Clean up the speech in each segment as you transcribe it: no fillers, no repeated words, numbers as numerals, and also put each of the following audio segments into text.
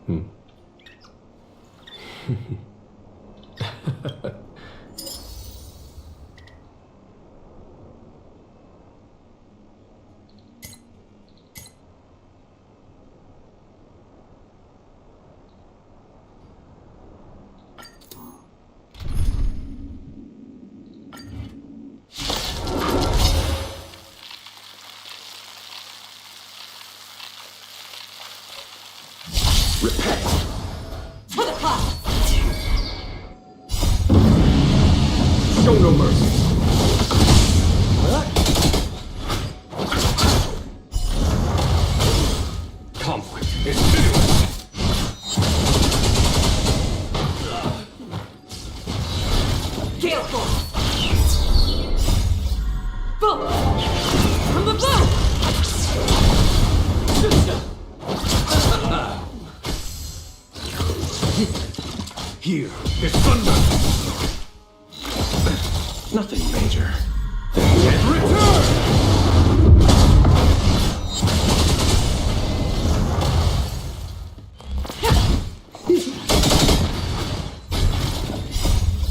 Repent! For the clock! Show no mercy! Conflict is pitiless! Gale force! Boom! From the blue! Here is thunder! Nothing major. Yet return!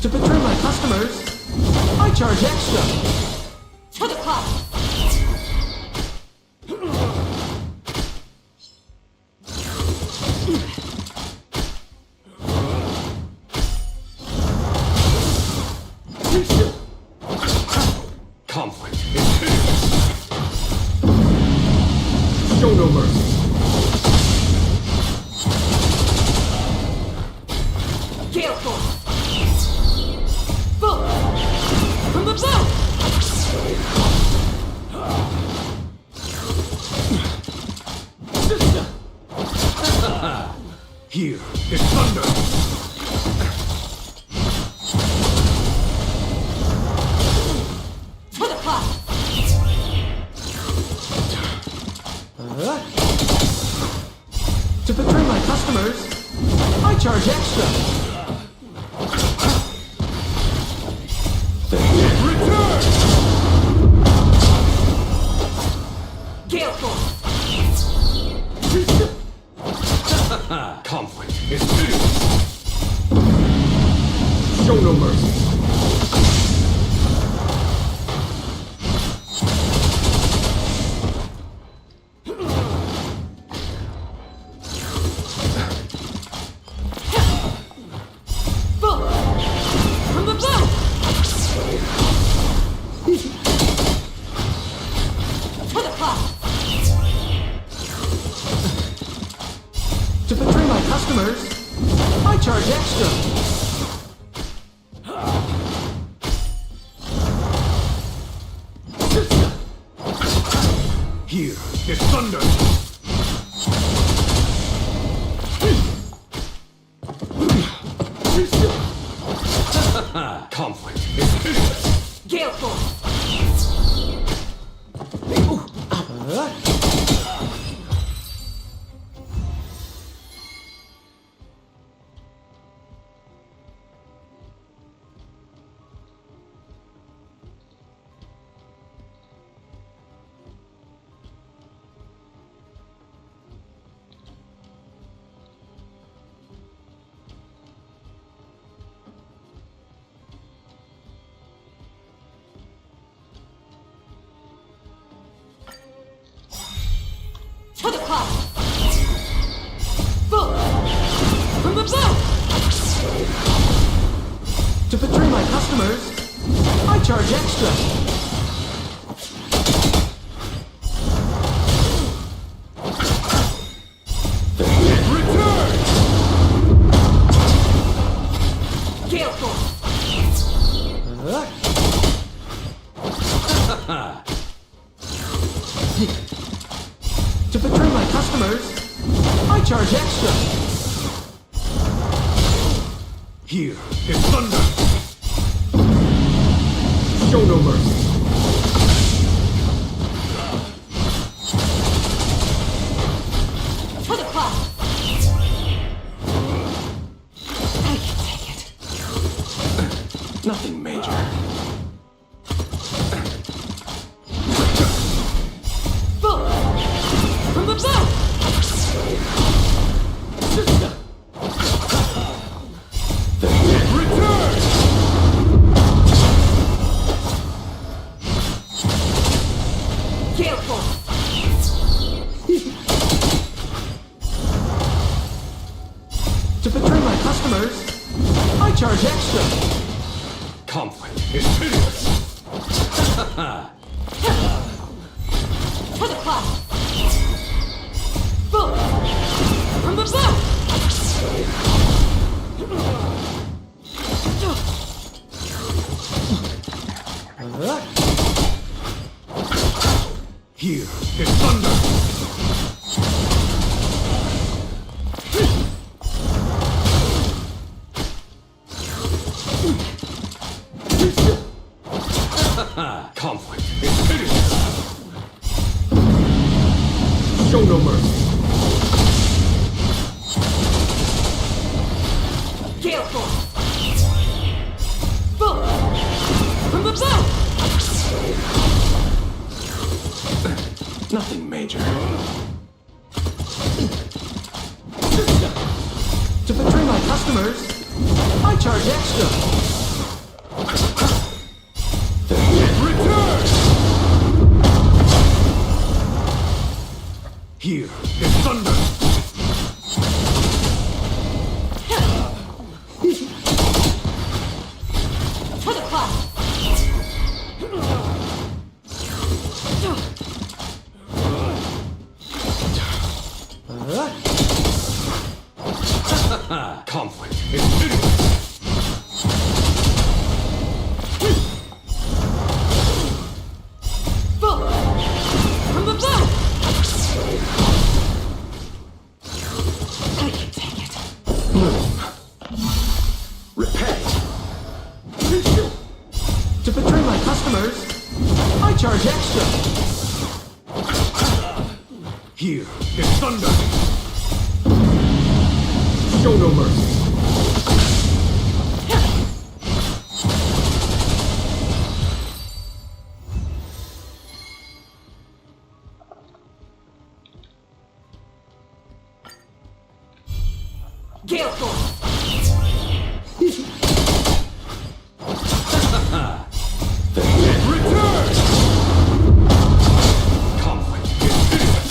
To betray my customers, I charge extra. For the clock! Conflict is pitiless! Show no mercy! Gale force! Boom! From the blue! Here is thunder! For the clock! To betray my customers, I charge extra. Yet return! Gale force! Conflict is pitiless! Show no mercy! Boom! From the blue! For the clock! To betray my customers, I charge extra. Here is thunder! Conflict is pitiless! Gale force! For the clock! Boom! From the blue! To betray my customers, I charge extra. Yet return! Gale force! To betray my customers, I charge extra. Here is thunder! Show no mercy! For the clock! I can take it. Nothing major. Boom! From the blue! System. extra. Conflict is hideous. To the clouds. Boom. From above. Here is thunder. Conflict is hideous. Show no mercy. Gale force. Boom. From above. Nothing major. To betray my customers, I charge extra. Return! Here is thunder. To the clouds. Conflict is hideous. Boom. From above. I can take it. Repay. To betray my customers, I charge extra. Here is thunder. Show no mercy. Gale force. Return! Conflict is hideous.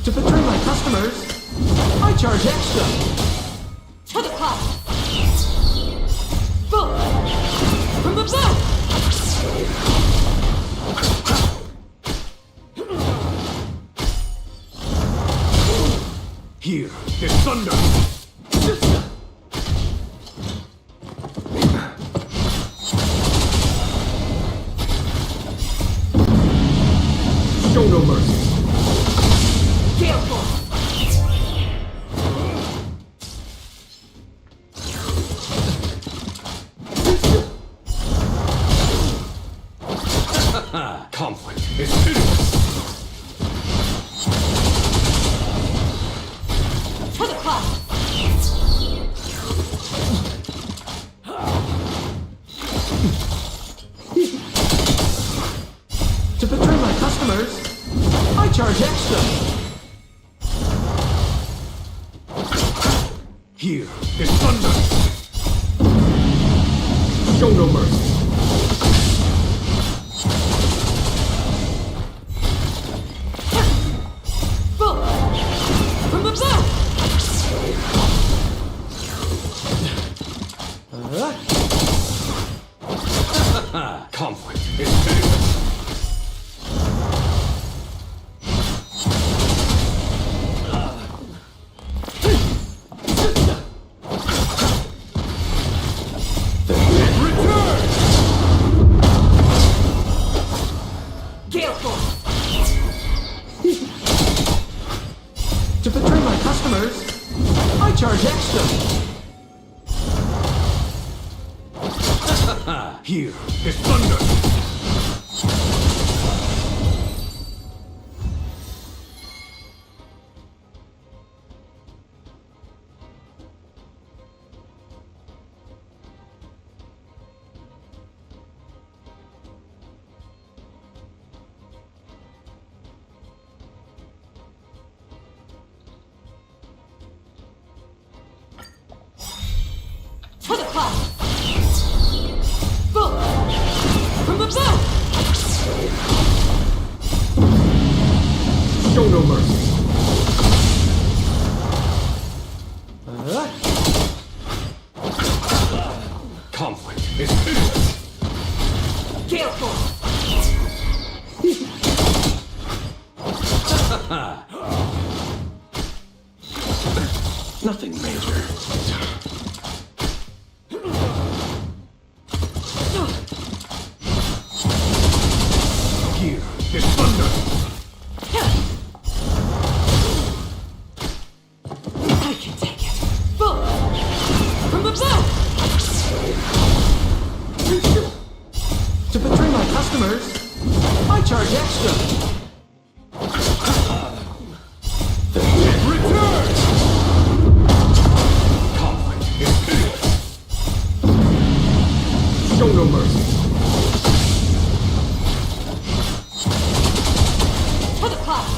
To betray my customers, I charge extra. To the clouds. Boom. From above. Here is thunder. Show no mercy. Gale force. Conflict is hideous. To the clouds. To betray my customers, I charge extra. Here is thunder. Show no mercy. Boom. From above. Conflict is hideous. Return! Gale force. To betray my customers, I charge extra. Here is thunder. To the clouds. Boom. above! Show no mercy. Conflict is pitiless. Gale force! Nothing major. Here is thunder. I can take it. Boom! From above! To betray my customers, I charge extra. Return! Conflict is pitiless. Show no mercy. To the cloud!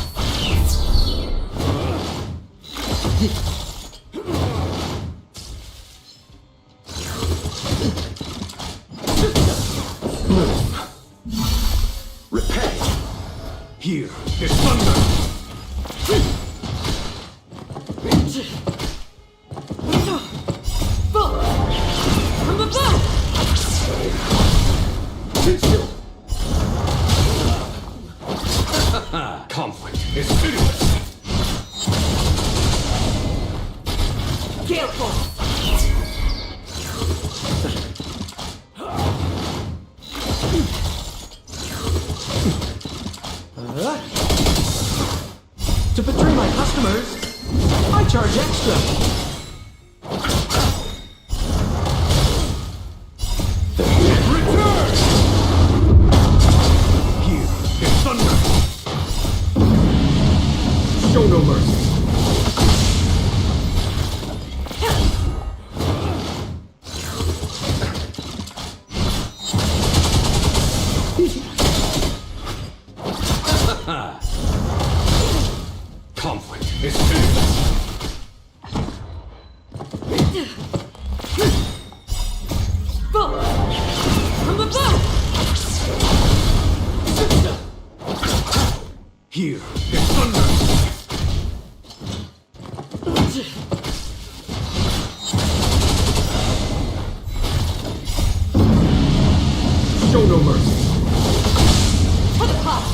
Move. Repay. Here is thunder. Boom! From above! Conflict is pitiless. Gale force! To betray my customers, I charge extra. Return! Here is thunder. Show no mercy. Conflict is pitiless. Boom! From above! Here is thunder. Show no mercy. To the cloud!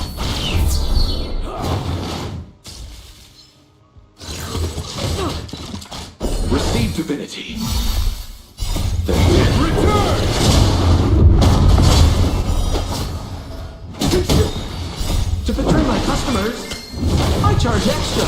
Receive divinity. Return! To betray my customers, I charge extra.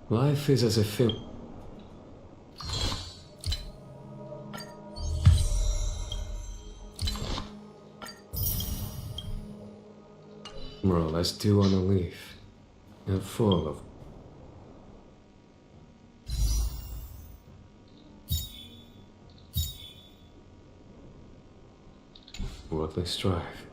Life is as a film. More or less dew on a leaf, and full of worldly strife.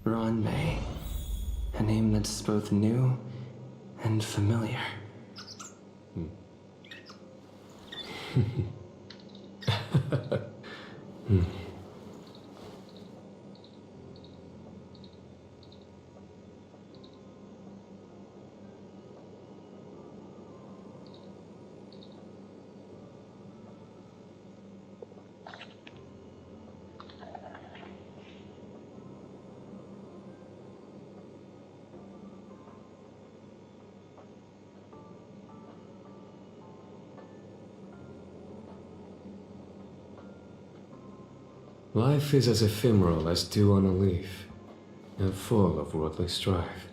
Ron May. A name that's both new and familiar. Life is as ephemeral as dew on a leaf, and full of worldly strife.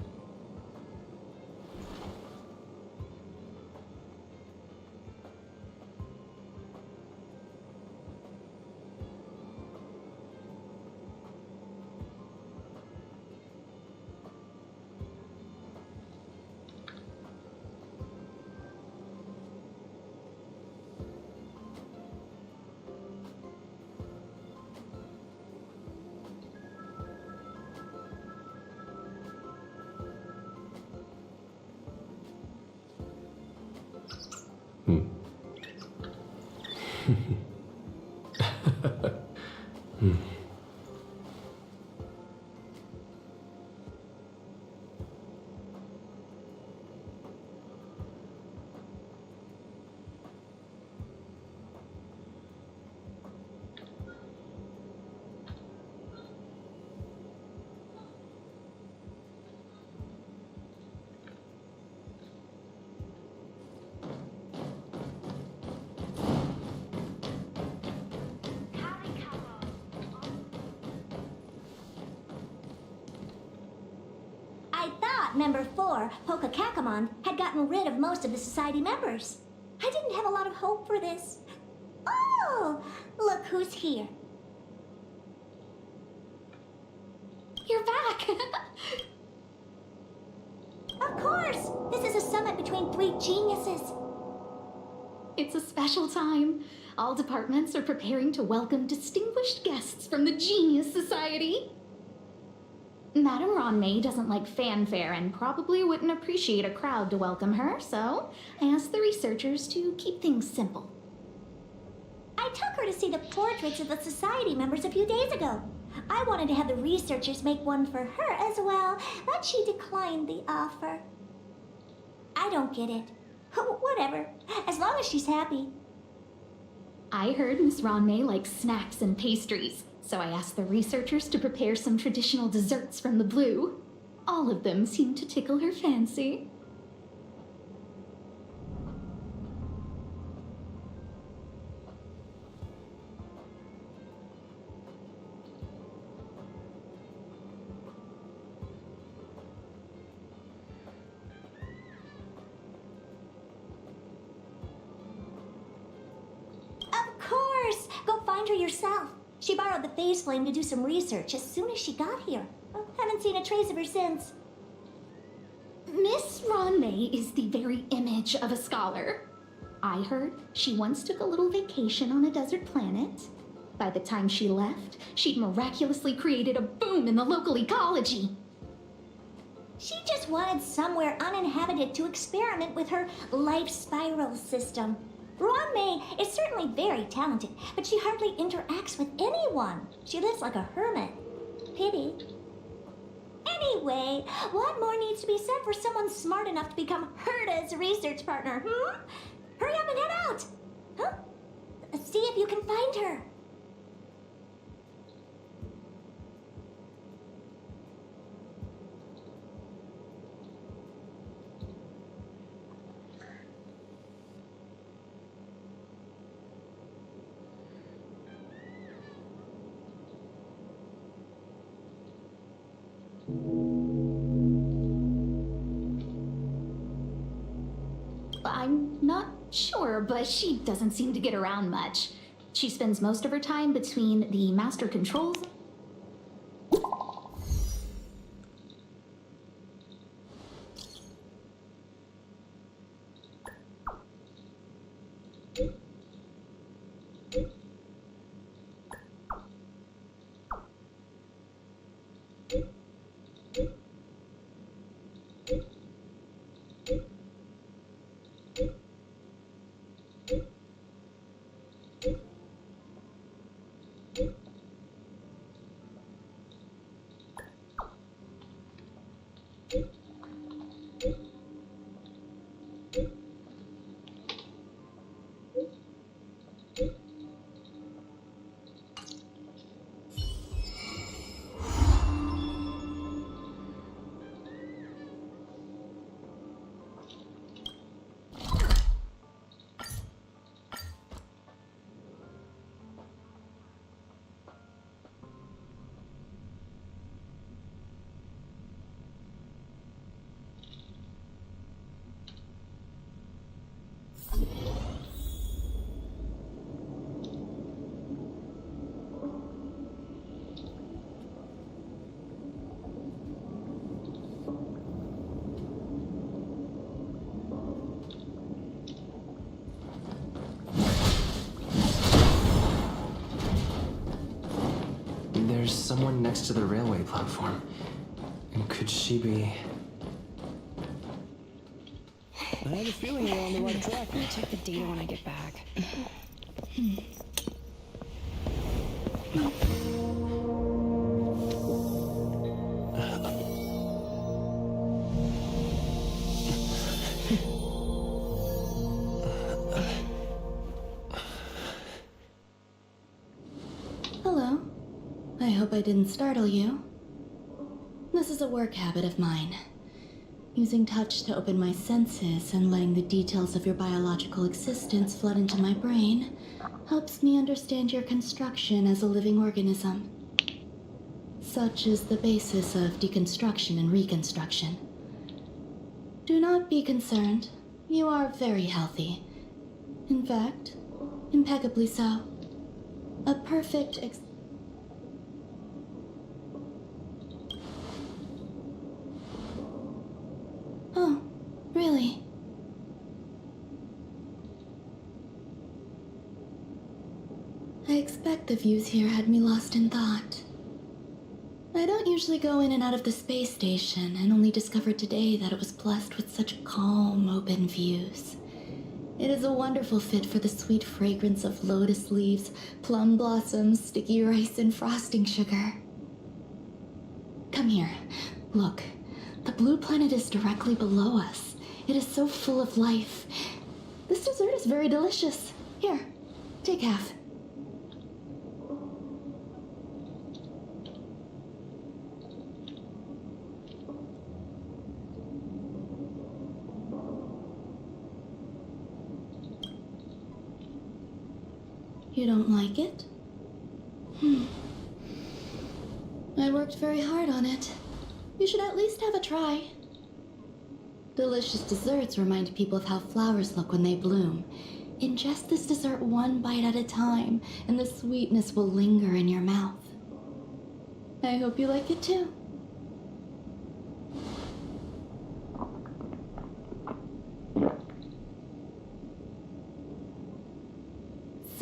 I thought Member 4, Pokakakamon, had gotten rid of most of the society members. I didn't have a lot of hope for this. Oh, look who's here. You're back! Of course! This is a summit between three geniuses. It's a special time. All departments are preparing to welcome distinguished guests from the Genius Society. Madame Ronmei doesn't like fanfare and probably wouldn't appreciate a crowd to welcome her, so I asked the researchers to keep things simple. I took her to see the portraits of the society members a few days ago. I wanted to have the researchers make one for her as well, but she declined the offer. I don't get it. Whatever, as long as she's happy. I heard Miss Ronmei likes snacks and pastries, so I asked the researchers to prepare some traditional desserts from the blue. All of them seemed to tickle her fancy. Of course! Go find her yourself. She borrowed the phase flame to do some research as soon as she got here. Haven't seen a trace of her since. This Ranmei is the very image of a scholar. I heard she once took a little vacation on a desert planet. By the time she left, she'd miraculously created a boom in the local ecology. She just wanted somewhere uninhabited to experiment with her life spiral system. Ranmei is certainly very talented, but she hardly interacts with anyone. She lives like a hermit. Pity. Anyway, what more needs to be said for someone smart enough to become Herta's research partner, Hurry up and head out! Huh? See if you can find her. I'm not sure, but she doesn't seem to get around much. She spends most of her time between the master controls. There's someone next to the railway platform. And could she be... I have a feeling we're on the right track. I'll check the data when I get back. Hello. I hope I didn't startle you. This is a work habit of mine. Using touch to open my senses and letting the details of your biological existence flood into my brain helps me understand your construction as a living organism. Such is the basis of deconstruction and reconstruction. Do not be concerned. You are very healthy. In fact, impeccably so. A perfect Oh, really? I expect the views here had me lost in thought. I don't usually go in and out of the space station, and only discovered today that it was blessed with such calm, open views. It is a wonderful fit for the sweet fragrance of lotus leaves, plum blossoms, sticky rice, and frosting sugar. Come here. Look. The blue planet is directly below us. It is so full of life. This dessert is very delicious. Here, take half. You don't like it? I worked very hard on it. You should at least have a try. Delicious desserts remind people of how flowers look when they bloom. Ingest this dessert one bite at a time, and the sweetness will linger in your mouth. I hope you like it too.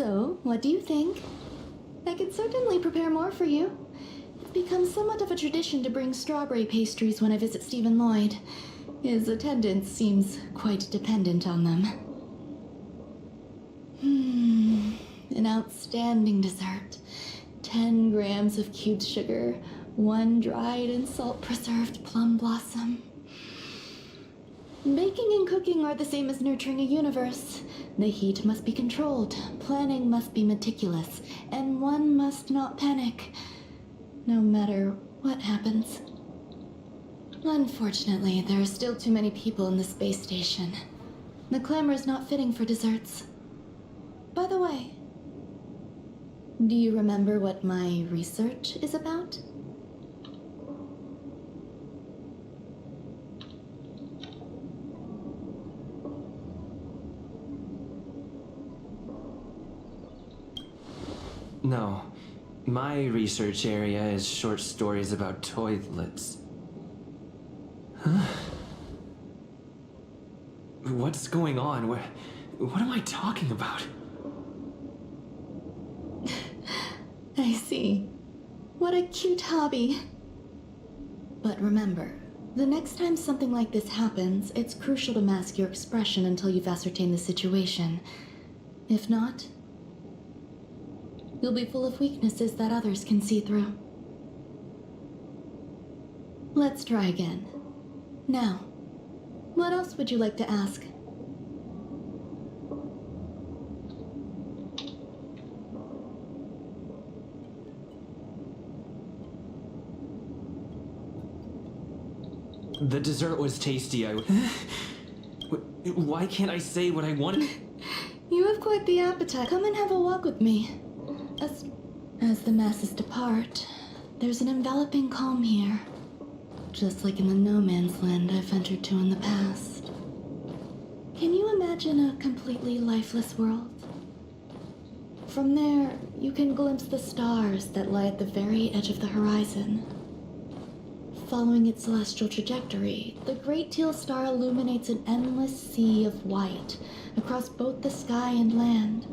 So, what do you think? I could certainly prepare more for you. It's become somewhat of a tradition to bring strawberry pastries when I visit Stephen Lloyd. His attendance seems quite dependent on them. An outstanding dessert. 10 grams of cubed sugar, 1 dried and salt-preserved plum blossom. Baking and cooking are the same as nurturing a universe. The heat must be controlled, planning must be meticulous, and one must not panic, no matter what happens. Unfortunately, there are still too many people in the space station. The clamor is not fitting for desserts. By the way, do you remember what my research is about? No. My research area is short stories about toilets. Huh? What's going on? What am I talking about? I see. What a cute hobby. But remember, the next time something like this happens, it's crucial to mask your expression until you've ascertained the situation. If not, you'll be full of weaknesses that others can see through. Let's try again. Now, what else would you like to ask? The dessert was tasty. Why can't I say what I wanted? You have quite the appetite. Come and have a walk with me. As the masses depart, there's an enveloping calm here. Just like in the no man's land I've ventured to in the past. Can you imagine a completely lifeless world? From there, you can glimpse the stars that lie at the very edge of the horizon. Following its celestial trajectory, the Great Teal Star illuminates an endless sea of white across both the sky and land.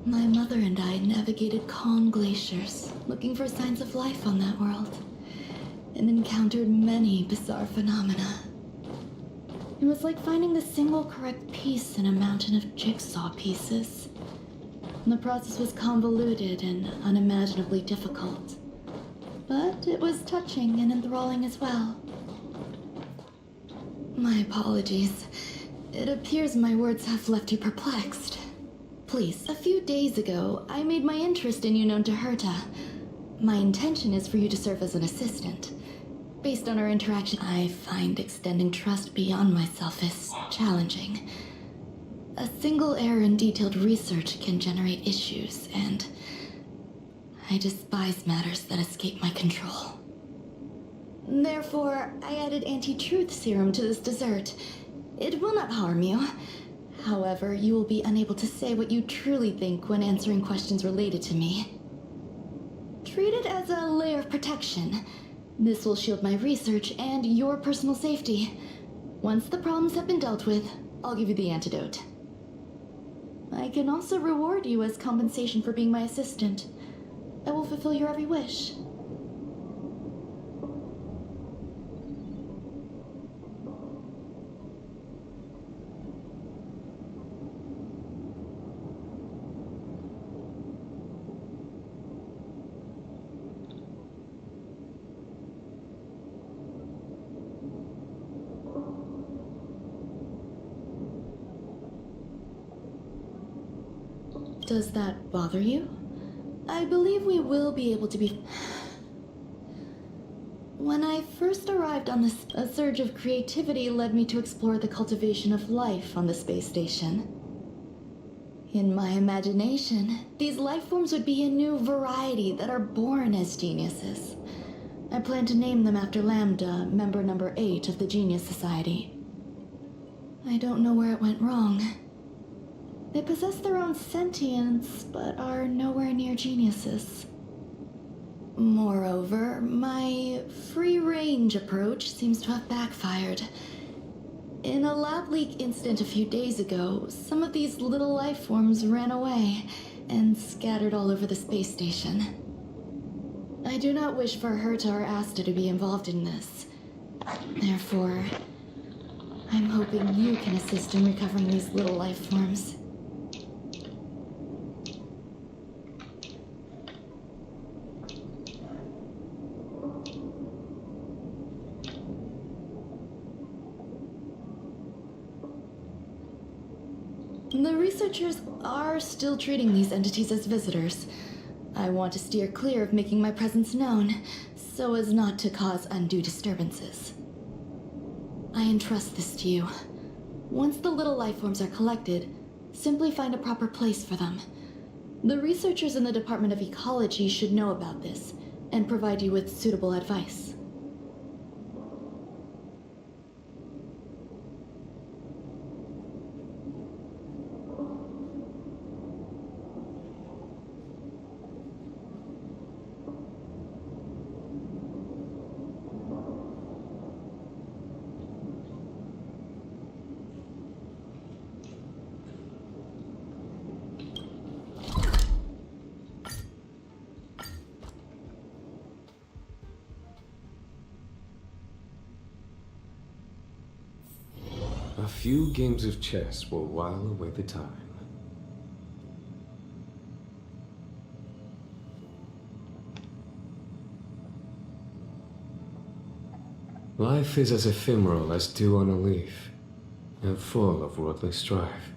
My mother and I navigated calm glaciers, looking for signs of life on that world, and encountered many bizarre phenomena. It was like finding the single correct piece in a mountain of jigsaw pieces. The process was convoluted and unimaginably difficult, but it was touching and enthralling as well. My apologies. It appears my words have left you perplexed. Please, a few days ago, I made my interest in you known to Herta. My intention is for you to serve as an assistant. Based on our interaction, I find extending trust beyond myself is challenging. A single error in detailed research can generate issues, and I despise matters that escape my control. Therefore, I added anti-truth serum to this dessert. It will not harm you. However, you will be unable to say what you truly think when answering questions related to me. Treat it as a layer of protection. This will shield my research and your personal safety. Once the problems have been dealt with, I'll give you the antidote. I can also reward you as compensation for being my assistant. I will fulfill your every wish. Does that bother you? I believe we will be able to be... When I first arrived on this, a surge of creativity led me to explore the cultivation of life on the space station. In my imagination, these life forms would be a new variety that are born as geniuses. I plan to name them after Lambda, member number 8 of the Genius Society. I don't know where it went wrong. They possess their own sentience, but are nowhere near geniuses. Moreover, my free-range approach seems to have backfired. In a lab leak incident a few days ago, some of these little life forms ran away and scattered all over the space station. I do not wish for Herta or Asta to be involved in this. Therefore, I'm hoping you can assist in recovering these little life forms. The researchers are still treating these entities as visitors. I want to steer clear of making my presence known, so as not to cause undue disturbances. I entrust this to you. Once the little life forms are collected, simply find a proper place for them. The researchers in the Department of Ecology should know about this, and provide you with suitable advice. A few games of chess will while away the time. Life is as ephemeral as dew on a leaf, and full of worldly strife.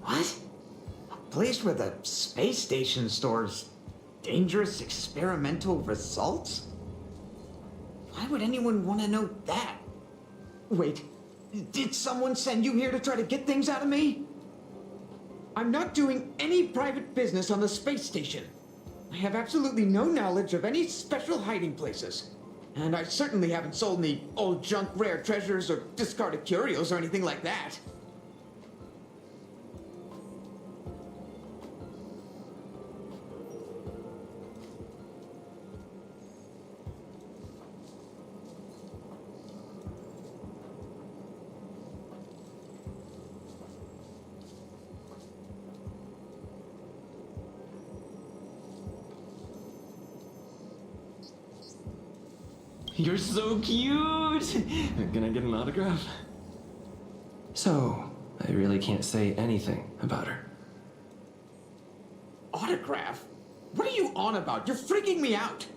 What? A place where the space station stores dangerous experimental results? Why would anyone want to know that? Wait, did someone send you here to try to get things out of me? I'm not doing any private business on the space station. I have absolutely no knowledge of any special hiding places. And I certainly haven't sold any old junk rare treasures or discarded curios or anything like that. You're so cute! Can I get an autograph? So, I really can't say anything about her. Autograph? What are you on about? You're freaking me out!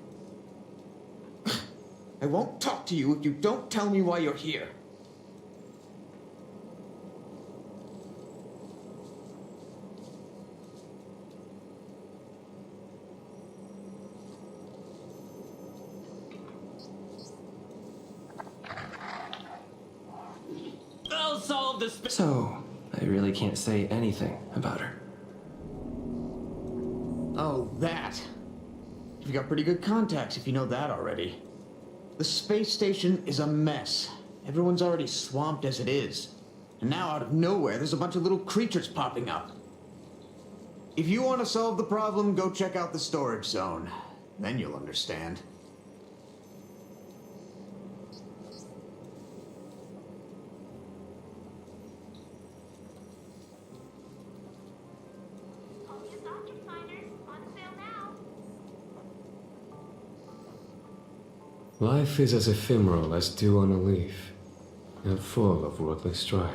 I won't talk to you if you don't tell me why you're here. I'll solve this. So, I really can't say anything about her. Oh, that. You've got pretty good contacts if you know that already. The space station is a mess. Everyone's already swamped as it is. And now out of nowhere, there's a bunch of little creatures popping up. If you want to solve the problem, go check out the storage zone. Then you'll understand. Life is as ephemeral as dew on a leaf, and full of worldly strife.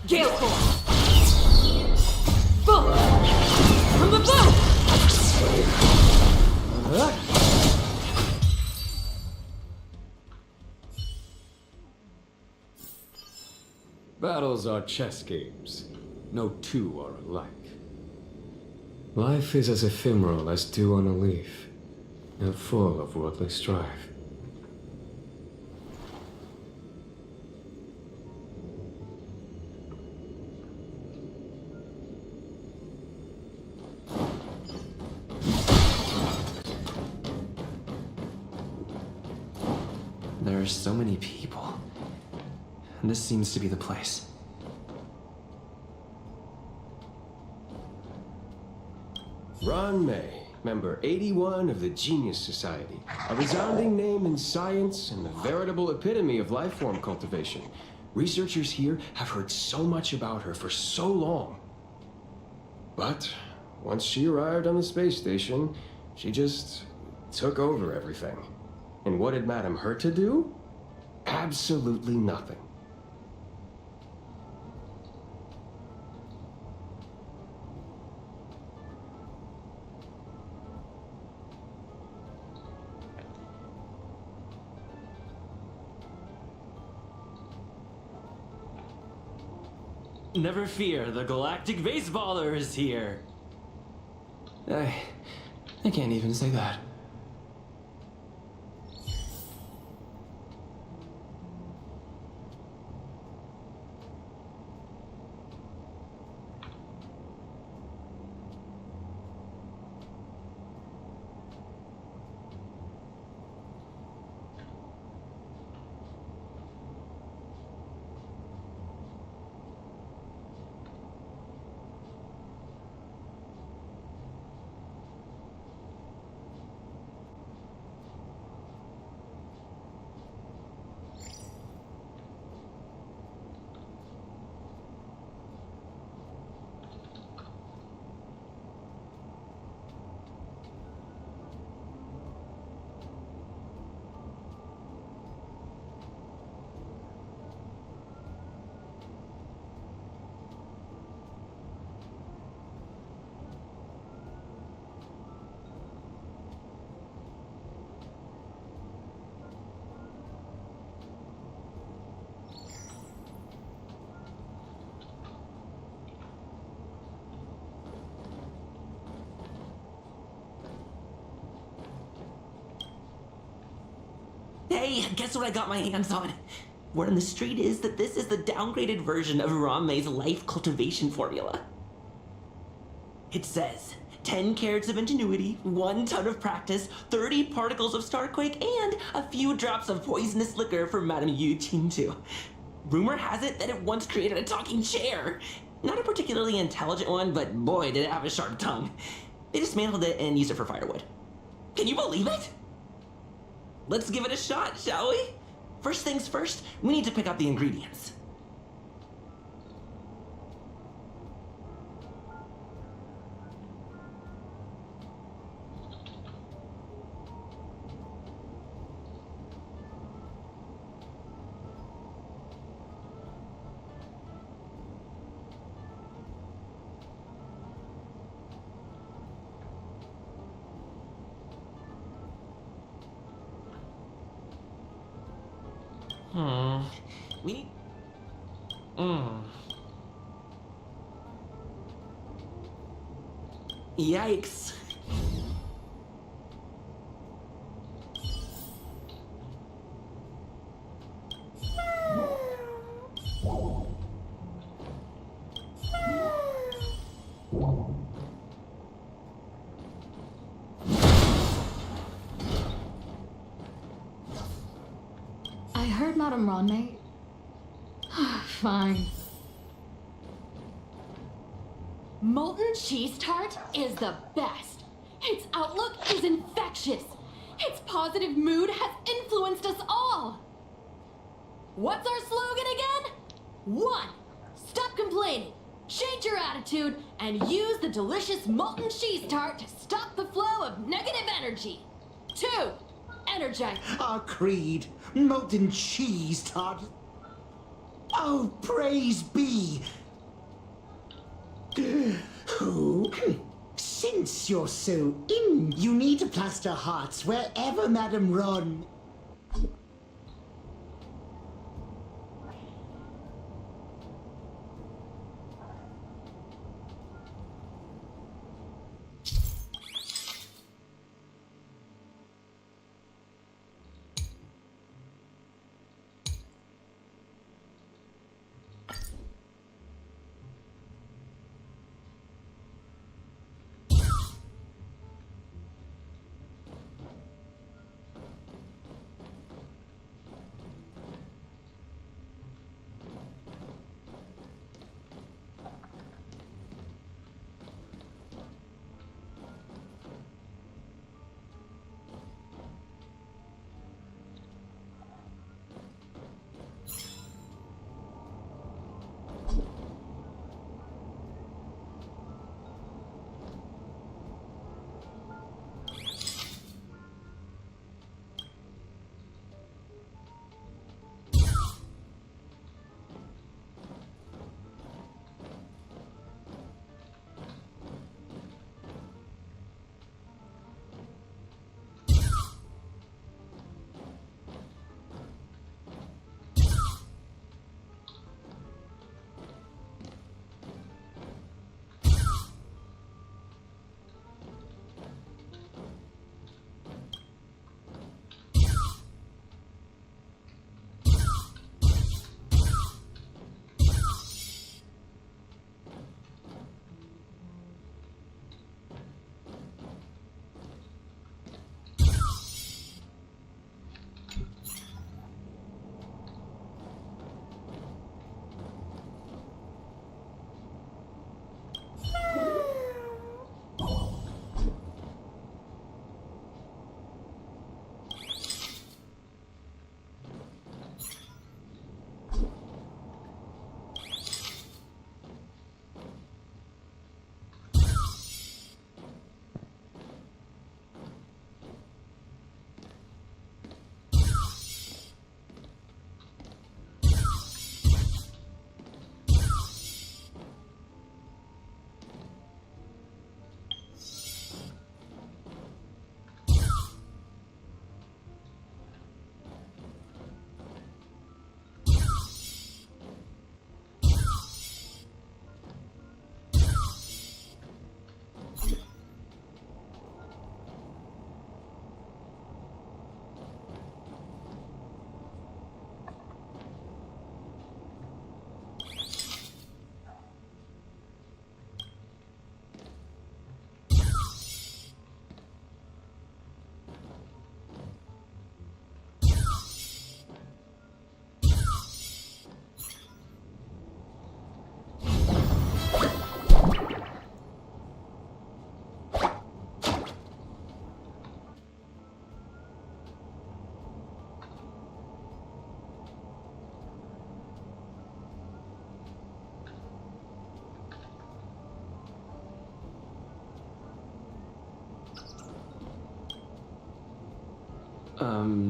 Gale force! Boom! From the boat! Battles are chess games. No two are alike. Life is as ephemeral as dew on a leaf, and full of worldly strife. There are so many people. And this seems to be the place. Ron May, member 81 of the Genius Society. A resounding name in science and the veritable epitome of life form cultivation. Researchers here have heard so much about her for so long. But once she arrived on the space station, she just took over everything. And what did Madame hurt to do? Absolutely nothing. Never fear, the galactic baseballer is here. I can't even say that. Hey, guess what I got my hands on? Word on the street is that this is the downgraded version of Ranmei's life cultivation formula. It says 10 carats of ingenuity, 1 ton of practice, 30 particles of starquake, and a few drops of poisonous liquor for Madame Yu Qingtu. Rumor has it that it once created a talking chair. Not a particularly intelligent one, but boy, did it have a sharp tongue. They dismantled it and used it for firewood. Can you believe it? Let's give it a shot, shall we? First things first, we need to pick up the ingredients. We need... Yikes. Madame Ronme? Fine. Molten cheese tart is the best. Its outlook is infectious. Its positive mood has influenced us all. What's our slogan again? 1. Stop complaining. Change your attitude and use the delicious molten cheese tart to stop the flow of negative energy. 2. Energize. Our creed, molten cheese tart. Oh, praise be. Since you're so in, you need to plaster hearts wherever Madame Ron.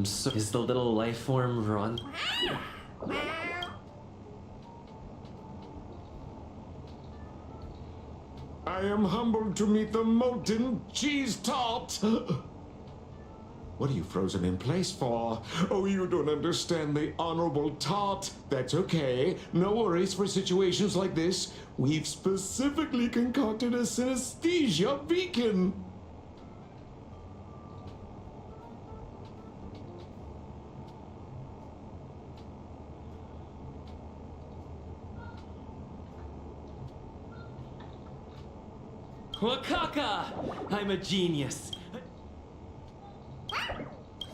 So is the little life form Ron? I am humbled to meet the molten cheese tart. What are you frozen in place for? Oh, you don't understand the honorable tart. That's okay. No worries for situations like this. We've specifically concocted a synesthesia beacon. Wakaka! I'm a genius.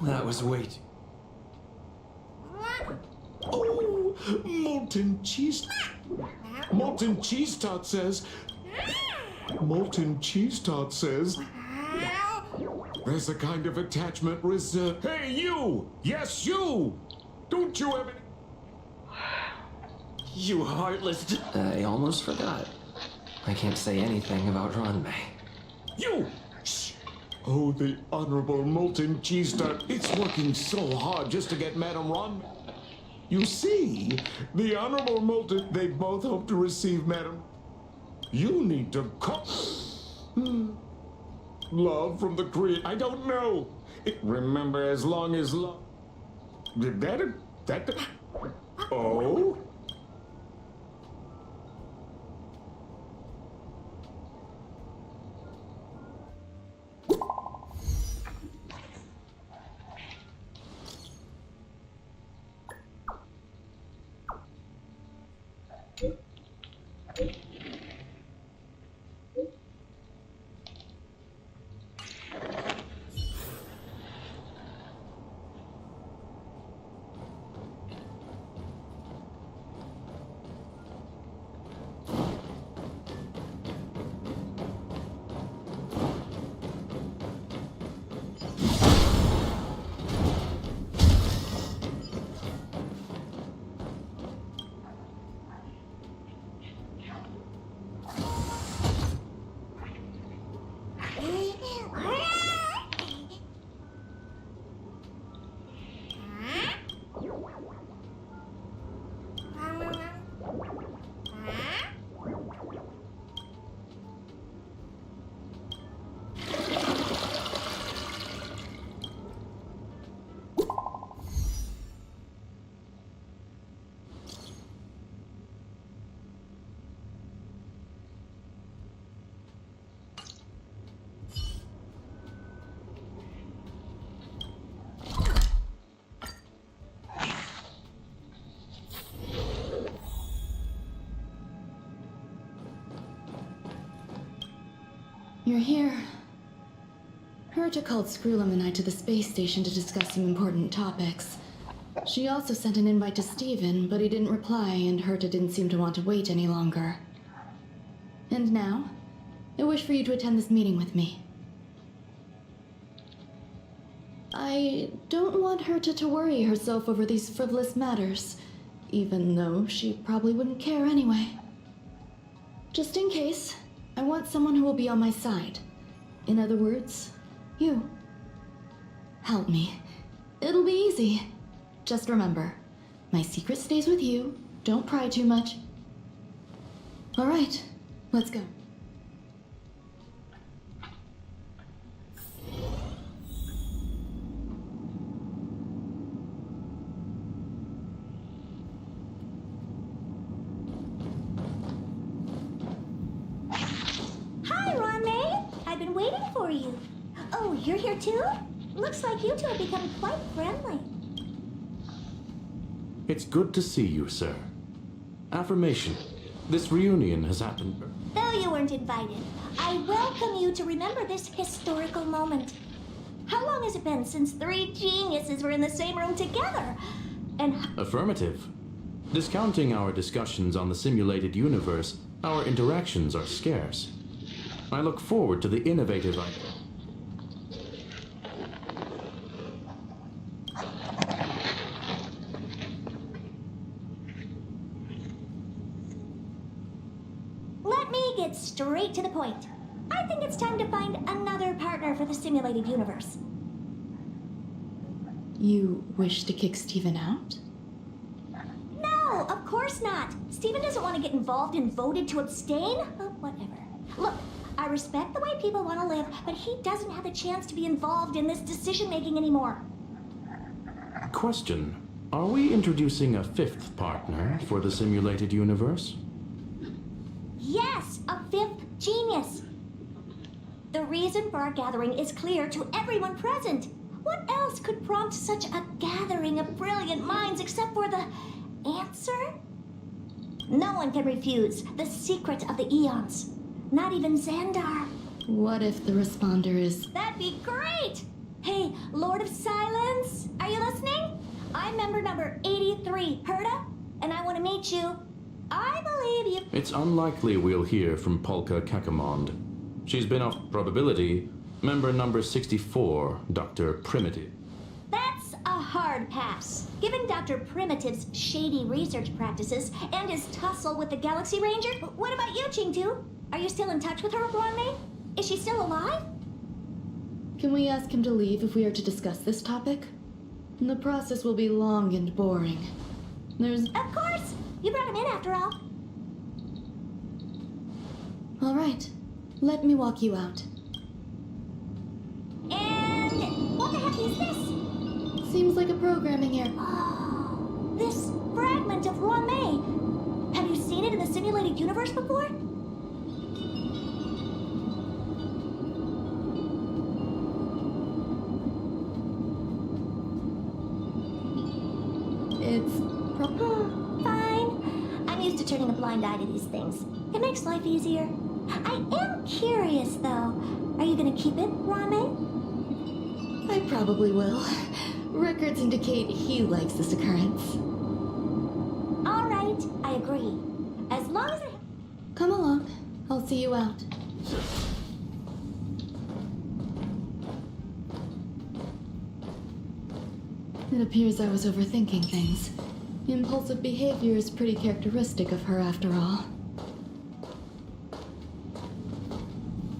That was way Molten cheese. Molten cheese tart says. Molten cheese tart says. There's a kind of attachment reserved. Hey, you! Yes, you! Don't you ever. You heartless. I almost forgot. I can't say anything about Ranmei. You! Shh! Oh, the Honorable Molten Cheese Tart. It's working so hard just to get Madame Ron. You see, the Honorable Molten, they both hope to receive Madame. You need to call. Love from the Korean. I don't know. Remember, as long as love. That. Oh? You're here. Herta called Screwlum and I to the space station to discuss some important topics. She also sent an invite to Steven, but he didn't reply, and Herta didn't seem to want to wait any longer. And now, I wish for you to attend this meeting with me. I don't want Herta to worry herself over these frivolous matters, even though she probably wouldn't care anyway. Just in case, I want someone who will be on my side. In other words, you. Help me. It'll be easy. Just remember, my secret stays with you. Don't pry too much. All right, let's go. Oh, you're here too? Looks like you two have become quite friendly. It's good to see you, sir. Affirmation. This reunion has happened. Though you weren't invited, I welcome you to remember this historical moment. How long has it been since 3 geniuses were in the same room together? And... Affirmative. Discounting our discussions on the simulated universe, our interactions are scarce. I look forward to the innovative idea. Let me get straight to the point. I think it's time to find another partner for the simulated universe. You wish to kick Steven out? No, of course not. Steven doesn't want to get involved and voted to abstain. Oh, whatever. Look, I respect the way people want to live, but he doesn't have a chance to be involved in this decision-making anymore. Question. Are we introducing a 5th partner for the simulated universe? Yes, a 5th genius. The reason for our gathering is clear to everyone present. What else could prompt such a gathering of brilliant minds except for the answer? No one can refuse the secret of the eons. Not even Xandar. What if the responder is... That'd be great! Hey, Lord of Silence, are you listening? I'm member number 83, Herta, and I to meet you. I believe you. It's unlikely we'll hear from Polka Kakamond. She's been off probability. Member number 64, Dr. Primitive. That's a hard pass. Given Dr. Primitive's shady research practices and his tussle with the Galaxy Ranger, what about you, Ching-Tu? Are you still in touch with her, Ronmei? Is she still alive? Can we ask him to leave if we are to discuss this topic? The process will be long and boring. Of course! You brought him in after all. All right. Let me walk you out. And what the heck is this? Seems like a programming error. Oh, this fragment of Ronmei. Have you seen it in the simulated universe before? Fine. I'm used to turning a blind eye to these things. It makes life easier. I am curious, though. Are you gonna keep it, Ronmei? I probably will. Records indicate he likes this occurrence. All right, I agree. As long as I... Come along. I'll see you out. It appears I was overthinking things. Impulsive behavior is pretty characteristic of her, after all.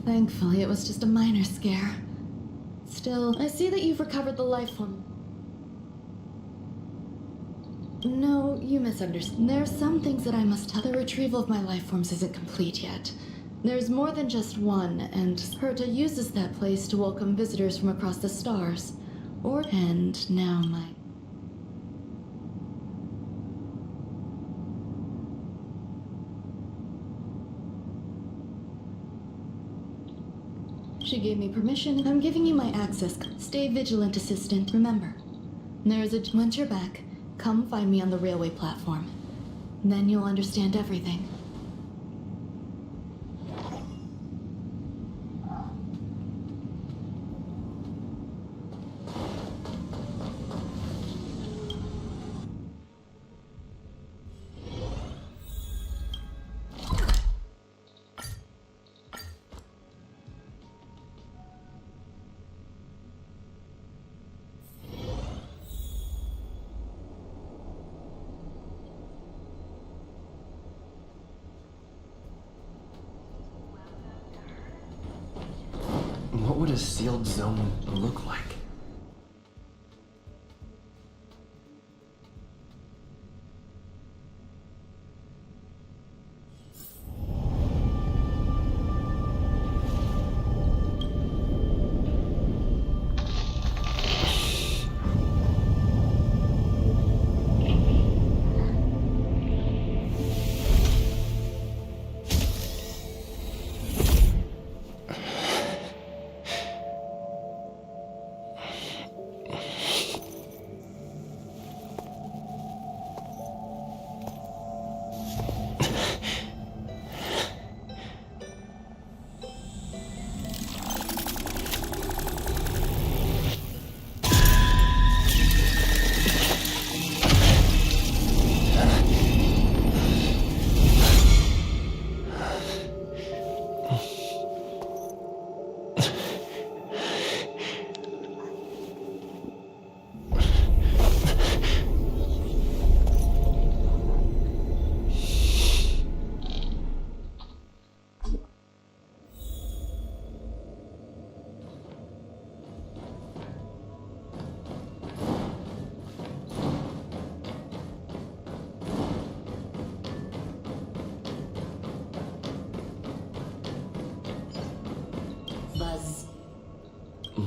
Thankfully, it was just a minor scare. Still, I see that you've recovered the life form. No, you misunderstand. There are some things that I must tell. The retrieval of my life forms isn't complete yet. There's more than just one, and Herta uses that place to welcome visitors from across the stars. And now my... She gave me permission. I'm giving you my access. Stay vigilant, assistant. Remember, once you're back, come find me on the railway platform. Then you'll understand everything. What would a sealed zone look like?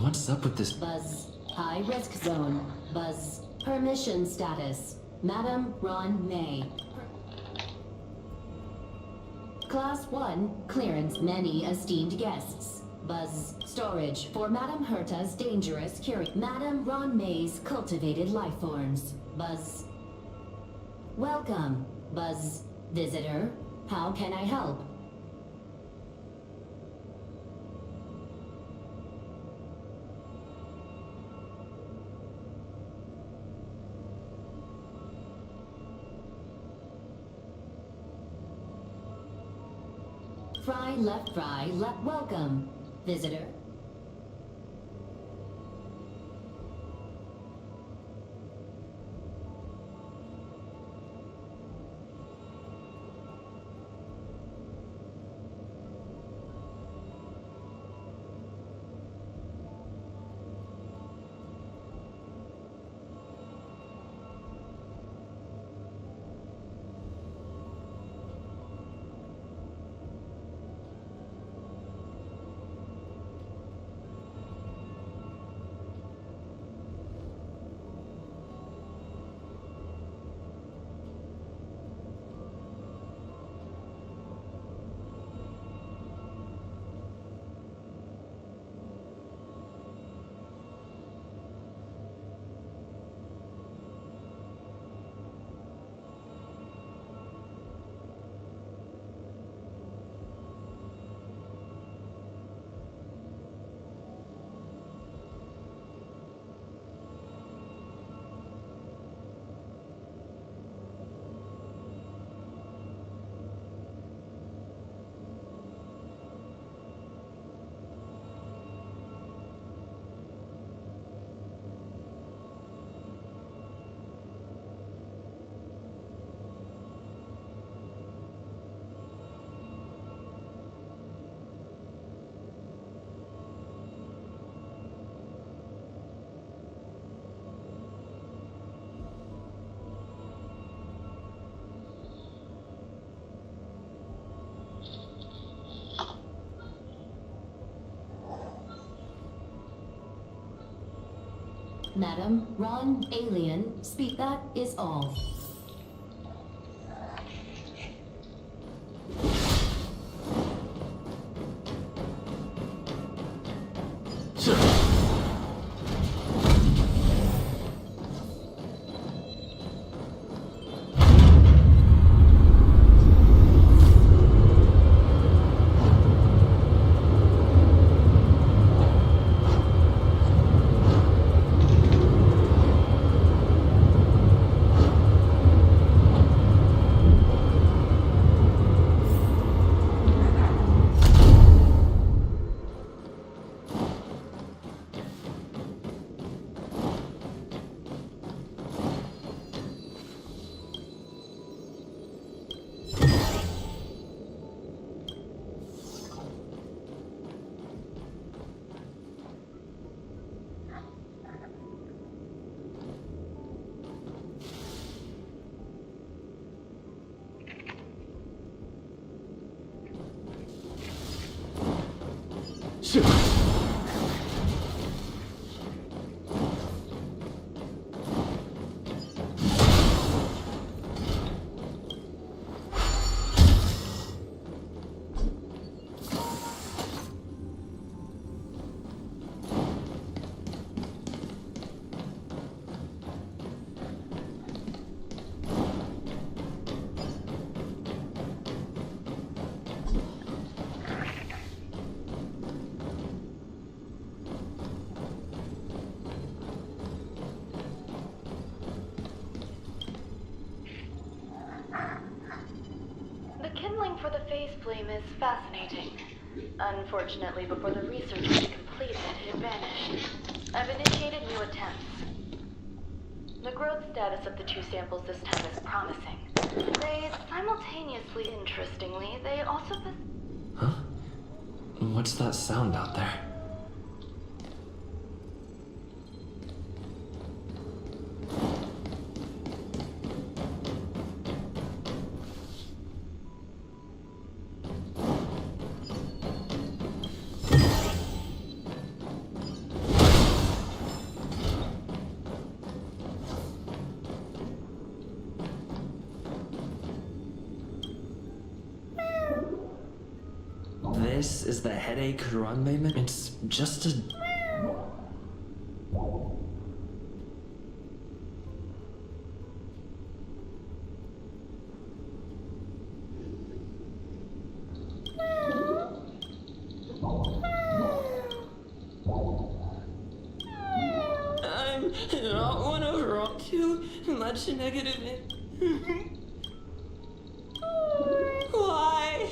What's up with this? Buzz. High risk zone. Buzz. Permission status. Madam Ron May. Class 1. Clearance many esteemed guests. Buzz. Storage for Madam Herta's dangerous Madam Ron May's cultivated life forms. Buzz. Welcome. Buzz. Visitor. How can I help? welcome. Visitor. Madam, Ron, alien, speak, that is all. For the phase flame is fascinating. Unfortunately, before the research was completed, it vanished. I've initiated new attempts. The growth status of the two samples this time is promising. They simultaneously, interestingly, they also Huh? What's that sound out there? This is the headache run movement? It's just a... I'm not one overall too much negative. Why?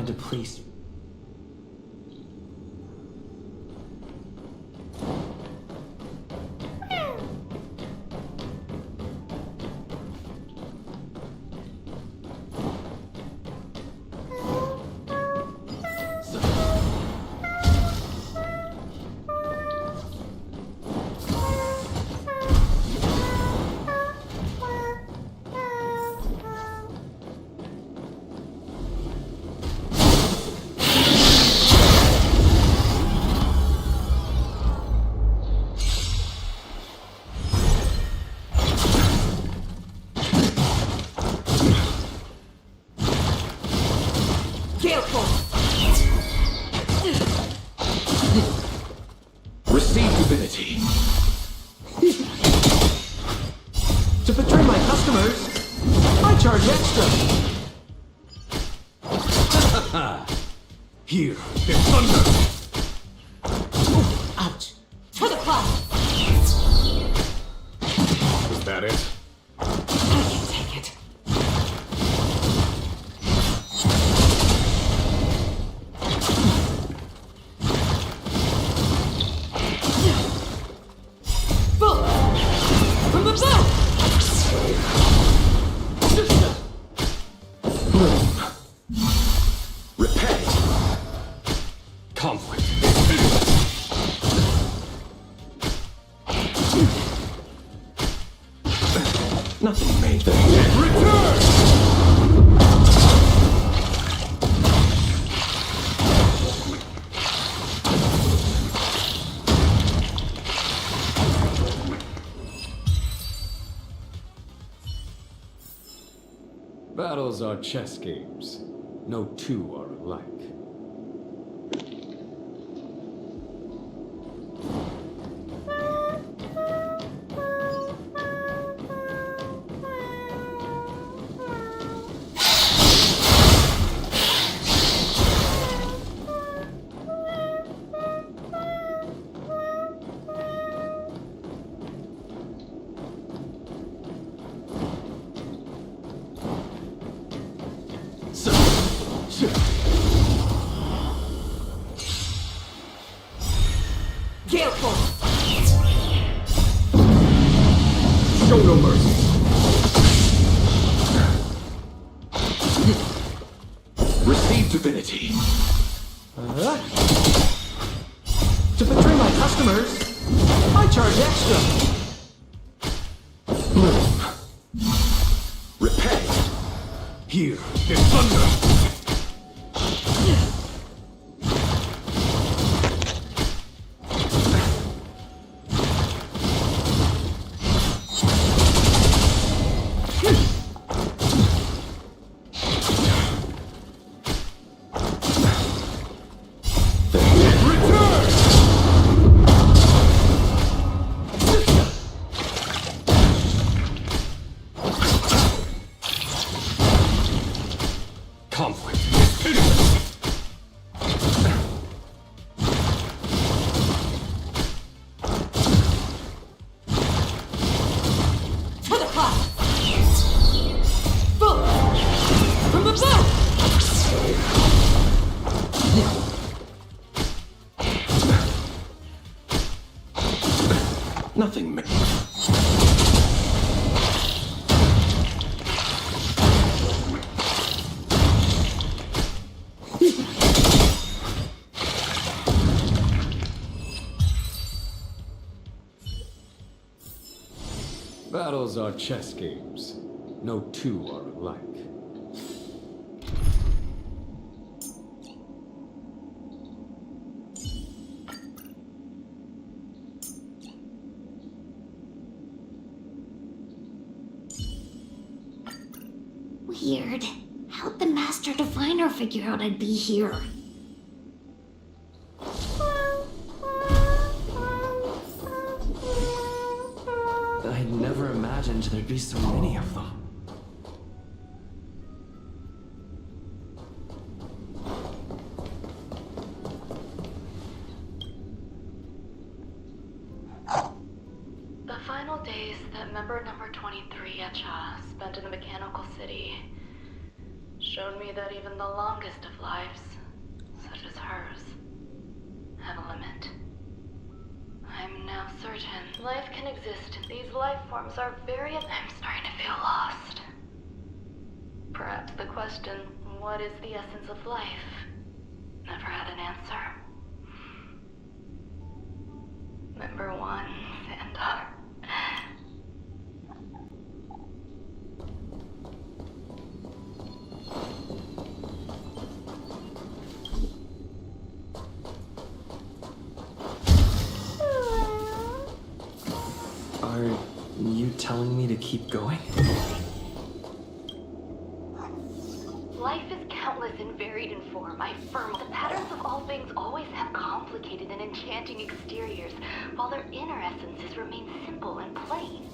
wanted to place... Receive divinity. To betray my customers, I charge extra. Here, get thunder! Ouch. To the clock. Is that it? I can take it. Boom! From the bow! Repent. Conflict. Nothing major. Return! Battles are chess games. No two are alike. Careful! Show no mercy. Receive divinity. To betray my customers, I charge extra. Repent. Here, get thunder! Conflict. To the clock! Boom! From the bow! Nothing major. Battles are chess games. No two are alike. Weird. How'd the Master Diviner figure out I'd be here? I never imagined there'd be so many of them. The final days that member number 23 Echa spent in the mechanical city shown me that even the longest of lives, such as hers, have a limit. I'm now certain life can exist and these life forms are very... I'm starting to feel lost. Perhaps the question, what is the essence of life, never had an answer. Member 1, Sandar. Are you telling me to keep going? Life is countless and varied in form, I affirm. The patterns of all things always have complicated and enchanting exteriors, while their inner essences remain simple and plain.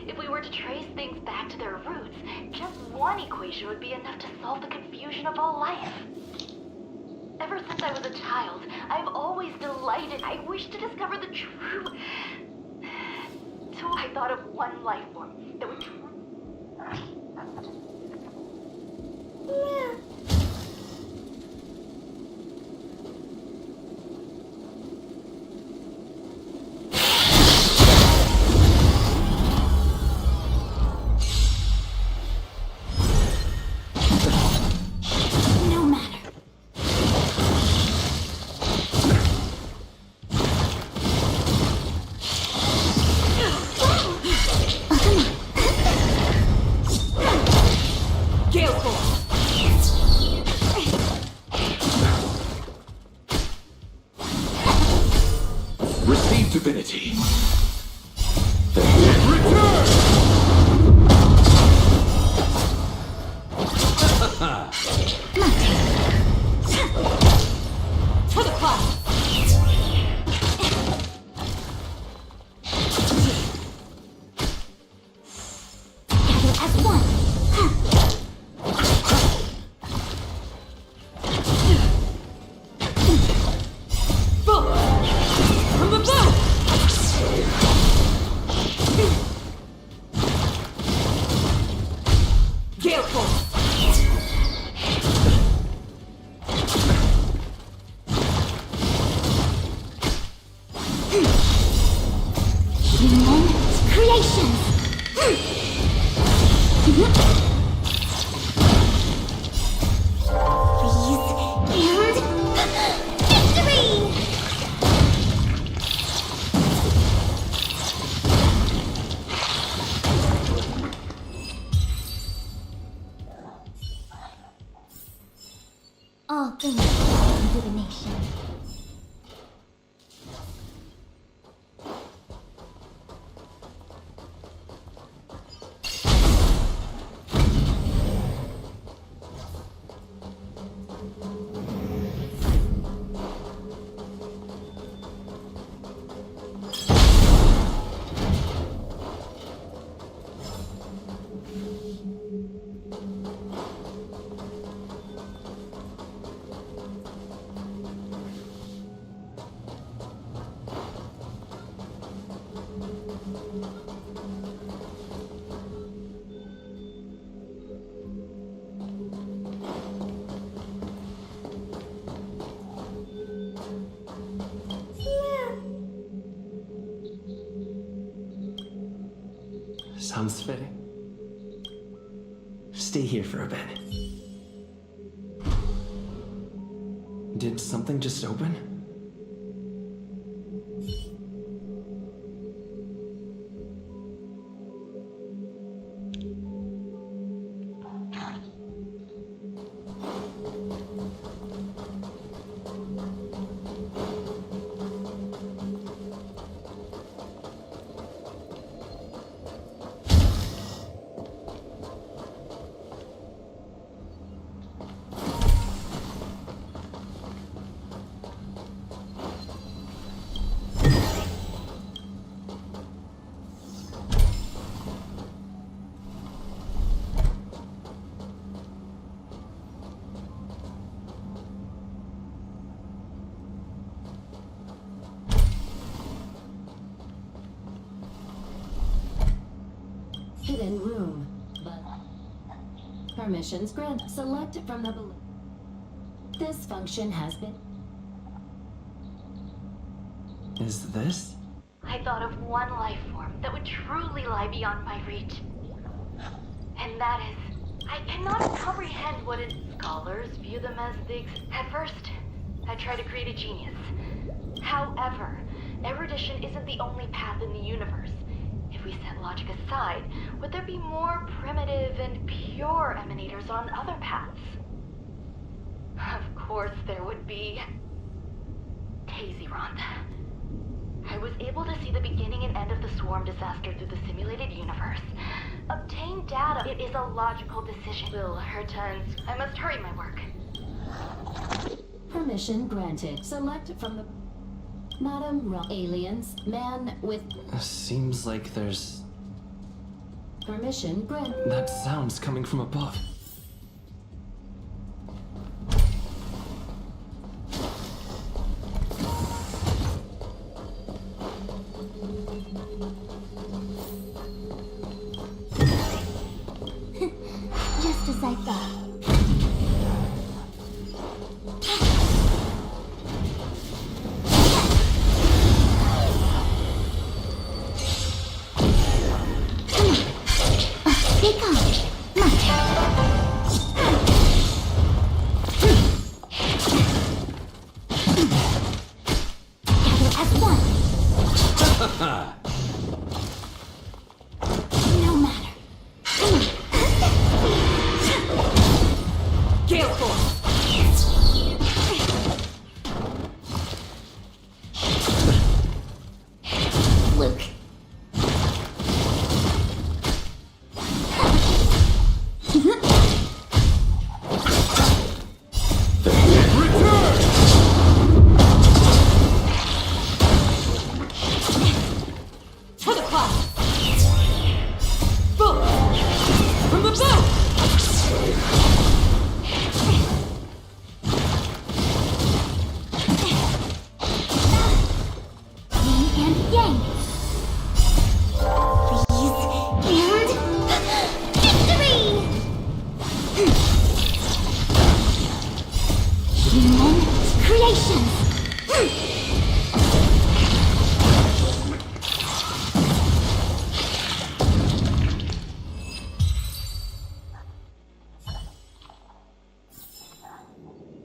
If we were to trace things back to their roots, just one equation would be enough to solve the confusion of all life. Ever since I was a child, I've always delighted. I wish to discover the true... So I thought of one life form that would... No matter. Receive divinity. For the cloud. Gather as one. From above. Gale force. Human creation. Freeze and victory. All things are divination. Sounds fitting. Stay here for a bit. Did something just open? Hidden room, but Permissions granted. Select from the balloon. This function has been... Is this? I thought of one life form that would truly lie beyond my reach. And that is, I cannot comprehend what scholars view them as At first, I tried to create a genius. However, erudition isn't the only path in the universe. If we set logic aside, would there be more primitive and pure emanators on other paths? Of course there would be. Tazyron. I was able to see the beginning and end of the swarm disaster through the simulated universe. Obtain data. It is a logical decision. Will Herta I must hurry my work. Permission granted. Select from the... Madam Aliens, man with... Seems like there's... Permission granted. That sound's coming from above. Just as I thought.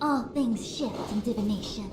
All things shift in divination.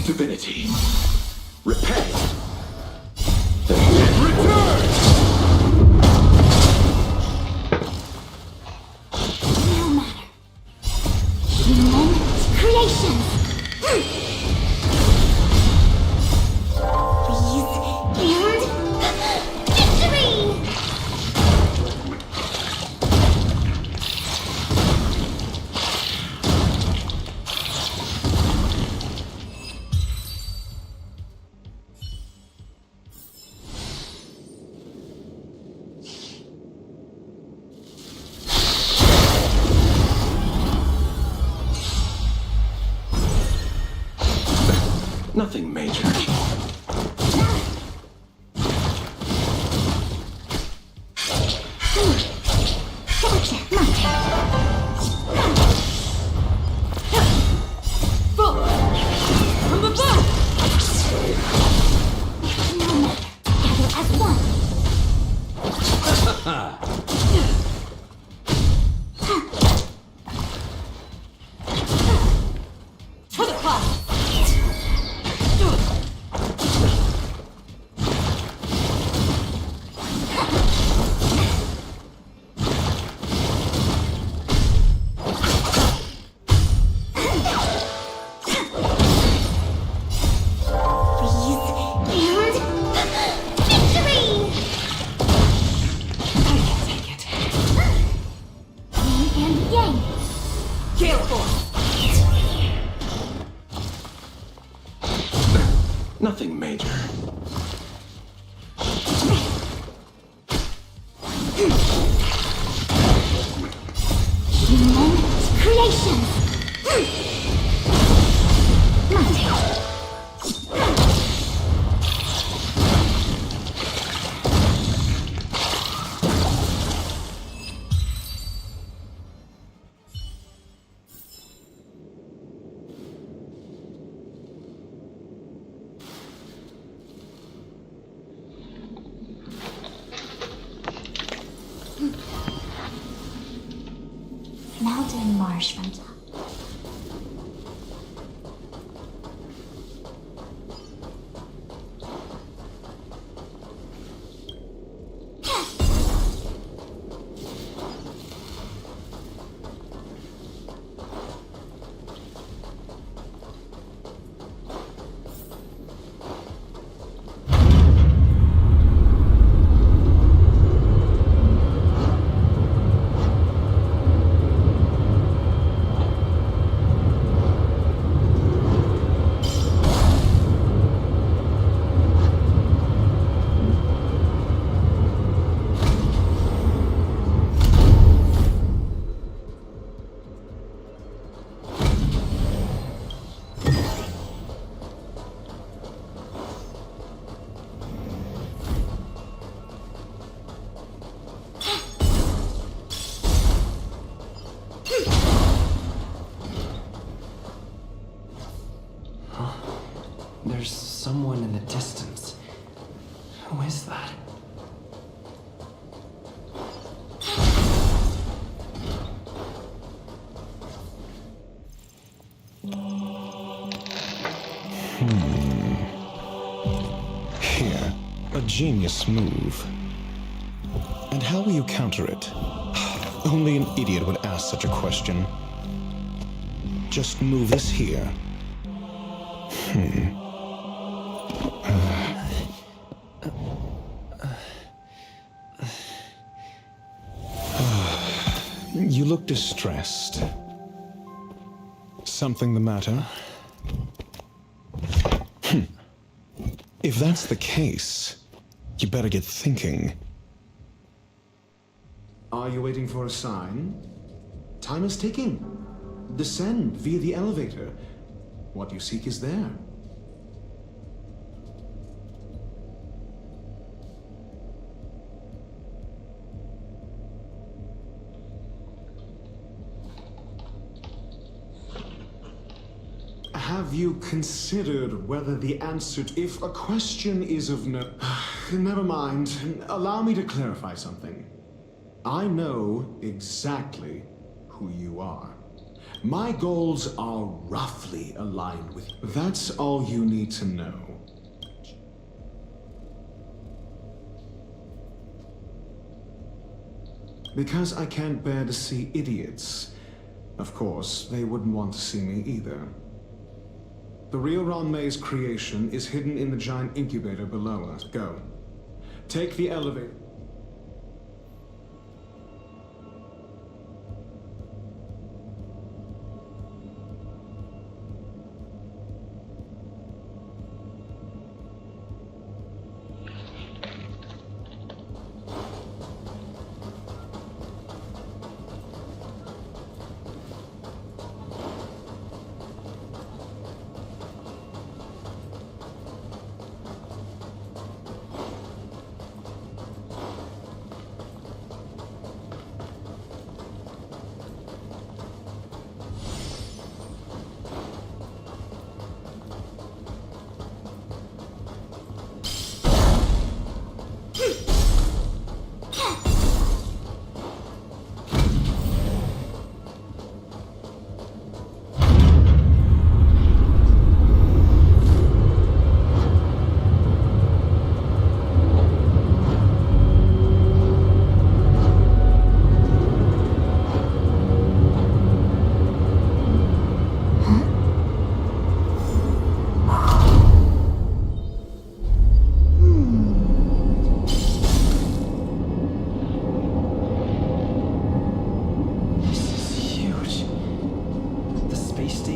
Divinity. Repay. Return! No matter. Human creation. Please and victory! Nothing major. As Gale Force! Nothing major. Creation! Mountain marsh from top. There's someone in the distance. Who is that? Here, a genius move. And how will you counter it? Only an idiot would ask such a question. Just move this here. You look distressed. Something the matter? If that's the case, you better get thinking. Are you waiting for a sign? Time is ticking. Descend via the elevator. What you seek is there. Have you considered whether the answer to if a question is of no... Never mind. Allow me to clarify something. I know exactly who you are. My goals are roughly aligned with you. That's all you need to know. Because I can't bear to see idiots. Of course, they wouldn't want to see me either. The real Ron May's creation is hidden in the giant incubator below us. Go. Take the elevator.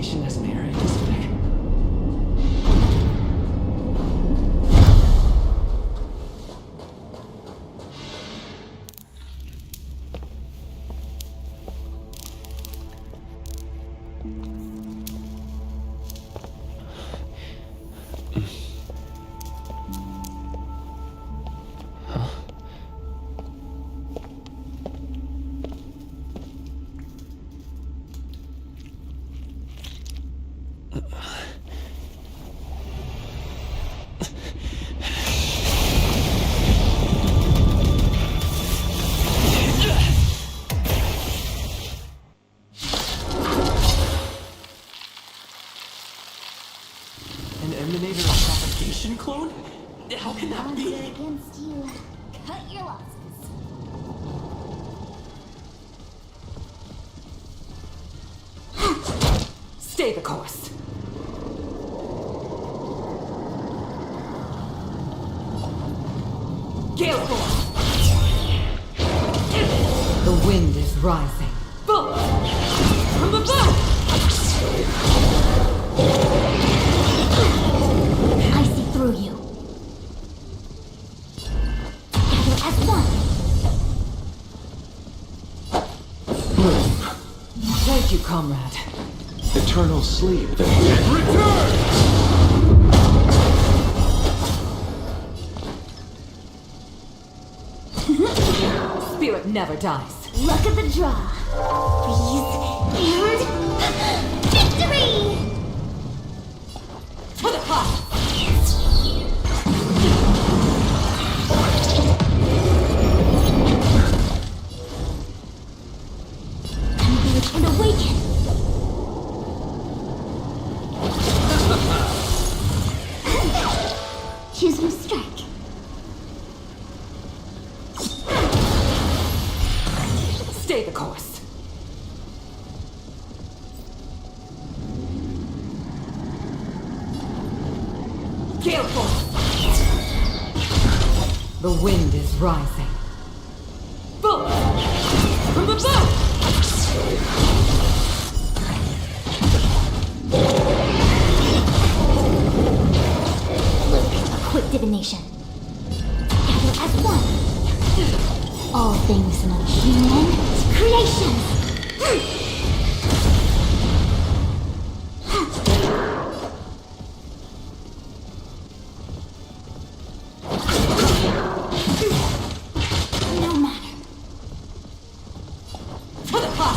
station as an area district. An emanator of propagation clone? How can that be? Against you. Cut your losses. Stay the course. Gale force. The wind is rising. Bolt from the bow. I see through you. Gather as one. Thank you, comrade. Eternal sleep, then. Return! Spirit never dies. Luck of the draw. Freeze and victory! To the top. Converge and awaken. Choose your strike. Stay the course. Gale force. The wind is rising. Bolt from the bow. Quick divination. Gather as one. All things not human creation. No matter. To the top.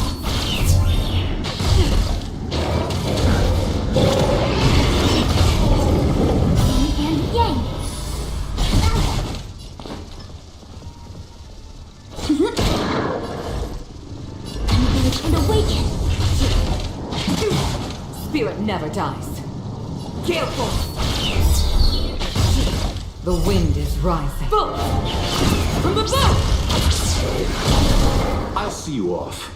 Yin and yang. Converge and awaken. Spirit never dies. Gale force. The wind is rising. Bolt from the bow. I'll see you off.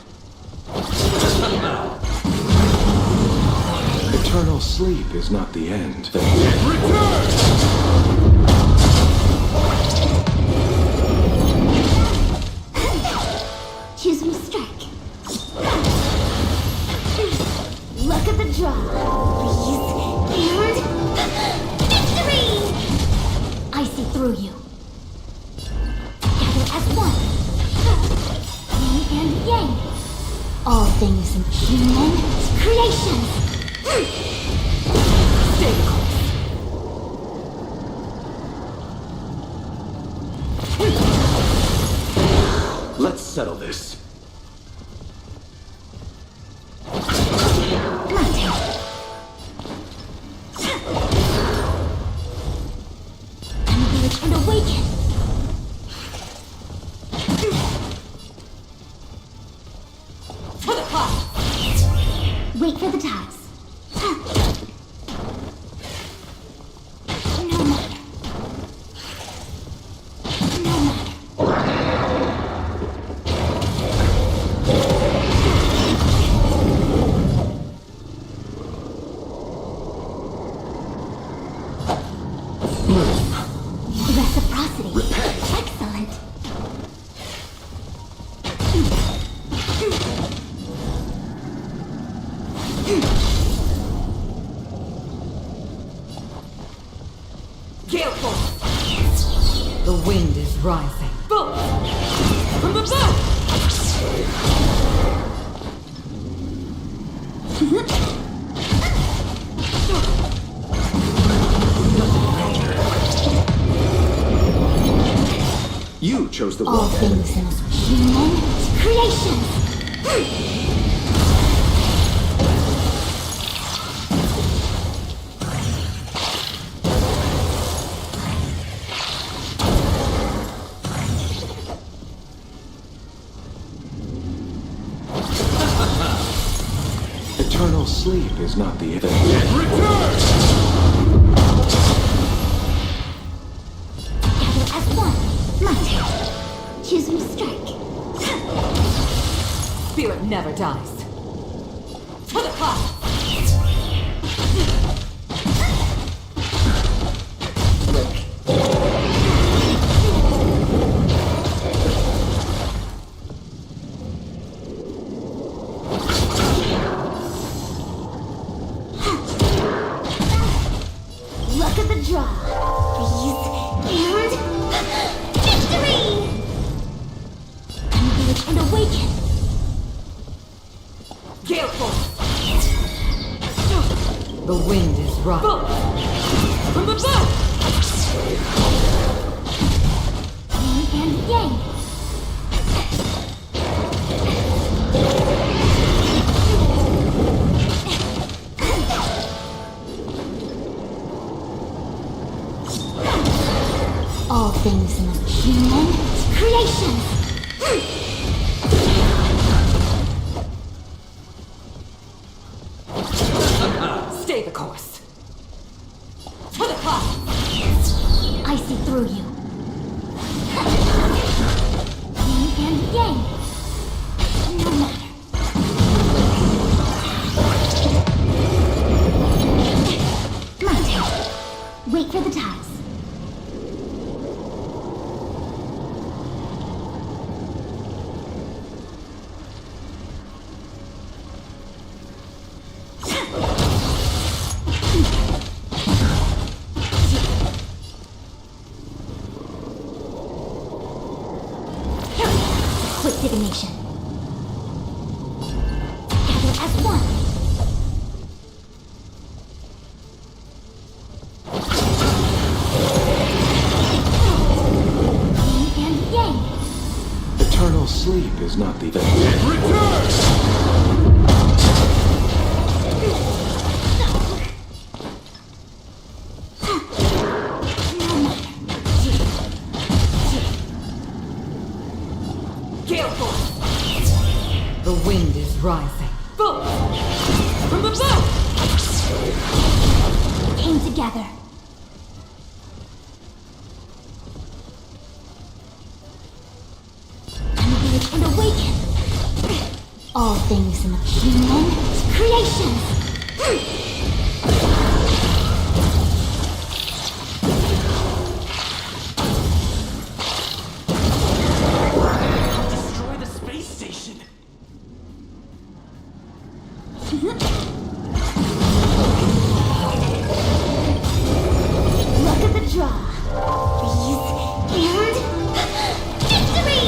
Eternal sleep is not the end. Choose your strike. Luck of the draw. Freeze and victory! I see through you. Gather as one. Yin and yang. All things in human creation. Stay the course. Let's settle this. My turn. Converge and awaken. To the top. Wait for the tides. No matter. No matter. Reciprocity. Excellent. rising. Boom! From the back! You chose the All things in this human creation. Eternal sleep is not the event. Together as one. My turn. Choose when to strike. Spirit never dies. To the cloud! Luck of the draw. Freeze and victory! Engage and awaken. Gale force! The wind is rising. From the back! Yin and yang. All things in the human creation. Stay the course. To the cloud! I see through you. Yin and yang. No matter. My turn. Wait for the ties. Quick divination. Together as one. Yin and yang. Eternal sleep is not the event. Gale force! The wind is rising. Boom! From the back! Came together. Engage and awaken. All things in the human creation. Destroy the space station. Luck of the draw. Freeze and victory!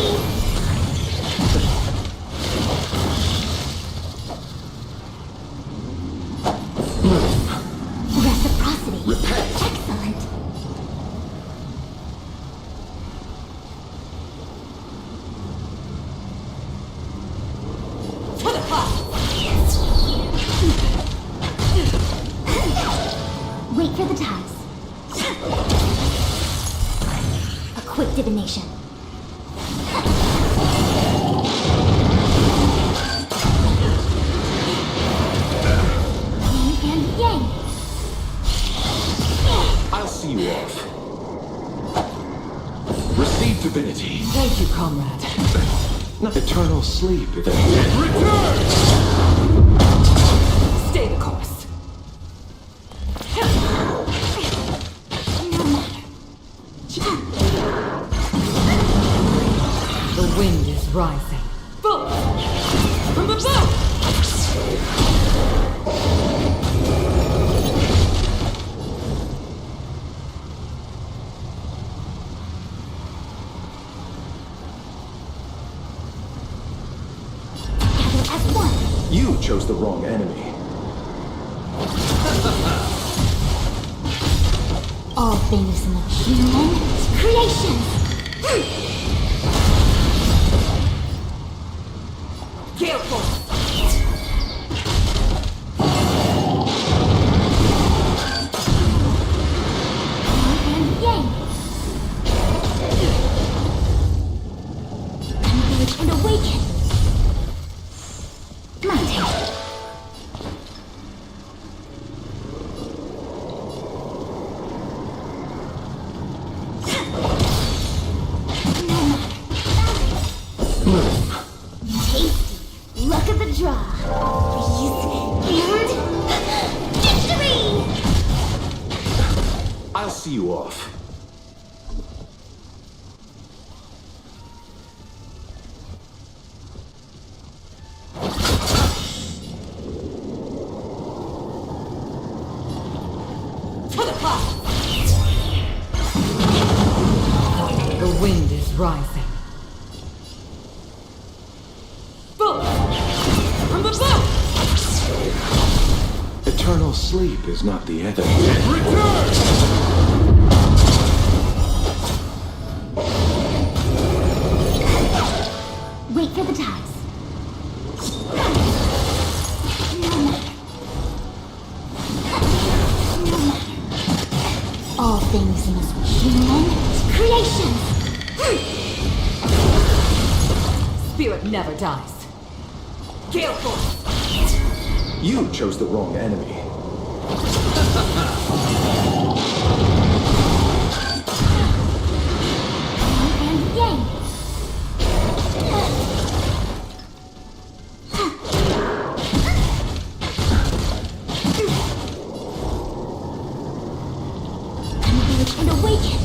Reciprocity. Excellent. To the cloud! Wait for the ties. A quick divination. Yin and yang. I'll see you off. Receive divinity. Thank you, comrade. Not eternal sleep event. Stay the course. No matter. The wind is rising. Boom! From the back! the wrong enemy. All things in the human creation. Careful! And yang. Converge and awaken. My turn. Tasty. Luck of the draw. Freeze and victory! I'll see you off. To the top! The wind is rising. Boom! From the boat! Eternal sleep is not the end. Wait for the ties. No matter. All things must be human creation. Spirit never dies. Gale force! You chose the wrong enemy. And yang. Converge and awaken.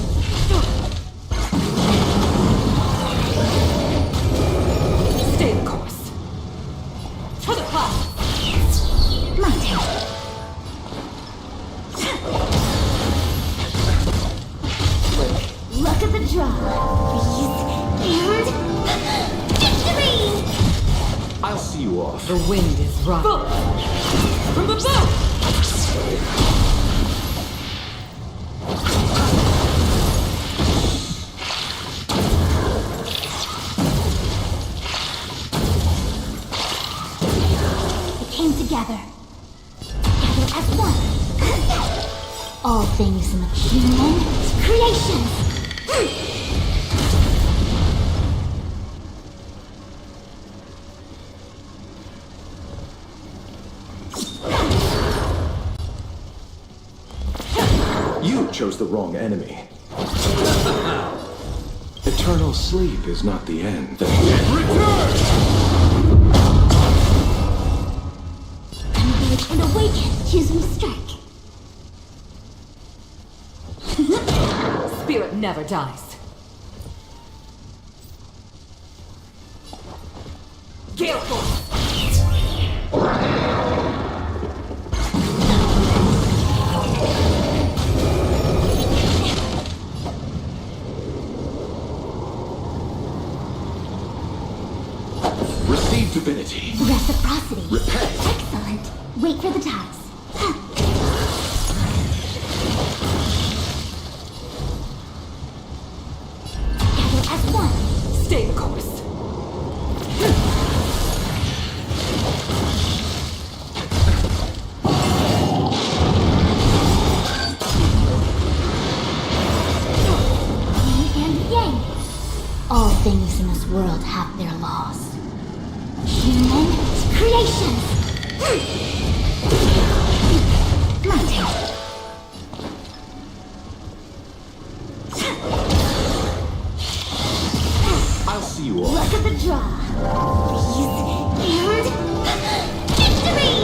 Stay the course. To the top! My turn. Luck of the draw. Freeze and victory! I'll see you off. The wind is rising. From the boat! We came together. Together as one. All things in the human creation. You chose the wrong enemy. Eternal sleep is not the end. Converge and awaken. Choose me strike. Spirit never dies. Gale force! Receive divinity. Reciprocity. Repay. Excellent. Wait for the ties. Together as one. Stay the course. Yin and yang. All things in this world have their laws. Human creation. My turn. I'll see you off. Luck of the draw. Freeze and victory!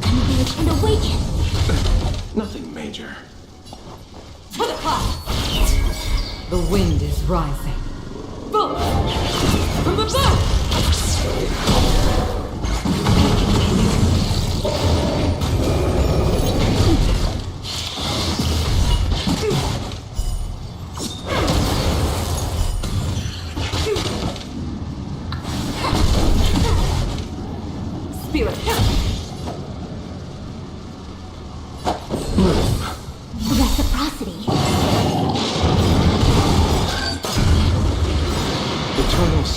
Converge and awaken. Nothing major. To the top! The wind is rising. Boom! From the boat!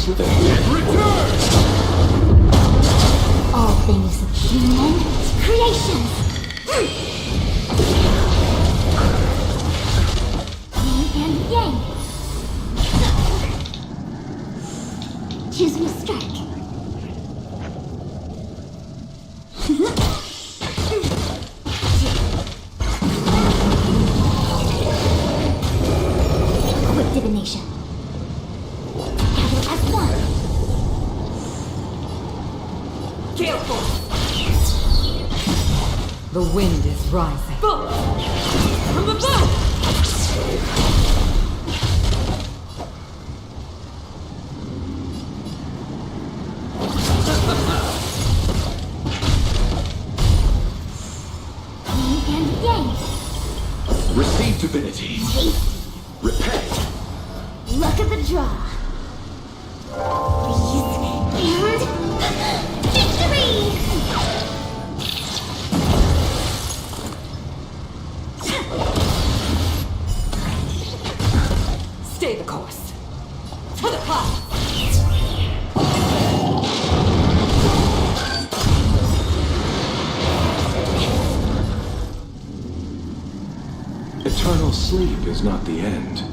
slither. Return! All things of human creation. Yin and yang. Choose me strike. Quick divination. Gather as one. Gale force. The wind is rising. From above! Yin and yang. Receive divinity. Tasty. Repay. Luck of the draw. Freeze and victory! Stay the course. To the clouds! Eternal sleep is not the end.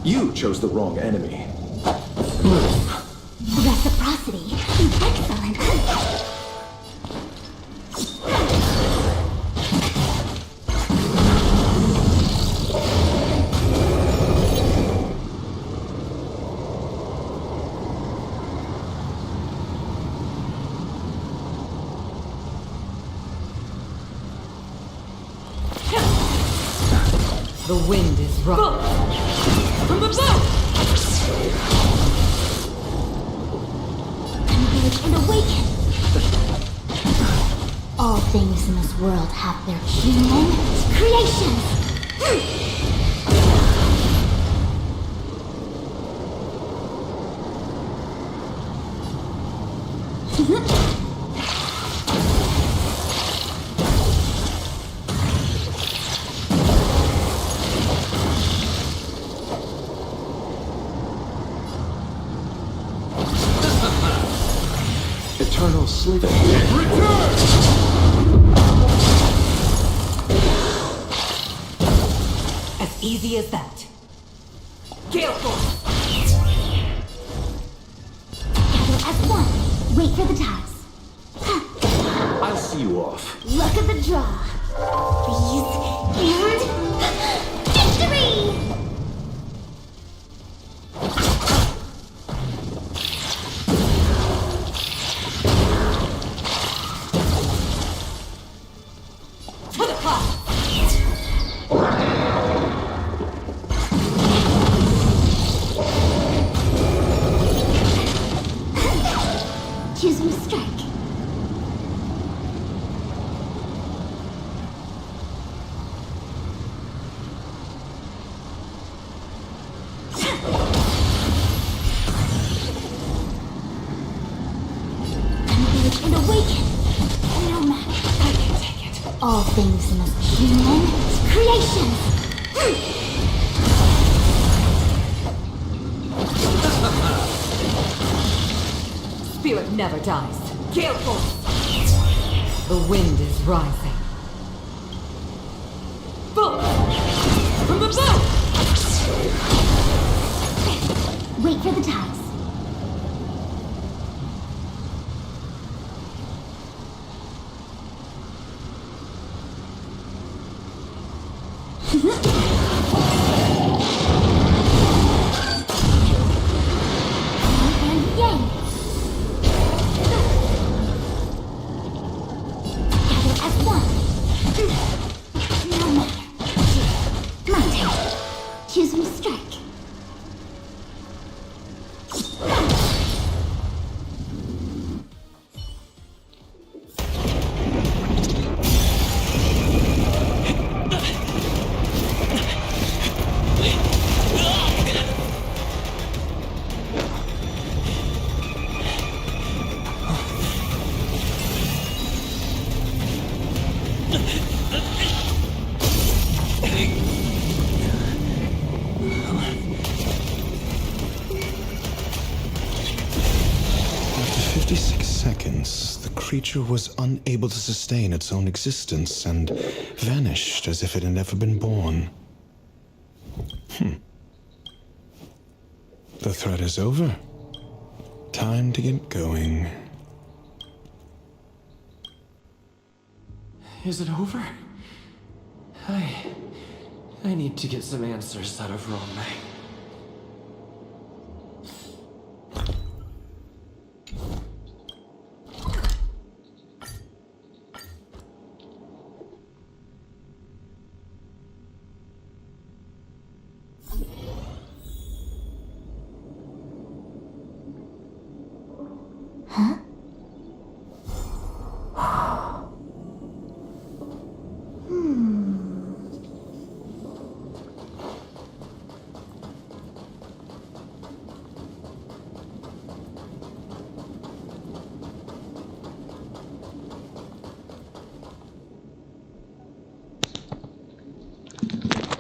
You chose the wrong enemy. Reciprocity. Excellent. The wind is rising. From above! Converge and awaken. All things in this world have their human creations. Eternal sleep. As easy as that. Gale force! Gather as one. Wait for the tides. I'll see you off. Luck of the draw. Freeze and victory! To the clouds! Choose me strike. Converge and awaken. No matter. I can take it. All things in this human creations. Spirit never dies. Gale force! The wind is rising. From above! Wait for the tides. And yang. Gather as one. No matter. My turn. Choose me strike. 56 seconds, the creature was unable to sustain its own existence and vanished as if it had never been born. The threat is over. Time to get going. Is it over? I need to get some answers out of Rome.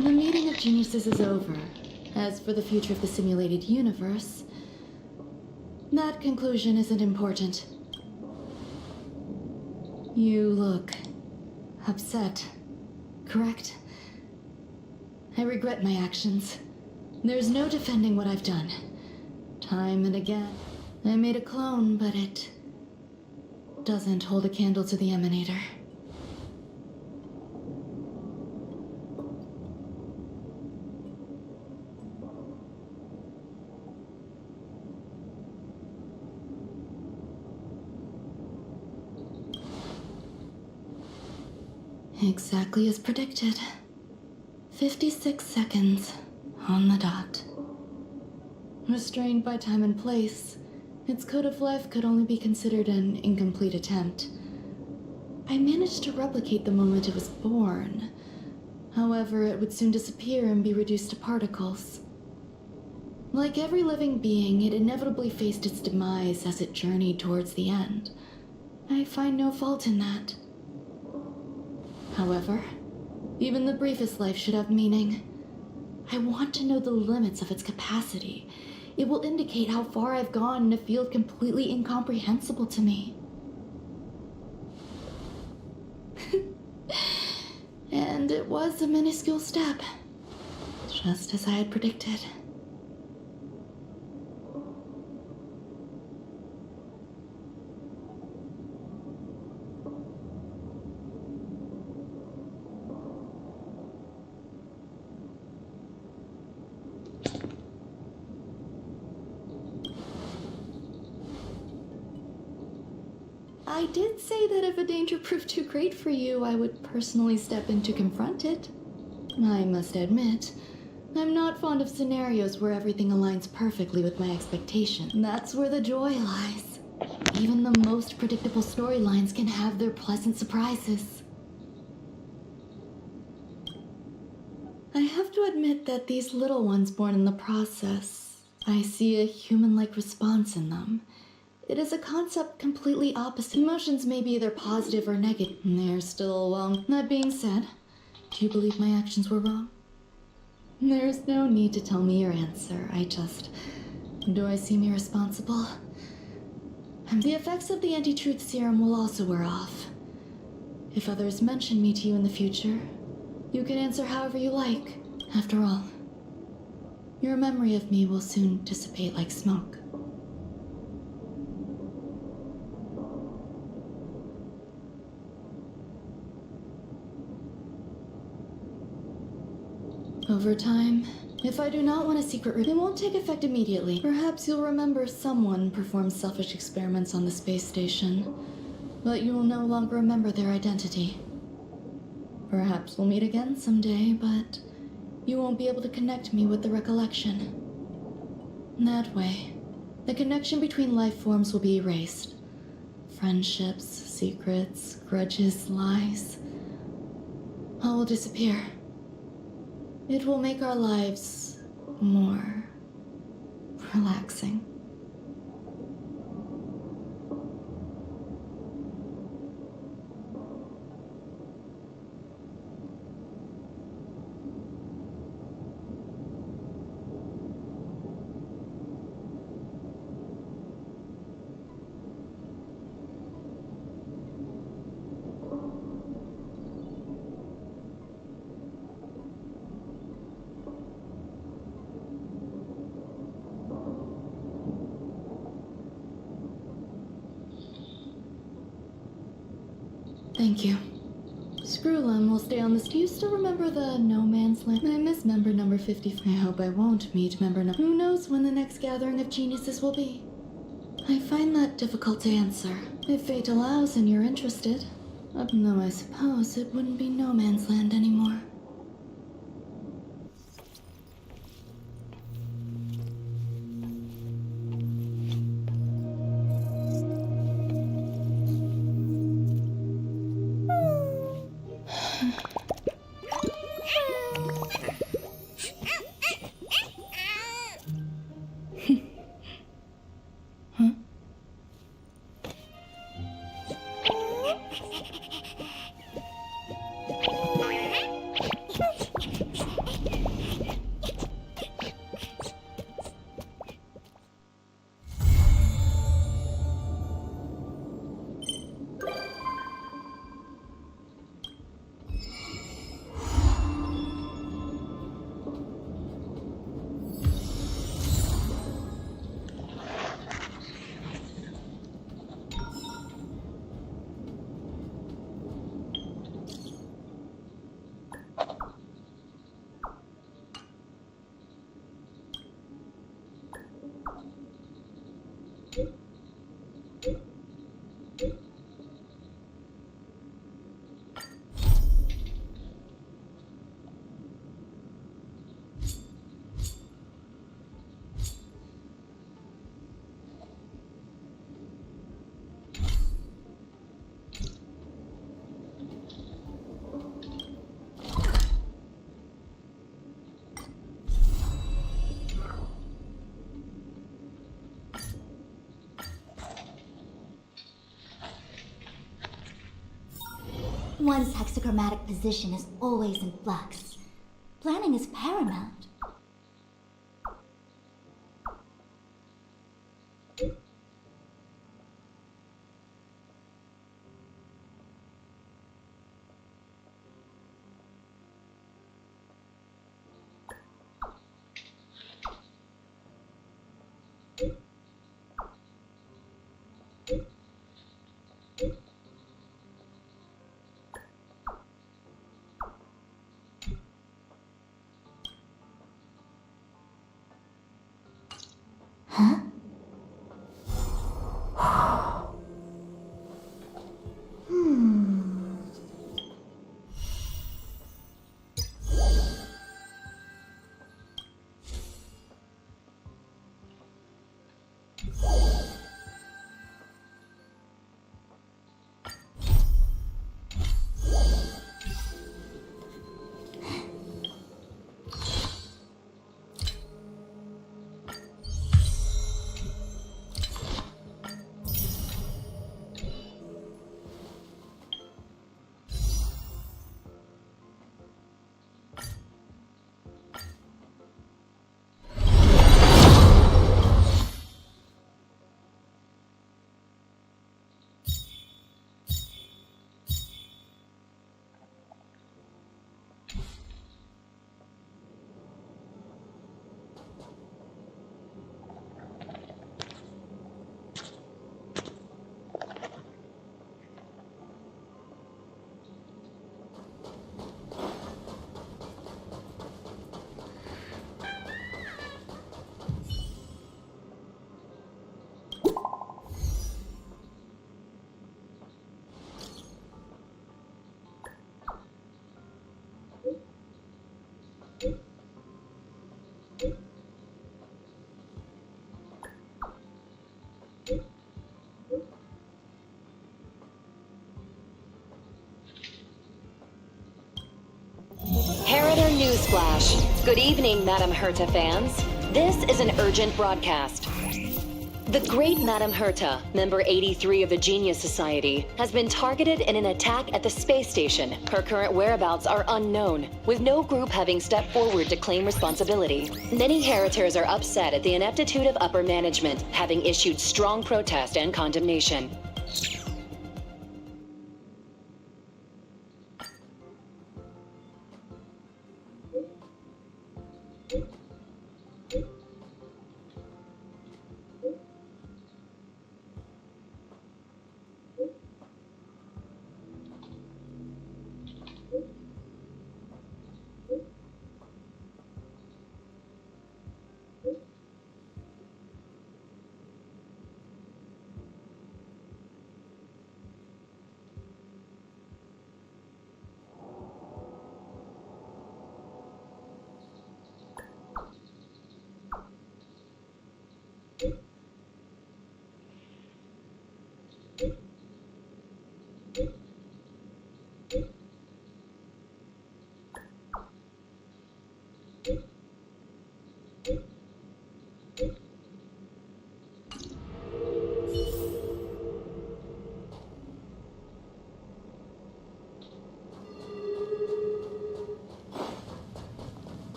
The meeting of geniuses is over. As for the future of the simulated universe, that conclusion isn't important. You look upset, correct? I regret my actions. There's no defending what I've done. Time and again, I made a clone, but it doesn't hold a candle to the Emanator. Exactly as predicted. 56 seconds on the dot. Restrained by time and place, its code of life could only be considered an incomplete attempt. I managed to replicate the moment it was born. However, it would soon disappear and be reduced to particles. Like every living being, it inevitably faced its demise as it journeyed towards the end. I find no fault in that. However, even the briefest life should have meaning. I want to know the limits of its capacity. It will indicate how far I've gone in a field completely incomprehensible to me. And it was a minuscule step, just as I had predicted. I did say that if a danger proved too great for you, I would personally step in to confront it. I must admit, I'm not fond of scenarios where everything aligns perfectly with my expectations. That's where the joy lies. Even the most predictable storylines can have their pleasant surprises. I have to admit that these little ones born in the process, I see a human-like response in them. It is a concept completely opposite. Emotions may be either positive or negative. They're still, well, that being said, do you believe my actions were wrong? There's no need to tell me your answer. Do I seem irresponsible? The effects of the anti-truth serum will also wear off. If others mention me to you in the future, you can answer however you like. After all, your memory of me will soon dissipate like smoke. Over time, if I do not want a secret, it won't take effect immediately. Perhaps you'll remember someone performed selfish experiments on the space station, but you will no longer remember their identity. Perhaps we'll meet again someday, but you won't be able to connect me with the recollection. That way, the connection between life forms will be erased. Friendships, secrets, grudges, lies, all will disappear. It will make our lives more relaxing. Thank you. Screwlum will stay on this. Do you still remember the No Man's Land? I miss member number 50. I hope I won't meet member number. Who knows when the next gathering of geniuses will be? I find that difficult to answer. If fate allows and you're interested. Though I suppose it wouldn't be No Man's Land anymore. One's hexagrammatic position is always in flux. Planning is paramount. Harrider Newsflash. Good evening, Madame Herta fans. This is an urgent broadcast. The great Madame Herta, member 83 of the Genius Society, has been targeted in an attack at the space station. Her current whereabouts are unknown, with no group having stepped forward to claim responsibility. Many Heritors are upset at the ineptitude of upper management, having issued strong protest and condemnation.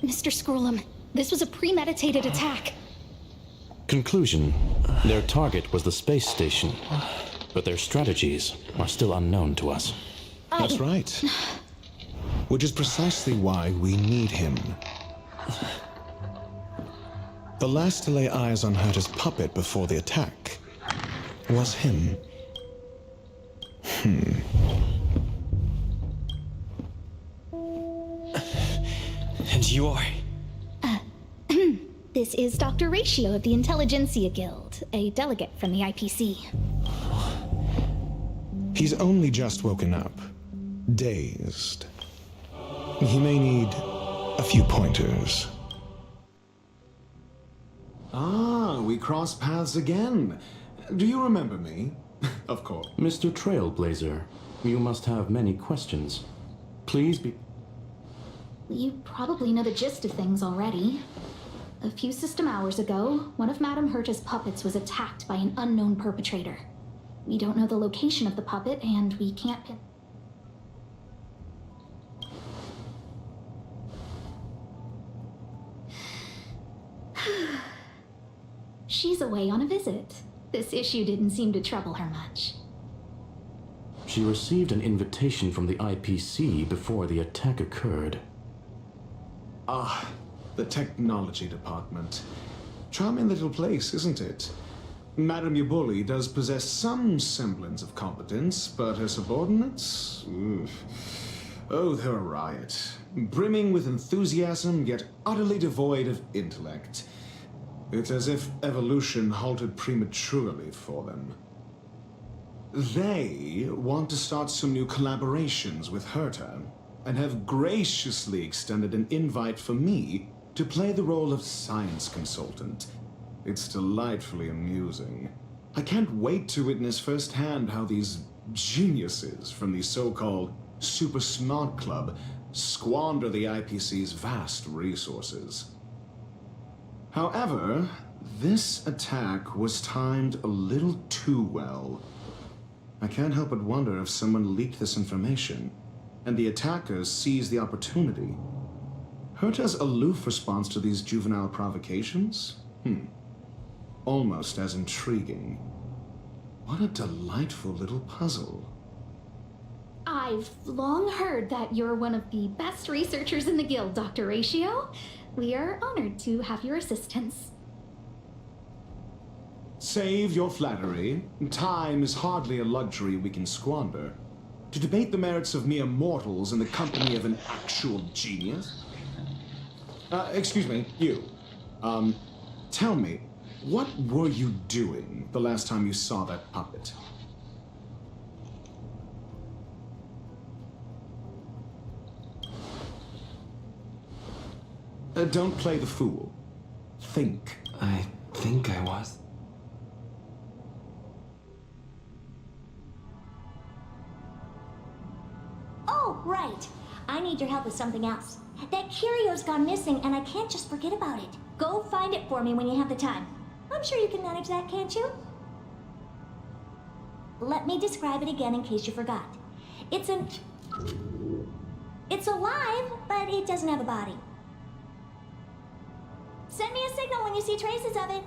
Mr. Scrollum, this was a premeditated attack. Conclusion: their target was the space station, but their strategies are still unknown to us. That's right. Which is precisely why we need him. The last to lay eyes on Herta's puppet before the attack was him. And you are? This is Dr. Ratio of the Intelligentsia Guild, a delegate from the IPC. He's only just woken up, dazed. He may need a few pointers. Ah, we cross paths again. Do you remember me? Of course. Mr. Trailblazer, you must have many questions. Please be... You probably know the gist of things already. A few system hours ago, one of Madame Herta's puppets was attacked by an unknown perpetrator. We don't know the location of the puppet, and we can't pin... She's away on a visit. This issue didn't seem to trouble her much. She received an invitation from the IPC before the attack occurred. Ah, the technology department. Charming little place, isn't it? Madame Yabuli does possess some semblance of competence, but her subordinates? Oof. Oh, they're a riot. Brimming with enthusiasm, yet utterly devoid of intellect. It's as if evolution halted prematurely for them. They want to start some new collaborations with Herta, and have graciously extended an invite for me to play the role of science consultant. It's delightfully amusing. I can't wait to witness firsthand how these geniuses from the so-called Super Smart Club squander the IPC's vast resources. However, this attack was timed a little too well. I can't help but wonder if someone leaked this information, and the attackers seized the opportunity. Herta's aloof response to these juvenile provocations? Almost as intriguing. What a delightful little puzzle. I've long heard that you're one of the best researchers in the guild, Dr. Ratio. We are honored to have your assistance. Save your flattery. Time is hardly a luxury we can squander. To debate the merits of mere mortals in the company of an actual genius? Excuse me, you. Tell me, what were you doing the last time you saw that puppet? Don't play the fool. Think. I think I was. Oh, right. I need your help with something else. That curio's gone missing, and I can't just forget about it. Go find it for me when you have the time. I'm sure you can manage that, can't you? Let me describe it again in case you forgot. It's alive, but it doesn't have a body. Send me a signal when you see traces of it.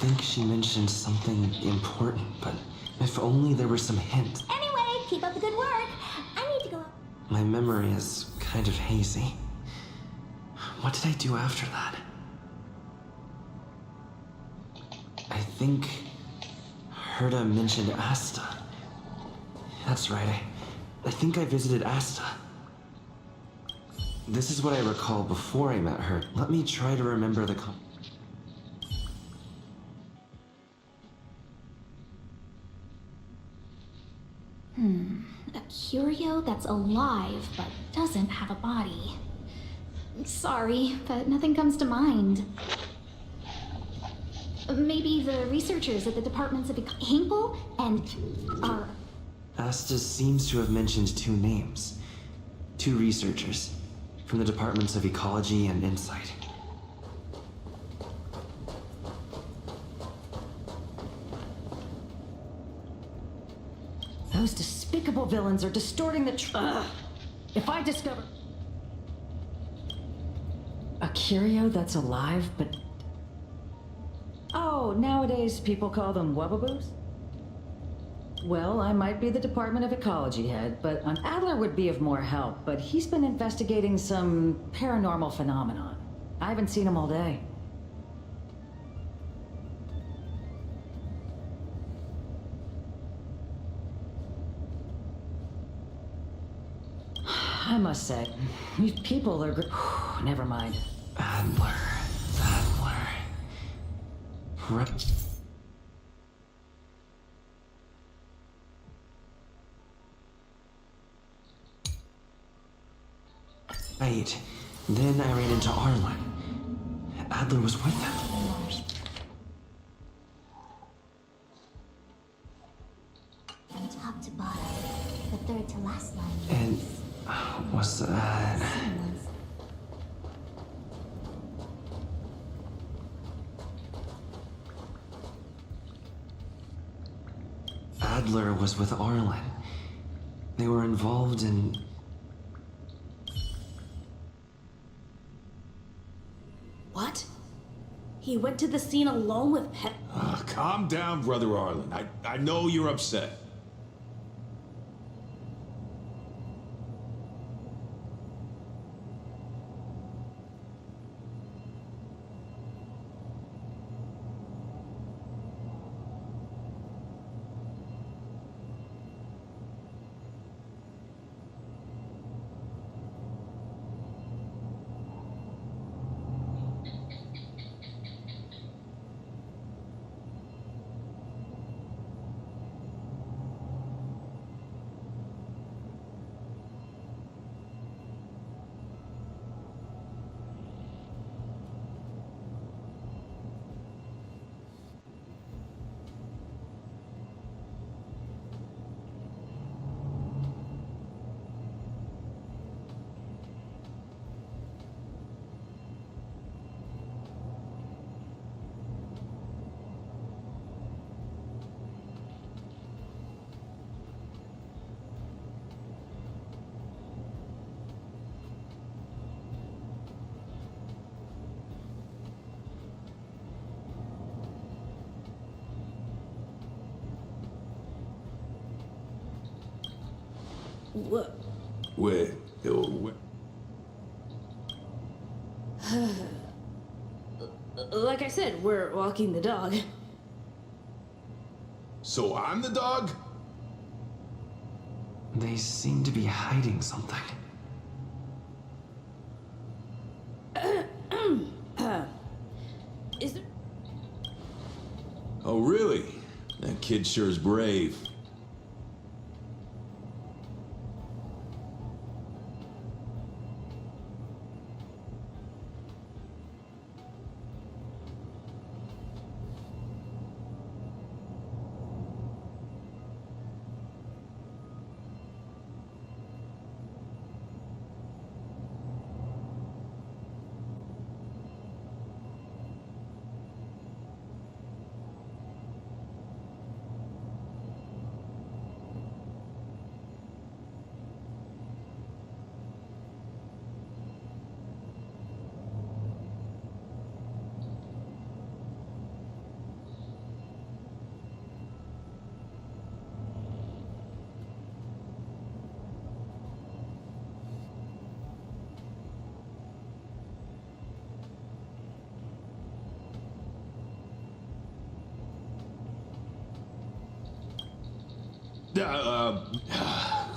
think she mentioned something important, but if only there were some hint. Anyway, keep up the good work. I need to go. My memory is kind of hazy. What did I do after that? I think Herta mentioned Asta. That's right. I think I visited Asta. This is what I recall before I met her. Let me try to remember the A curio that's alive but doesn't have a body. Sorry, but nothing comes to mind. Maybe the researchers at the departments of Hinkle and are... Asta seems to have mentioned two names. Two researchers from the departments of Ecology and Insight. Those despicable villains are distorting the If I discover a curio that's alive, but... Oh, nowadays people call them wubbaboos? Well, I might be the Department of Ecology head, but an Adler would be of more help, but he's been investigating some paranormal phenomenon. I haven't seen him all day. I must say, these people are never mind. Adler. Right. Then I ran into Arlen. Adler was with him. From top to bottom, the third to last line. And what's that? Adler was with Arlen. They were involved in... What? He went to the scene alone with Pet... Calm down, Brother Arlen. I know you're upset. What? Where? Like I said, we're walking the dog. So I'm the dog? They seem to be hiding something. Is there... Oh, really? That kid sure is brave.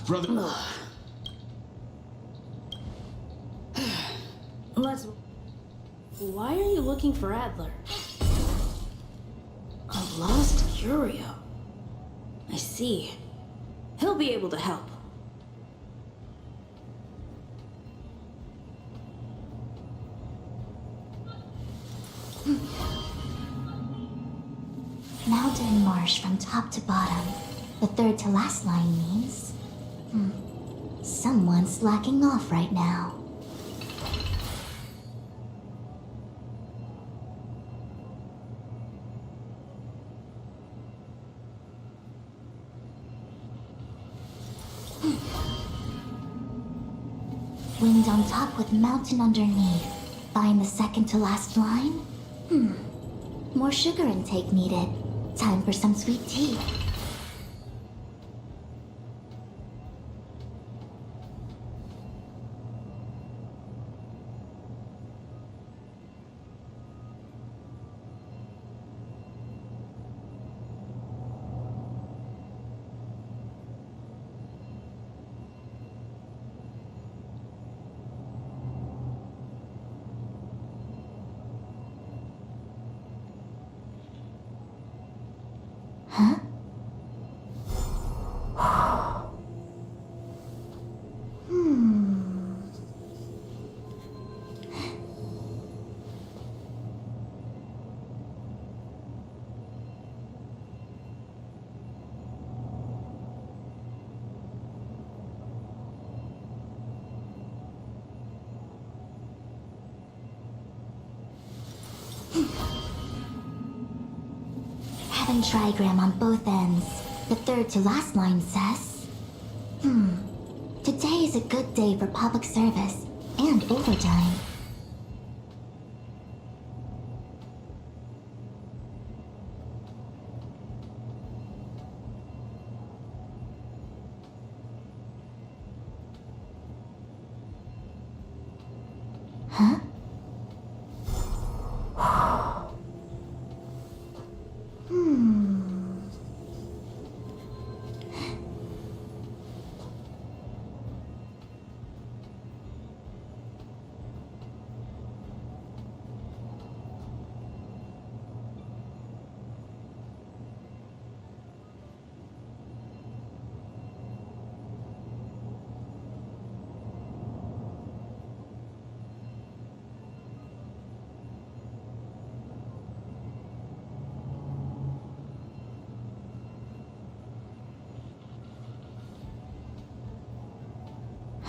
Brother. Why are you looking for Adler? A lost curio. I see. He'll be able to help. Mountain marsh from top to bottom. The third to last line means... someone's slacking off right now. Wind on top with mountain underneath. Find the second to last line? More sugar intake needed. Time for some sweet tea. Huh? Heaven trigram on both ends. The third to last line says... Today is a good day for public service and overtime. Huh?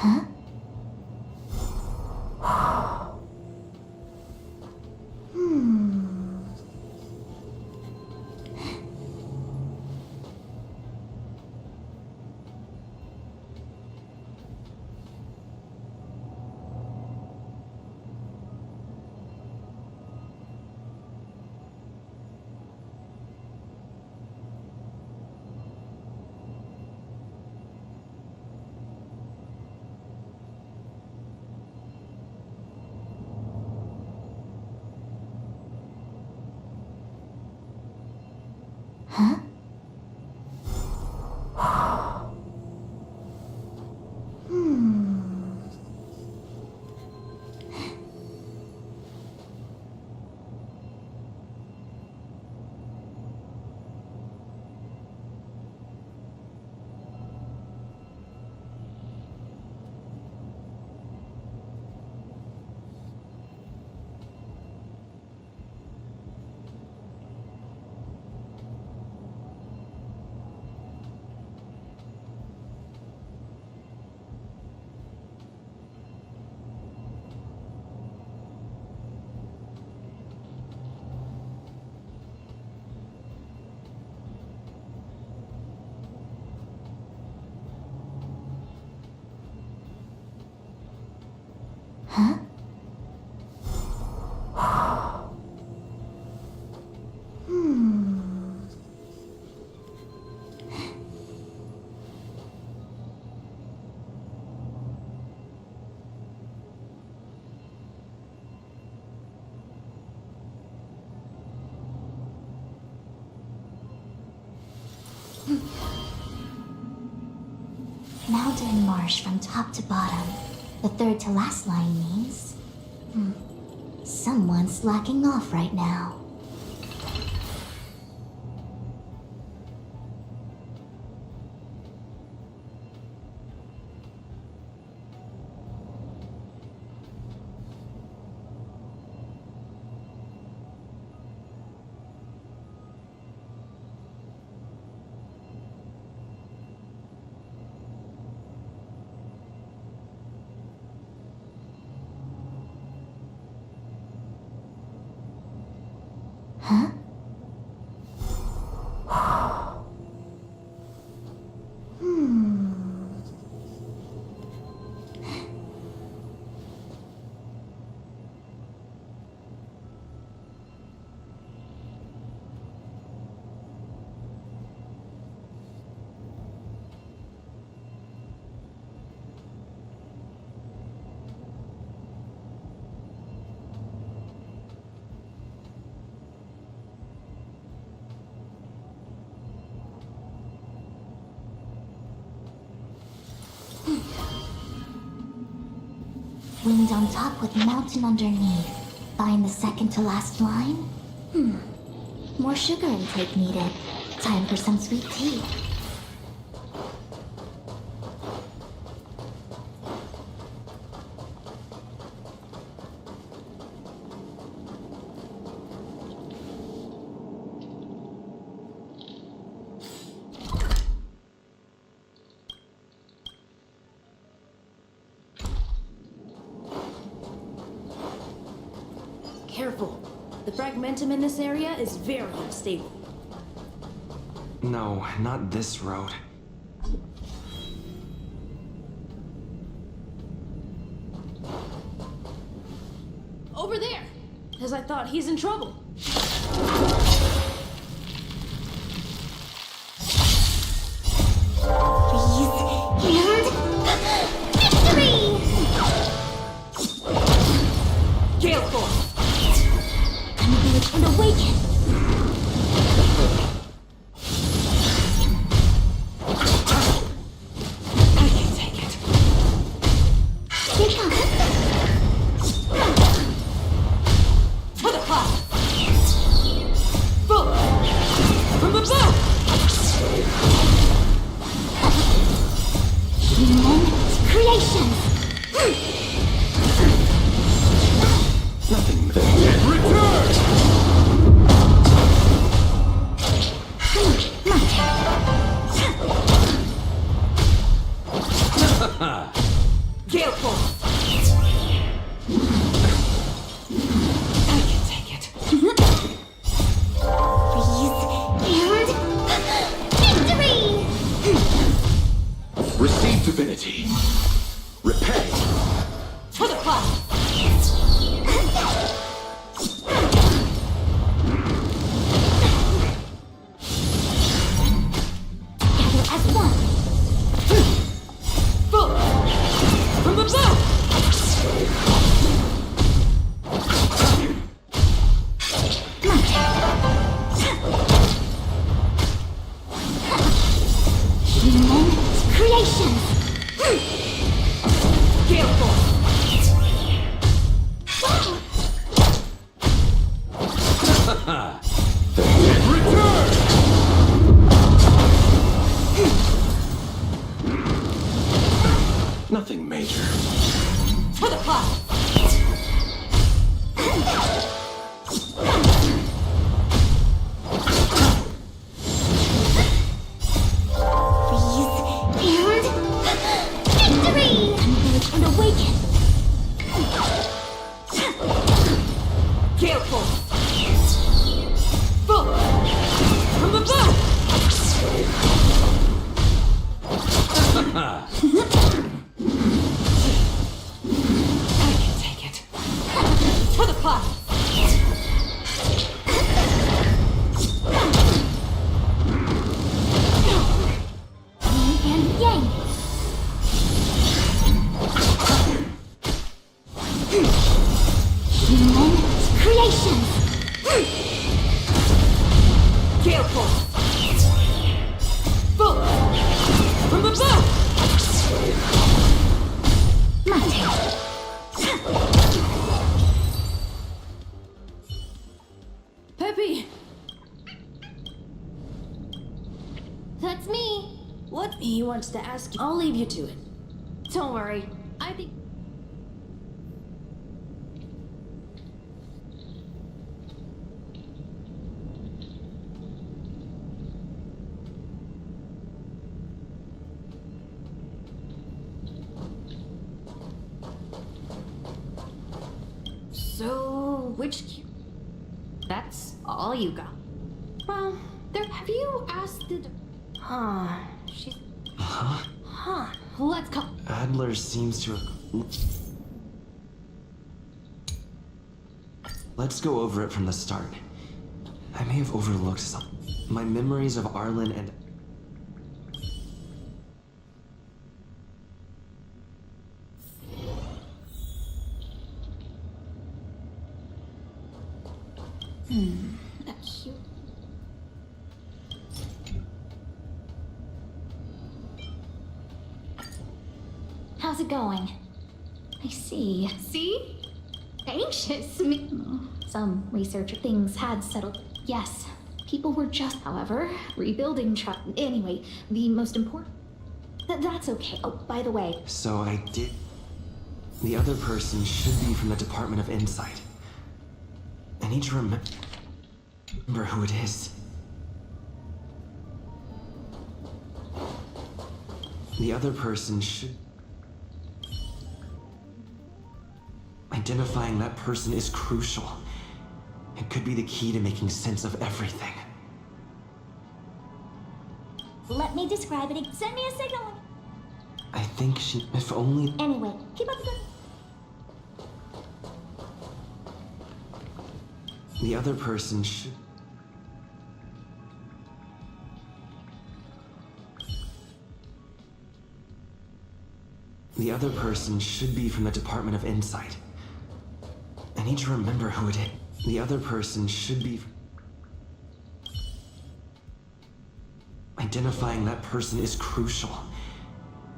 Huh? Huh? Huh? mountain and marsh from top to bottom. The third to last line means... someone's slacking off right now. Huh? Wind on top with mountain underneath. Find the second to last line? More sugar intake needed. Time for some sweet tea. Careful. The fragmentum in this area is very unstable. No, not this road. Over there! As I thought, he's in trouble. Victory! Gale Force! And awaken! I can take it. Here comes. To the cloud! Boom! From above! Human creations! Nothing there. Return! Gale Force! I can take it. Freeze and victory! Receive divinity. Repay. To the cloud! Together as one. Boom! From above! Human creations! Gale Force! Wow! Return! Nothing major. To the cloud! Freeze and victory! Converge and awaken! Gale Force! Boom! From above! I can take it. To the cloud! Yin and yang! Human creations! Gale Force! Boom! From above! Peppy! That's me. What? He wants to ask you. I'll leave you to it. Don't worry. I think. So, which. That's all you got. Well, there. Have you asked the. Huh. She's. Huh? Huh. Let's call. Adler seems to have... Let's go over it from the start. I may have overlooked some. My memories of Arlen and... That's cute. How's it going? I see. See? Anxious. Some researcher things had settled. Yes, people were just, however, rebuilding Anyway, the most important. That's okay. Oh, by the way. So I did... The other person should be from the Department of Insight. I need to remember who it is. The other person should... Identifying that person is crucial. It could be the key to making sense of everything. Let me describe it. Send me a signal. I think she... If only... Anyway, keep up the good. The other person should... The other person should be from the Department of Insight. I need to remember who it is. The other person should be... Identifying that person is crucial.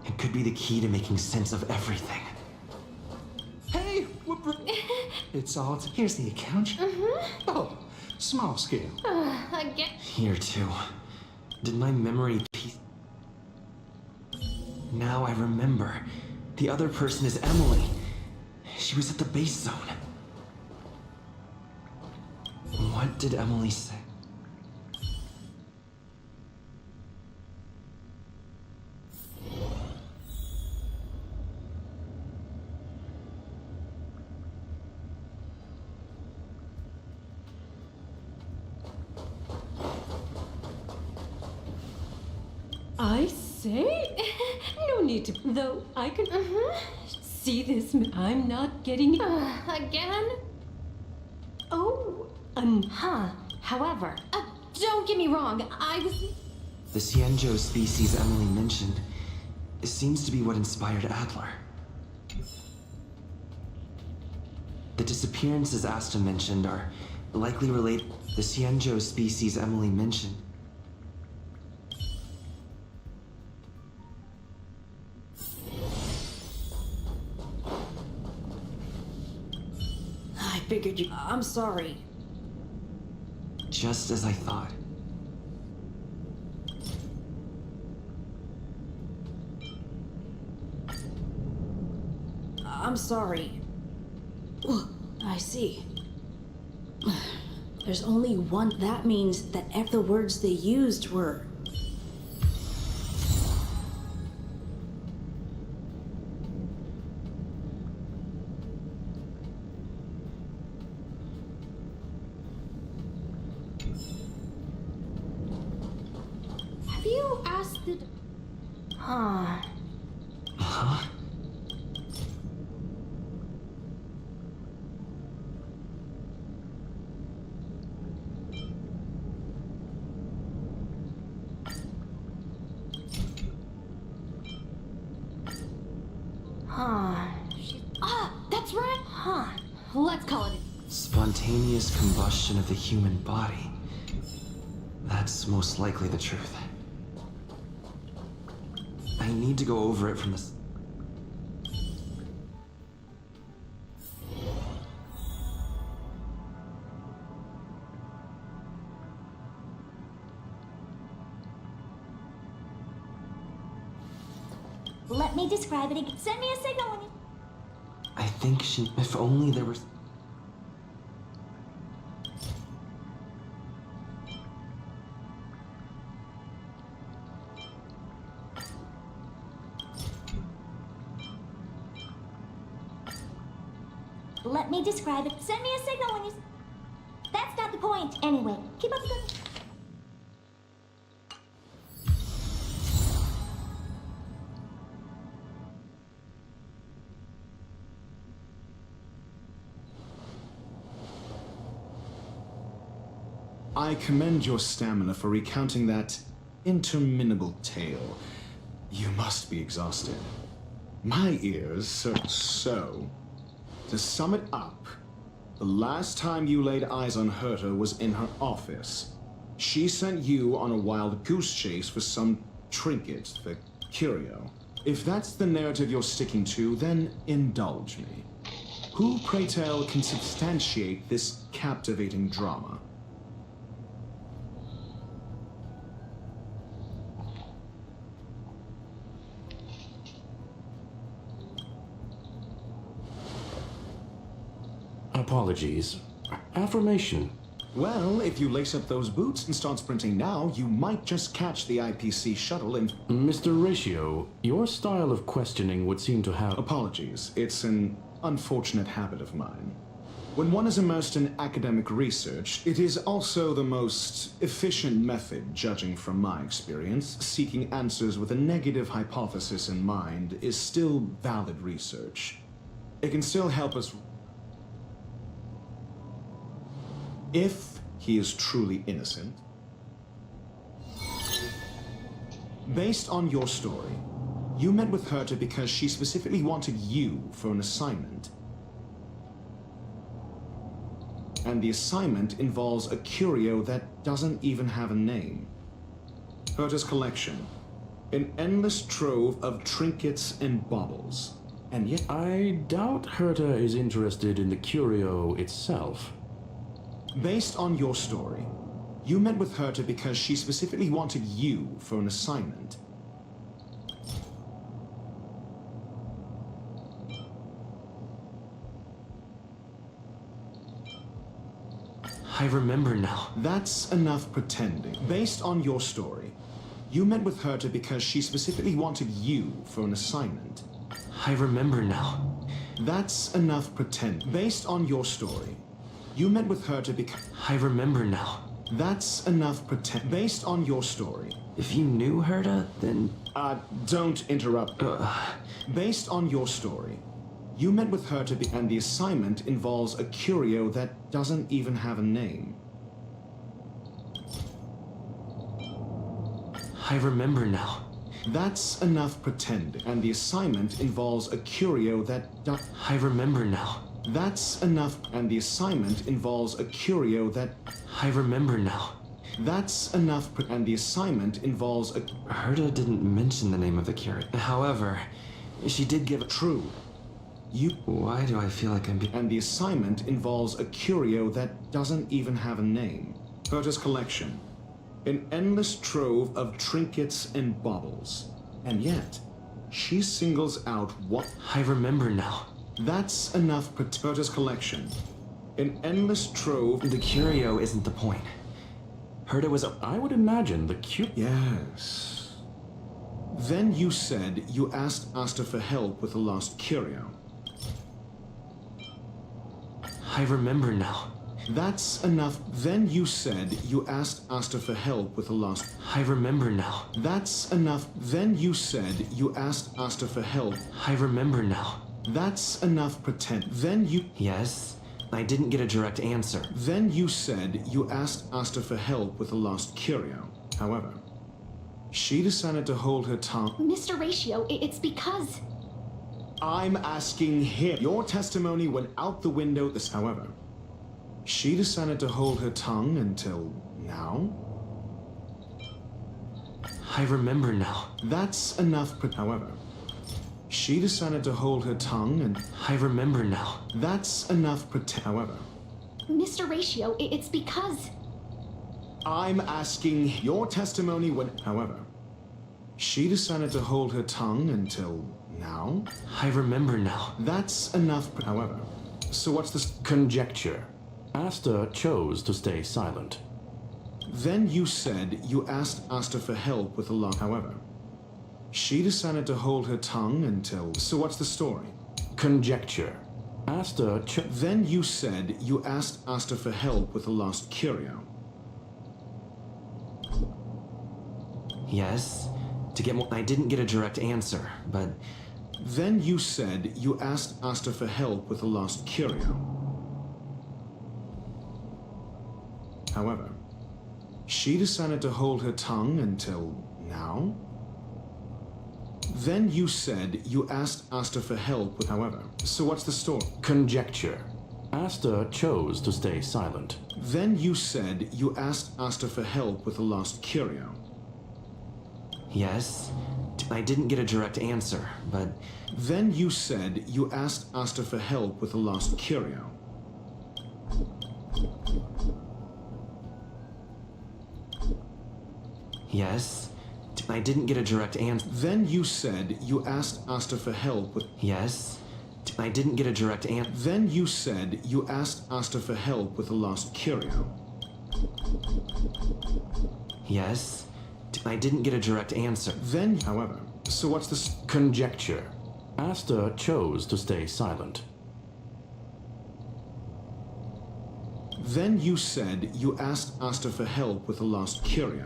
It could be the key to making sense of everything. Hey, it's all. Here's the account. Oh, small scale. Again. Here too. Did my memory piece... Now I remember. The other person is Emily. She was at the base zone. What did Emily say? I say? No need to. Though I can see this. I'm not getting. Again? Oh, However, don't get me wrong. I was. The Xianzhou species Emily mentioned seems to be what inspired Adler. The disappearances Asta mentioned are likely related. The Xianzhou species Emily mentioned. I figured you... I'm sorry. Just as I thought. I'm sorry. I see. There's only one. That means that the words they used were... Have you asked the. Huh? That's right. Let's call it. Spontaneous combustion of the human body. That's most likely the truth. I need to go over it from the... Let me describe it again. Send me a signal when you... I think she... If only there was... Let me describe it. Send me a signal when you... That's not the point. Anyway, keep up the good... I commend your stamina for recounting that interminable tale. You must be exhausted. My ears, so... To sum it up, the last time you laid eyes on Herta was in her office. She sent you on a wild goose chase for some trinket, the curio. If that's the narrative you're sticking to, then indulge me. Who, pray tell, can substantiate this captivating drama? Apologies. Affirmation. Well, if you lace up those boots and start sprinting now, you might just catch the IPC shuttle and... Mr. Ratio, your style of questioning would seem to have... Apologies. It's an unfortunate habit of mine. When one is immersed in academic research, it is also the most efficient method, judging from my experience. Seeking answers with a negative hypothesis in mind is still valid research. It can still help us... if he is truly innocent. Based on your story, you met with Herta because she specifically wanted you for an assignment. And the assignment involves a curio that doesn't even have a name. Herta's collection. An endless trove of trinkets and baubles. And yet... I doubt Herta is interested in the curio itself. Based on your story, you met with Herta because she specifically wanted you for an assignment. I remember now. That's enough pretending. Based on your story, you met with Herta because she specifically wanted you for an assignment. I remember now. That's enough pretend. Based on your story, you met with Herta because... I remember now. That's enough pretend. Based on your story. If you knew Herta, then... Don't interrupt. Based on your story, you met with Herta and the assignment involves a curio that doesn't even have a name. I remember now. That's enough pretending. And the assignment involves a curio that... I remember now. That's enough. And the assignment involves a curio that... I remember now. That's enough. And the assignment involves a... Herta didn't mention the name of the curio. However, she did give a... True. You... Why do I feel like I'm being... And the assignment involves a curio that doesn't even have a name. Herta's collection. An endless trove of trinkets and baubles. And yet, she singles out what... I remember now. That's enough. Herta's collection. An endless trove... The curio isn't the point. Herta was a... I would imagine the Yes. Then you said you asked Asta for help with the lost curio. I remember now. That's enough. Then you said you asked Asta for help with the lost... I remember now. That's enough. Then you said you asked Asta for help. I remember now. That's enough pretend. Then you... Yes, I didn't get a direct answer. Then you said you asked Asta for help with the lost curio. However, she decided to hold her tongue. Mr. Ratio, it's because... I'm asking him. Your testimony went out the window this... However, she decided to hold her tongue until now? I remember now. That's enough. However, she decided to hold her tongue and... I remember now. That's enough. However, Mr. Ratio, it's because... I'm asking your testimony when... However, She decided to hold her tongue until now? I remember now. That's enough, however. So what's this conjecture? Asta chose to stay silent. Then you said you asked Asta for help with the lock, however. She decided to hold her tongue until... So what's the story? Conjecture. Asta Then you said you asked Asta for help with the lost curio. Yes. To get more... I didn't get a direct answer, but... Then you said you asked Asta for help with the lost curio. However, she decided to hold her tongue until now? Then you said you asked Asta for help with... However, so what's the story? Conjecture. Asta chose to stay silent. Then you said you asked Asta for help with the lost curio. Yes. I didn't get a direct answer, but... Then you said you asked Asta for help with the lost curio. Yes. I didn't get a direct answer. Then you said you asked Asta for help with... Yes. I didn't get a direct answer. Then you said you asked Asta for help with the lost curio. Yes. I didn't get a direct answer. Then, however, so what's this? Conjecture. Asta chose to stay silent. Then you said you asked Asta for help with the lost curio.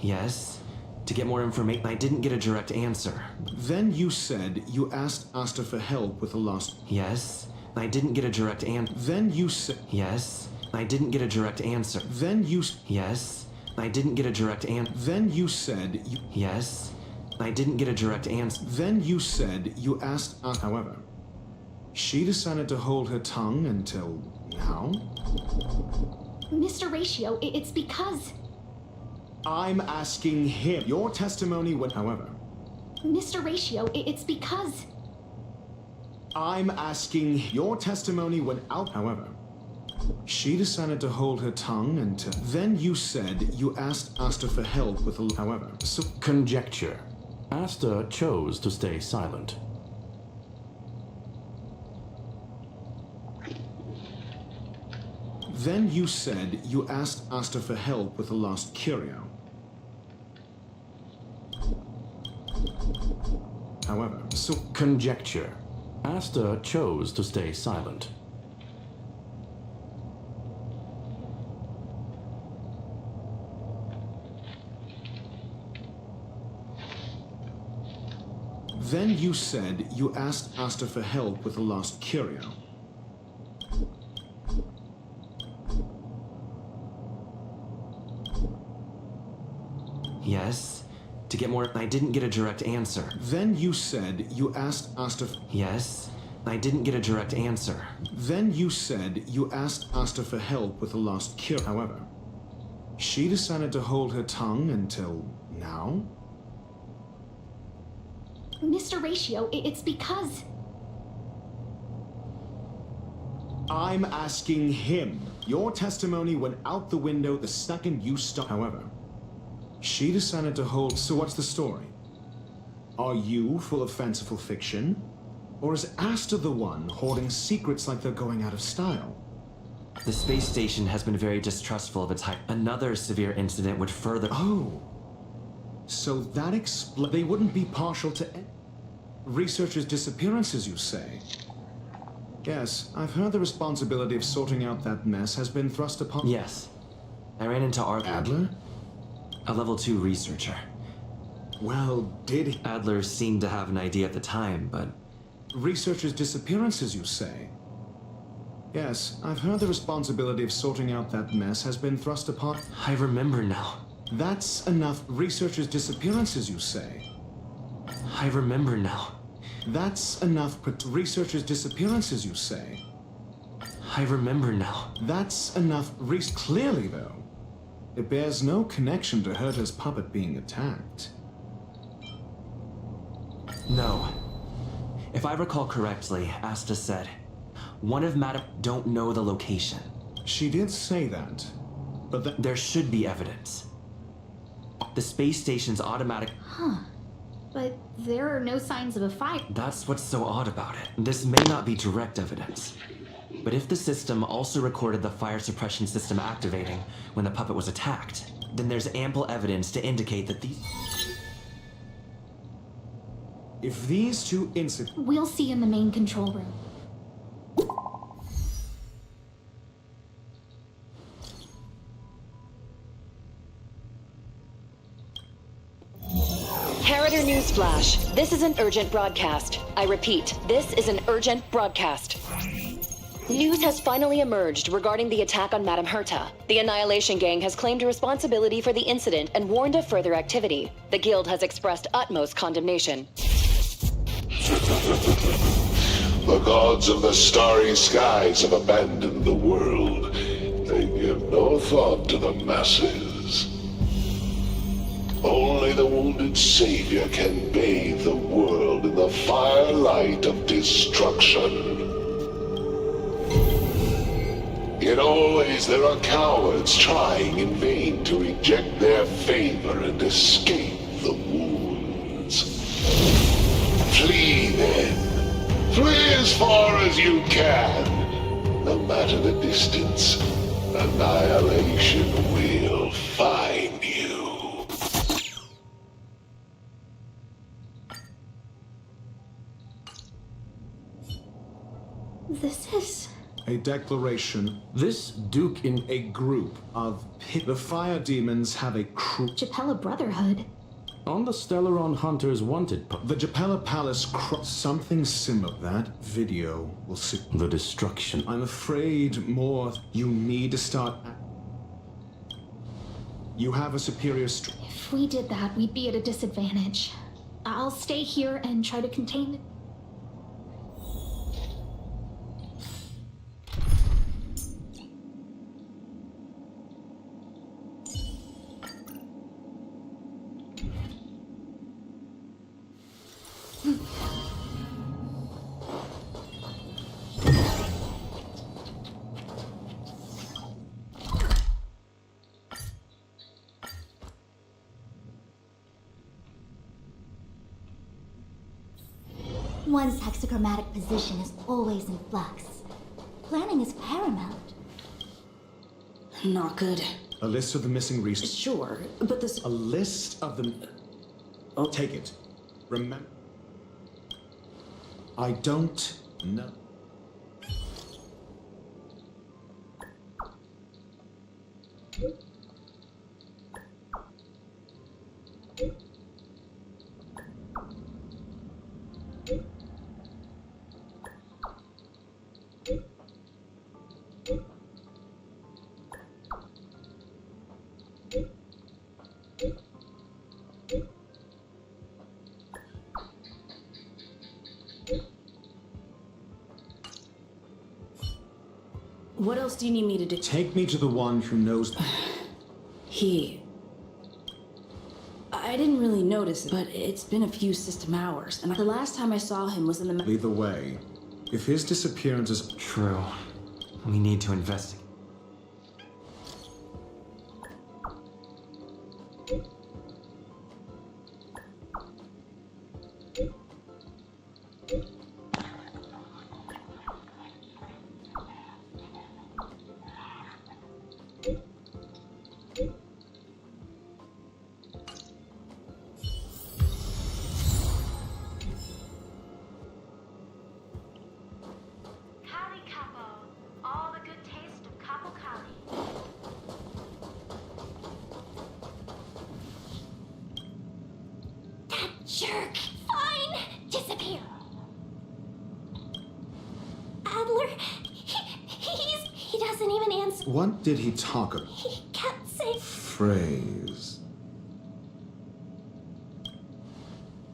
Yes. To get more information, I didn't get a direct answer. Then you said you asked Asta for help with the lost... Yes. I didn't get a direct answer. Then you said... Yes. I didn't get a direct answer. Then you... Yes. I didn't get a direct answer. Then you said you... Yes. I didn't get a direct answer. Then you said you asked Asta... However, she decided to hold her tongue until now? Mr. Ratio, it's because... I'm asking him. Your testimony went... However... Mr. Ratio, it's because... I'm asking... Your testimony went out... However... She decided to hold her tongue until... Then you said you asked Asta for help with the... However... So... Conjecture. Asta chose to stay silent. Then you said you asked Asta for help with the lost curio. However, so... Conjecture. Asta chose to stay silent. Then you said you asked Asta for help with the lost curio. Yes. To get more... I didn't get a direct answer. Then you said you asked Asta... Yes. I didn't get a direct answer. Then you said you asked Asta for help with the lost curio. However, she decided to hold her tongue until now? Mr. Ratio, it's because... I'm asking him. Your testimony went out the window the second you stopped. However, she decided to hold... So what's the story? Are you full of fanciful fiction? Or is Asta the one hoarding secrets like they're going out of style? The space station has been very distrustful of its hype. Another severe incident would further... Oh. So that explains... They wouldn't be partial to... Researchers' disappearances, you say? Yes, I've heard the responsibility of sorting out that mess has been thrust upon... Yes. I ran into Adler? A level 2 researcher. Well, did he... Adler seemed to have an idea at the time, but... Researchers' disappearances, you say? Yes, I've heard the responsibility of sorting out that mess has been thrust upon... I remember now. That's enough. Researchers' disappearances, you say? I remember now. That's enough. Researchers' disappearances, you say? I remember now. That's enough. Clearly, though, it bears no connection to Herta's puppet being attacked. No. If I recall correctly, Asta said, one of Madam don't know the location. She did say that. But there should be evidence. The space station's automatic... Huh. But there are no signs of a fire. That's what's so odd about it. This may not be direct evidence. But if the system also recorded the fire suppression system activating when the puppet was attacked, then there's ample evidence to indicate that these... If these two incidents... We'll see in the main control room. Harrider News Flash. This is an urgent broadcast. I repeat, this is an urgent broadcast. News has finally emerged regarding the attack on Madame Herta. The Annihilation Gang has claimed responsibility for the incident and warned of further activity. The Guild has expressed utmost condemnation. The gods of the starry skies have abandoned the world. They give no thought to the masses. Only the wounded savior can bathe the world in the firelight of destruction. Yet always there are cowards trying in vain to reject their favor and escape the wounds. Flee then. Flee as far as you can. No matter the distance, annihilation will find you. This is... A declaration. This Duke in a group of the fire demons have a crew. Japella Brotherhood. On the Stellaron Hunters wanted... The Japella Palace something similar. That video will see... The destruction. I'm afraid more... You need to start... You have a superior If we did that, we'd be at a disadvantage. I'll stay here and try to contain it. One's hexachromatic position is always in flux. Planning is paramount. Not good. A list of the missing resources. Sure, but this... A list of them... Oh, take it. Remember... I don't know. What else do you need me to do? Take me to the one who knows... I didn't really notice it, but it's been a few system hours, and the last time I saw him was in the... Lead the way. If his disappearance is... True. We need to investigate. Jerk! Fine! Disappear! Adler, he doesn't even answer. What did he talk about? He kept saying... Phrase.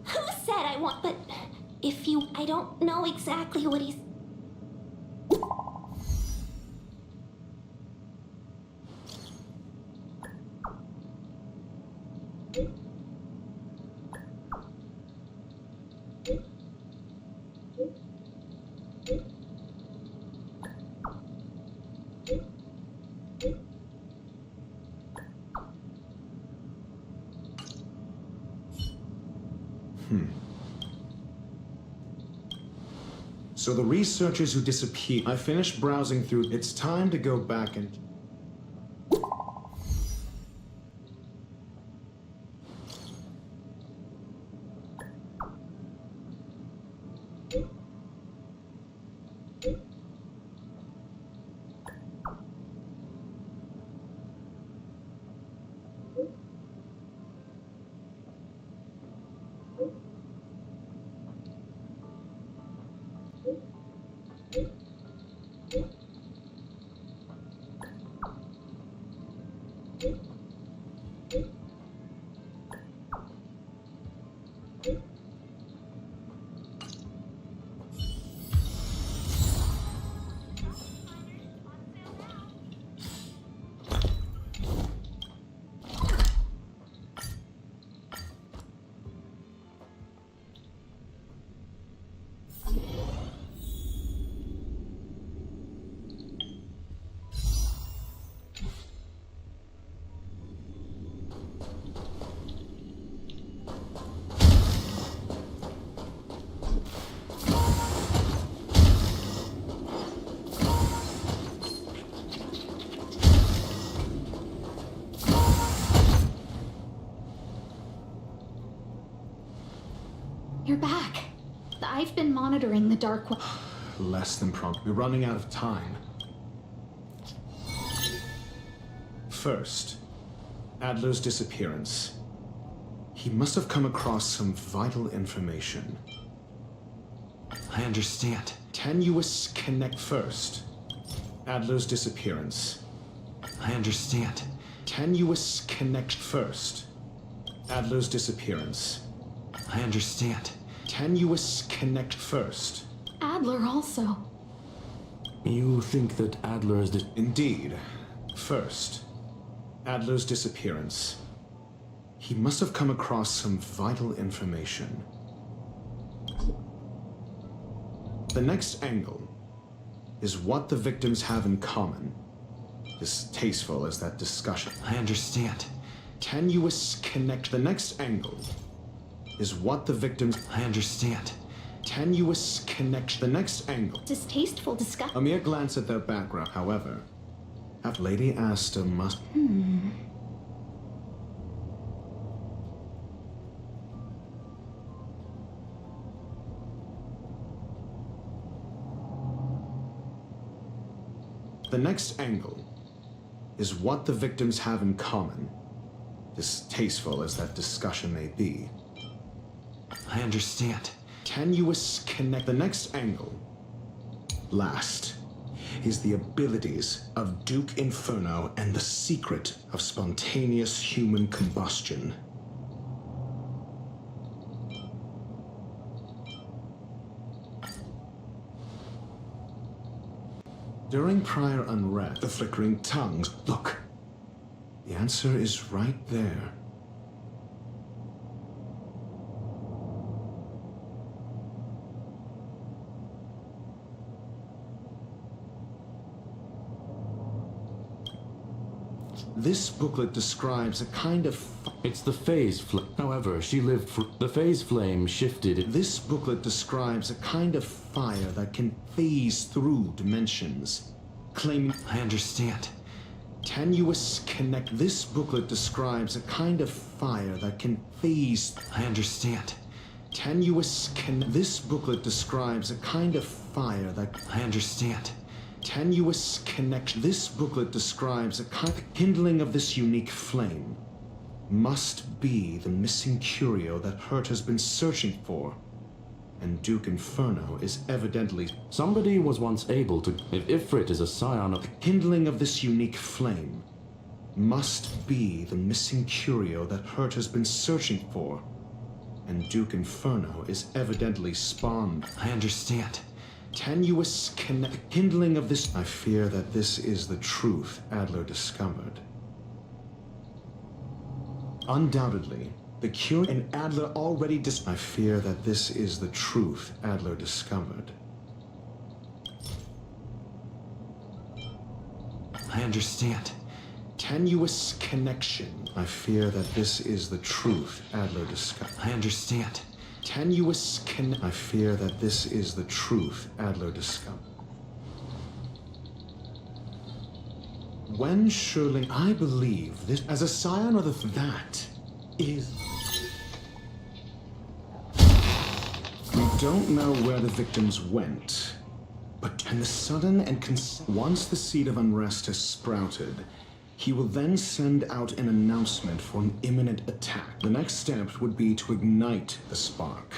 Who said I want... But if you... I don't know exactly what he's... So the researchers who disappeared... I finished browsing through... It's time to go back and... You're back. I've been monitoring the dark web. Less than prompt. We're running out of time. First, Adler's disappearance. He must have come across some vital information. I understand. Tenuous connect first. Adler's disappearance. I understand. Tenuous connect first. Adler's disappearance. I understand. Tenuous connect first. Adler also. You think that Adler is the... Indeed. First, Adler's disappearance. He must have come across some vital information. The next angle is what the victims have in common. Distasteful as that discussion. I understand. Tenuous connect. The next angle is what the victims... I understand. Tenuous connect. The next angle. Distasteful discussion. A mere glance at their background, however. Lady Asta must... The next angle is what the victims have in common. Distasteful as that discussion may be. I understand. Tenuous connect. The next angle, last, is the abilities of Duke Inferno and the secret of spontaneous human combustion. During prior unrest, the flickering tongues. Look, the answer is right there. This booklet describes a kind of... It's the phase flame. However, she lived for... The phase flame shifted... This booklet describes a kind of fire that can phase through dimensions, claiming... I understand. Tenuous connect. This booklet describes a kind of fire that can phase... I understand. Tenuous connect. This booklet describes a kind of fire that... I understand. Tenuous connect. This booklet describes a kind of kindling of this unique flame. Must be the missing curio that Hurt has been searching for. And Duke Inferno is evidently... Somebody was once able to... If Ifrit is a scion of... The kindling of this unique flame must be the missing curio that Hurt has been searching for. And Duke Inferno is evidently spawned. I understand. Tenuous connect. Kindling of this... I fear that this is the truth Adler discovered. Undoubtedly, the cure in Adler already I fear that this is the truth Adler discovered. I understand. Tenuous connection. I fear that this is the truth Adler discovered. I understand. tenuous I fear that this is the truth Adler discovered. When Schurling, I believe this as a scion of that is. We don't know where the victims went, but the sudden and once the seed of unrest has sprouted, he will then send out an announcement for an imminent attack. The next step would be to ignite the spark.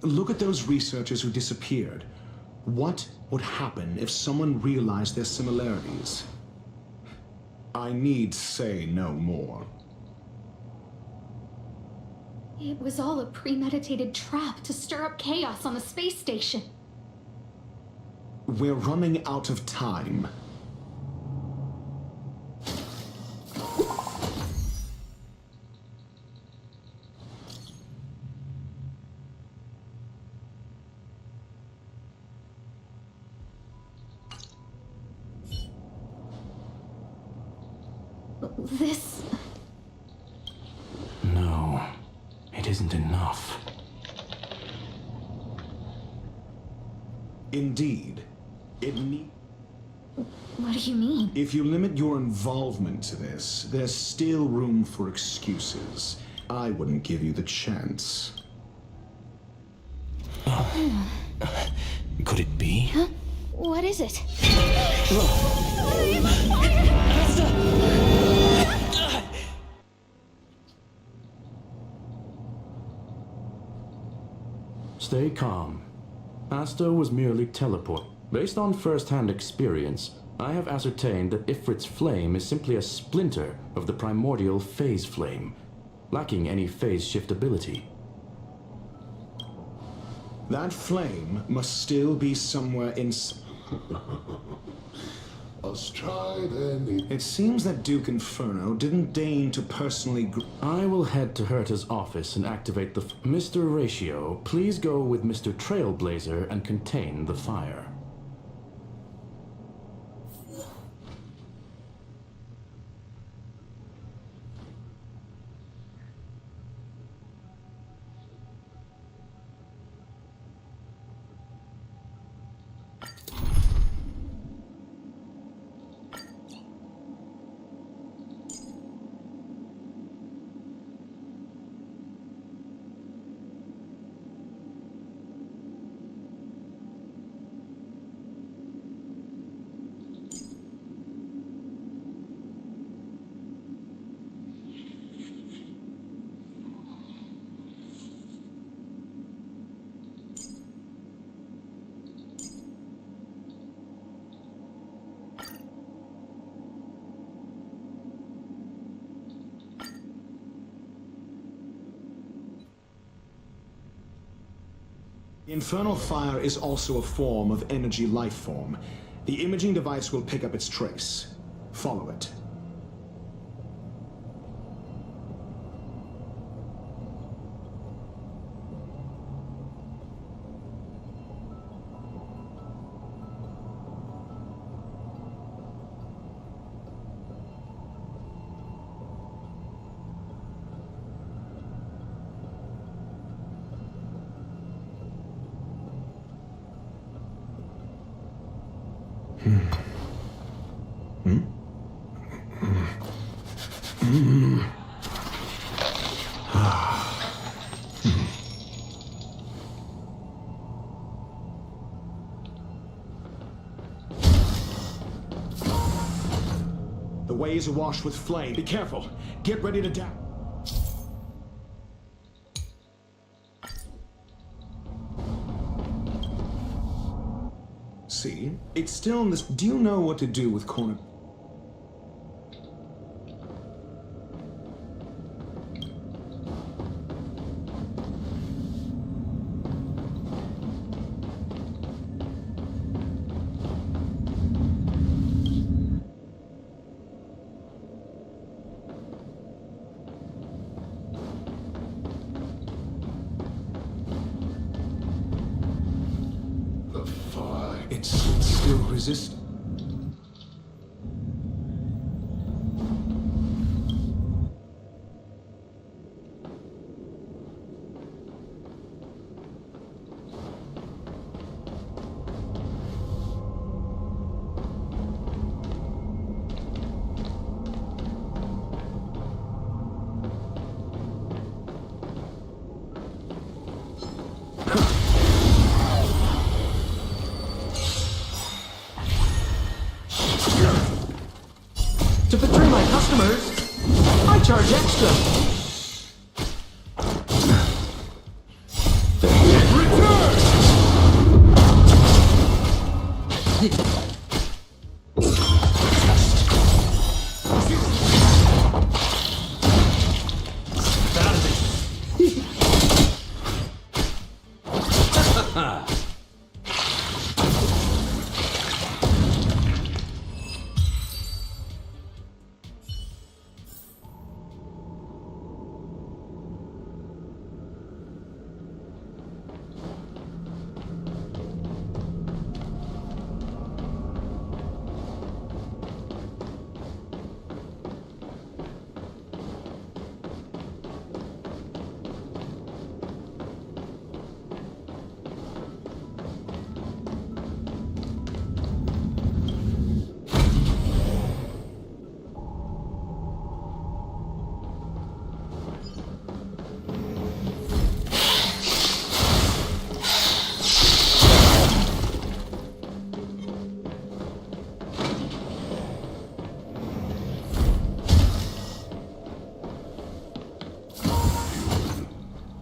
Look at those researchers who disappeared. What would happen if someone realized their similarities? I need say no more. It was all a premeditated trap to stir up chaos on the space station. We're running out of time. This... No, it isn't enough. Indeed, it need. What do you mean? If you limit your involvement to this, there's still room for excuses. I wouldn't give you the chance. Could it be? Huh? What is it? Stay calm. Asta was merely teleport. Based on first-hand experience, I have ascertained that Ifrit's flame is simply a splinter of the primordial phase flame, lacking any phase shift ability. That flame must still be somewhere in... Let's try then. It seems that Duke Inferno didn't deign to personally... I will head to Herta's office and activate the... Mr. Ratio, please go with Mr. Trailblazer and contain the fire. The infernal fire is also a form of energy life form. The imaging device will pick up its trace. Follow it. The way is awash with flame. Be careful. Get ready to down. See? It's still in this... Do you know what to do with corner... It's still resistant. charge extra.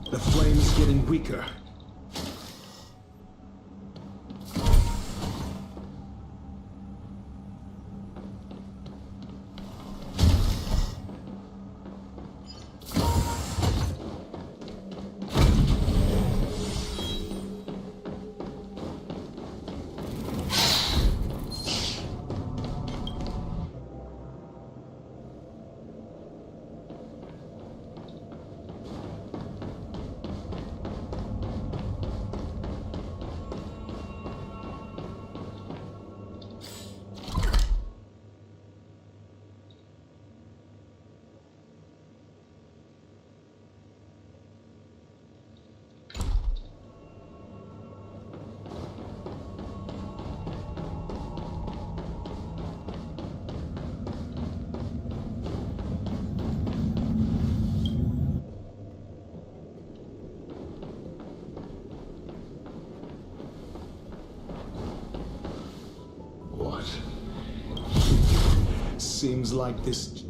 The flame is getting weaker. Seems like this...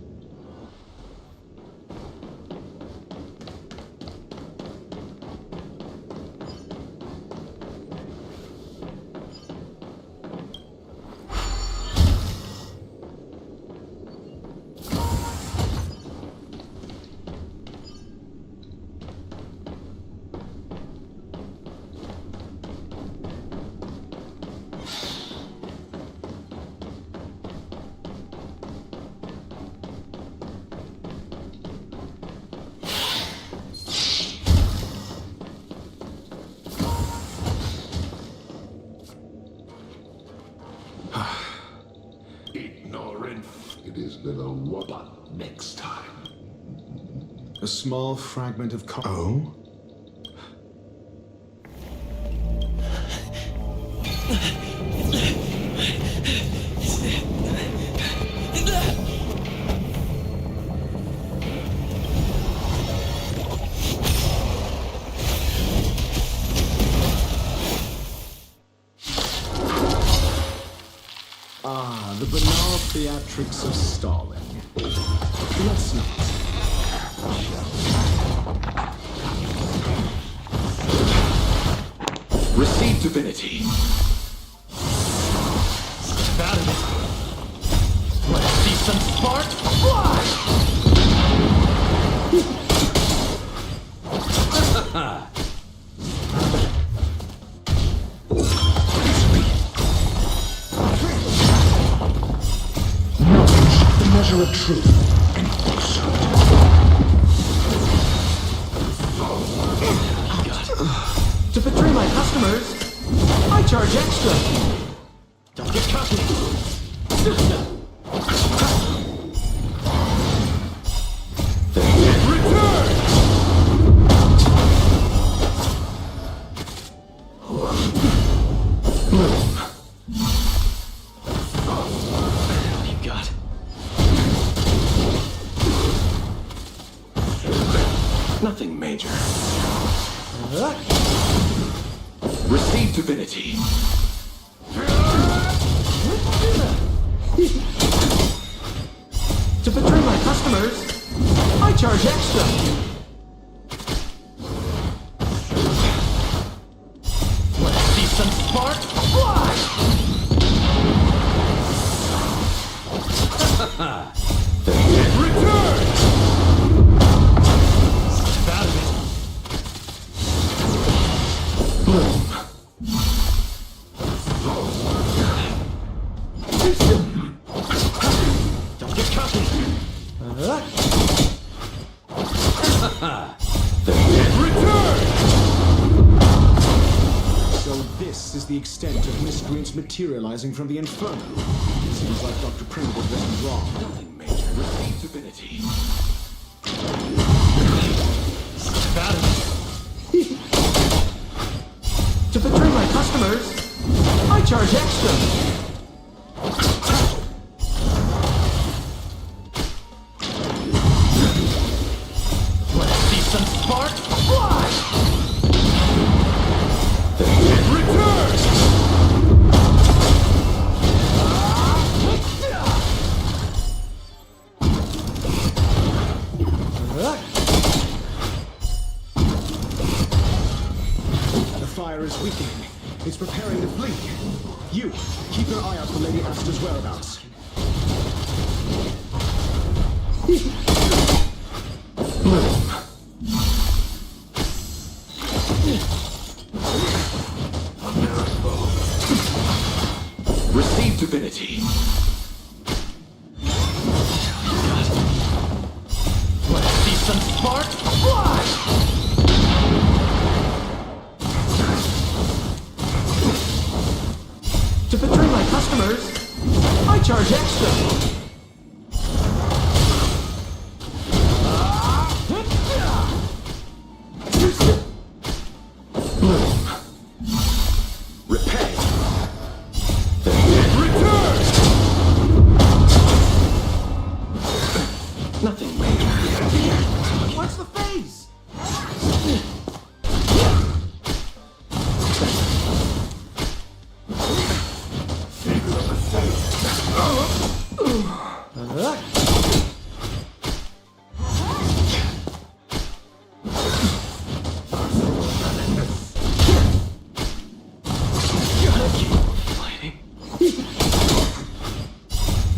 It is little what next time. A small fragment of Oh? The banal theatrics of stalling. Let's not. Receive divinity. Out of it. Let's see some spark fly! Measure of truth and falsehood. To betray my customers, I charge extra. Don't get cocky. Return! You got. Nothing major. Receive divinity. To betray my customers, I charge extra! Let's see some spark fly! Return! Snap out of it. Boom. Don't get cocky. Return! So this is the extent of miscreants materializing from the Inferno. Seems like Dr. Pringle wasn't wrong. Nothing major. Repeat divinity. Snap out of it. To betray my customers, I charge extra. Let's see some spark fly! Return! The fire is weakening. It's preparing to flee. You, keep your eye out for Lady Asta's whereabouts. Receive divinity. Let's see some spark fly! To betray my customers, I charge extra. Repay. Return! Nothing major. What's the phase?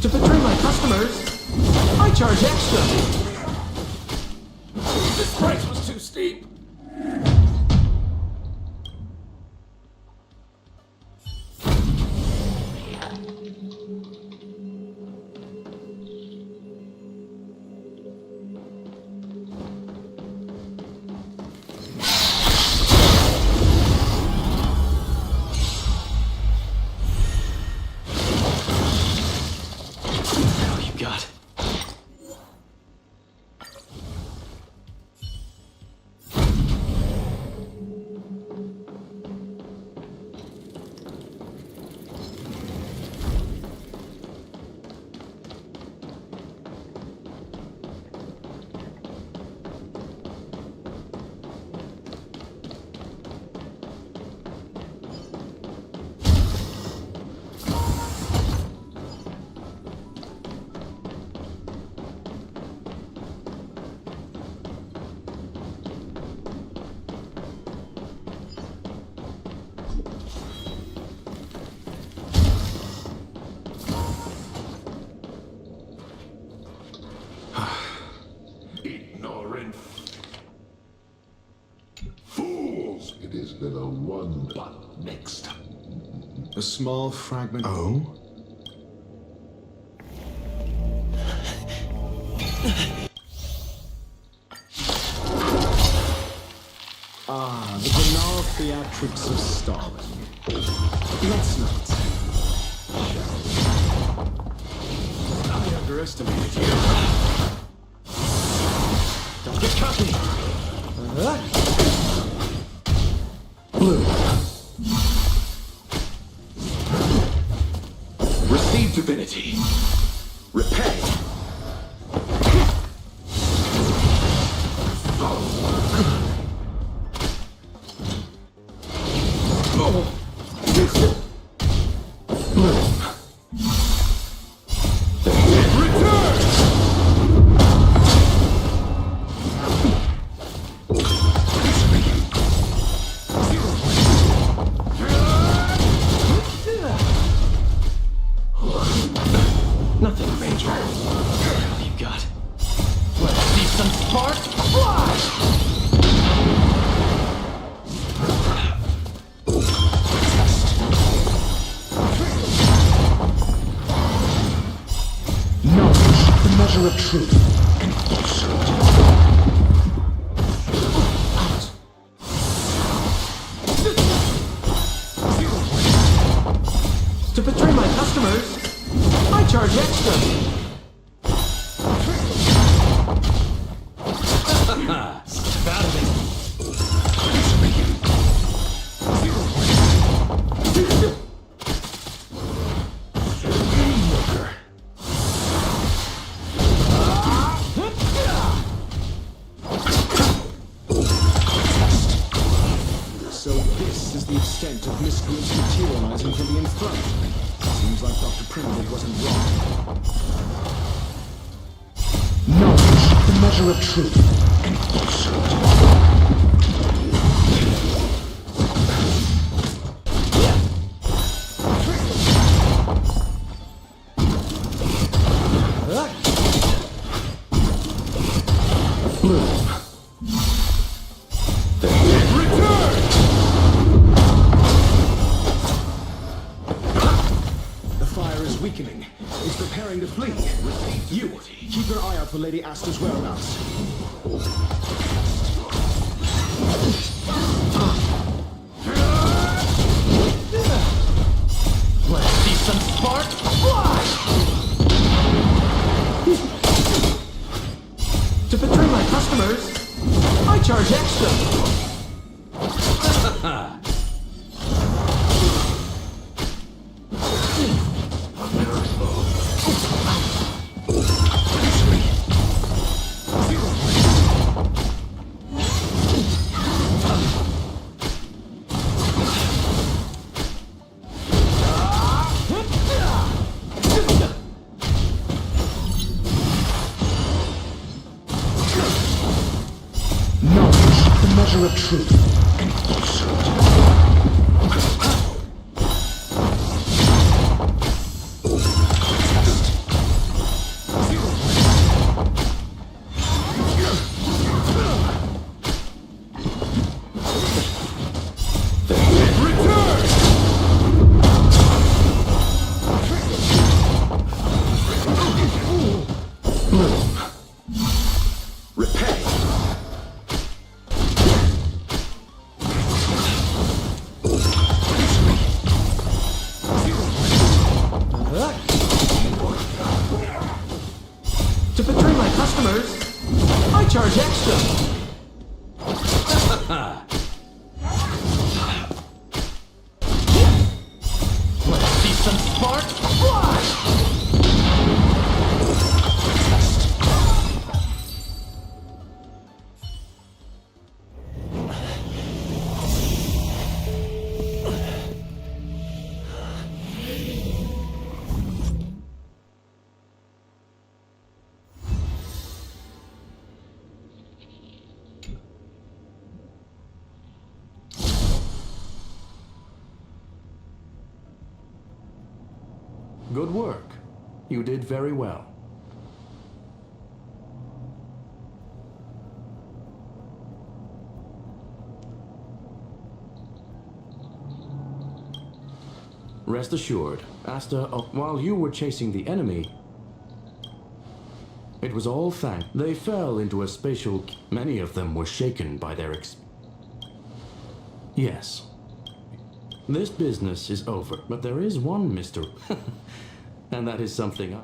To betray my customers, I charge extra. This price was too steep. Now you got. Ignorant fools. It is below one but next. A small fragment. Oh? Ah, the banal theatrics of Stalin. Let's not. I underestimated you. Don't get cocky. Blue. Receive divinity. Repay. To betray my customers, I charge extra. Step out of it. So this is the extent of miscreants materializing from the infernal. Seems like Dr. Primitive wasn't wrong. Knowledge, the measure of truth and falsehood. Weakening. It's preparing to flee. You, keep your eye out for Lady Asta's whereabouts. Let's see some spark fly! To betray my customers, I charge extra. Measure of truth and falsehood. To betray my customers, I charge extra. Let's see some spark fly! Good work. You did very well. Rest assured, Asta, while you were chasing the enemy, it was all they fell into a spatial... Many of them were shaken by their Yes. This business is over, but there is one Mr. And that is something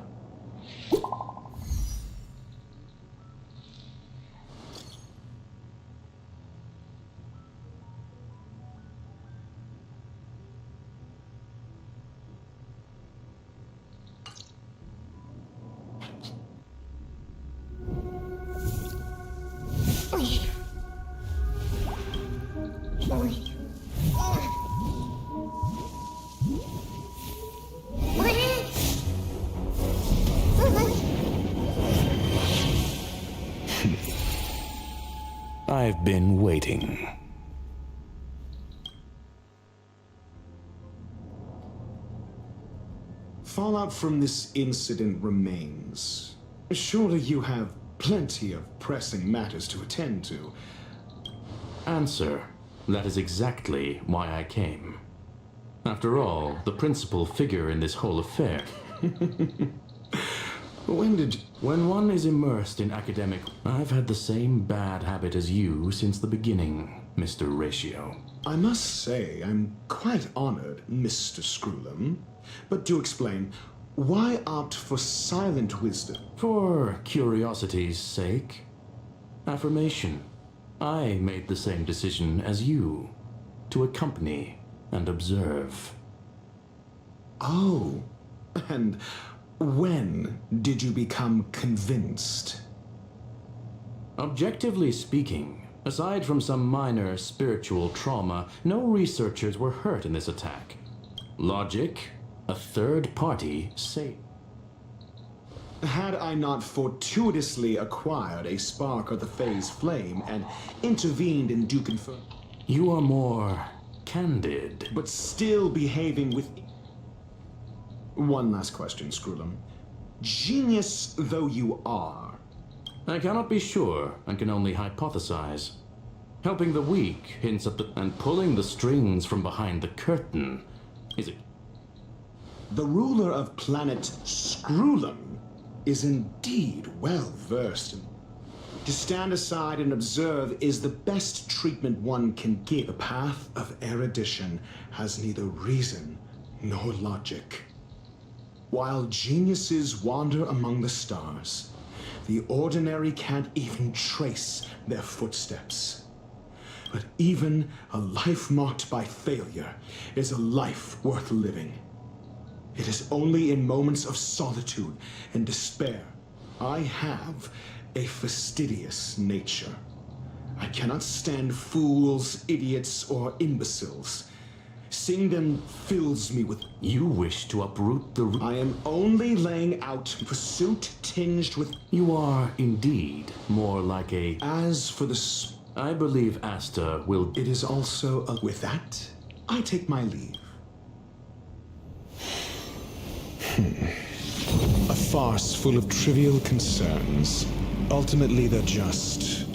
I've been waiting. Fallout from this incident remains. Surely you have plenty of pressing matters to attend to. Answer. That is exactly why I came. After all, the principal figure in this whole affair. When one is immersed in academic... I've had the same bad habit as you since the beginning, Mr. Ratio. I must say, I'm quite honored, Mr. Screwlam. But do explain, why opt for silent wisdom? For curiosity's sake. Affirmation. I made the same decision as you, to accompany and observe. Oh, and when did you become convinced? Objectively speaking, aside from some minor spiritual trauma, no researchers were hurt in this attack. Logic, a third party, say. Had I not fortuitously acquired a spark of the phase flame and intervened in due confirm... You are more candid. But still behaving with... One last question, Screwlum. Genius though you are... I cannot be sure and can only hypothesize. Helping the weak hints at the... and pulling the strings from behind the curtain is a... The ruler of planet Screwlum is indeed well versed in... To stand aside and observe is the best treatment one can give. The path of erudition has neither reason nor logic. While geniuses wander among the stars, the ordinary can't even trace their footsteps. But even a life marked by failure is a life worth living. It is only in moments of solitude and despair I have a fastidious nature. I cannot stand fools, idiots, or imbeciles. Seeing them fills me with... You wish to uproot the... I am only laying out pursuit tinged with... You are indeed more like a... As for the... I believe Asta will... It is also a... With that, I take my leave. A farce full of trivial concerns. Ultimately, they're just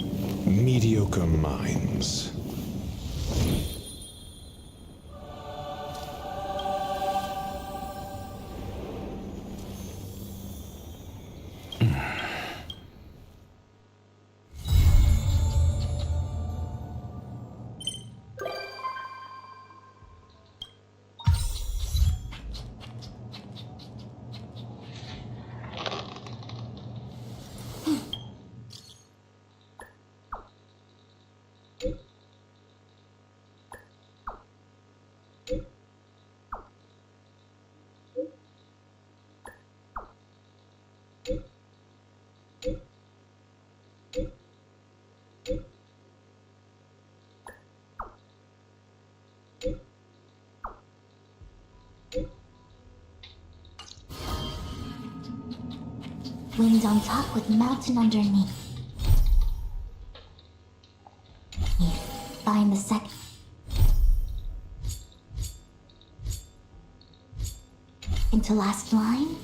mediocre minds. Wind on top with mountain underneath. Find the second. Into last line.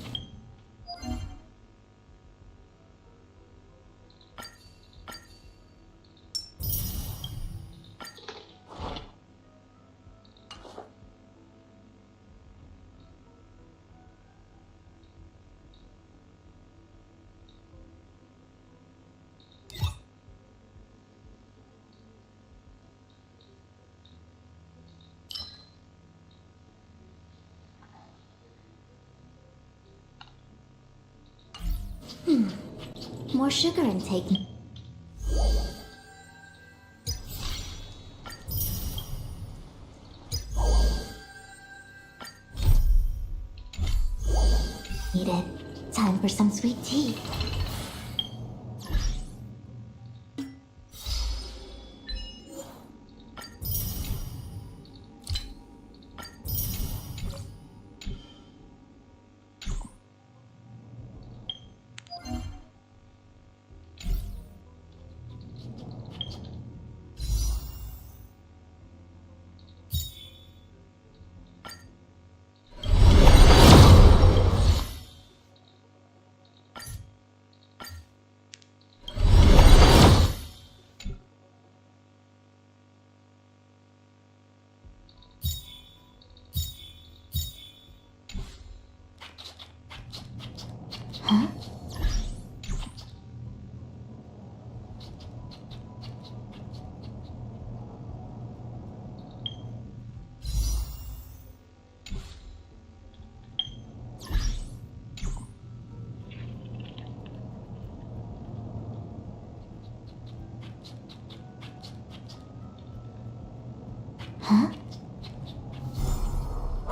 More sugar intake. Needed. Time for some sweet tea. Huh?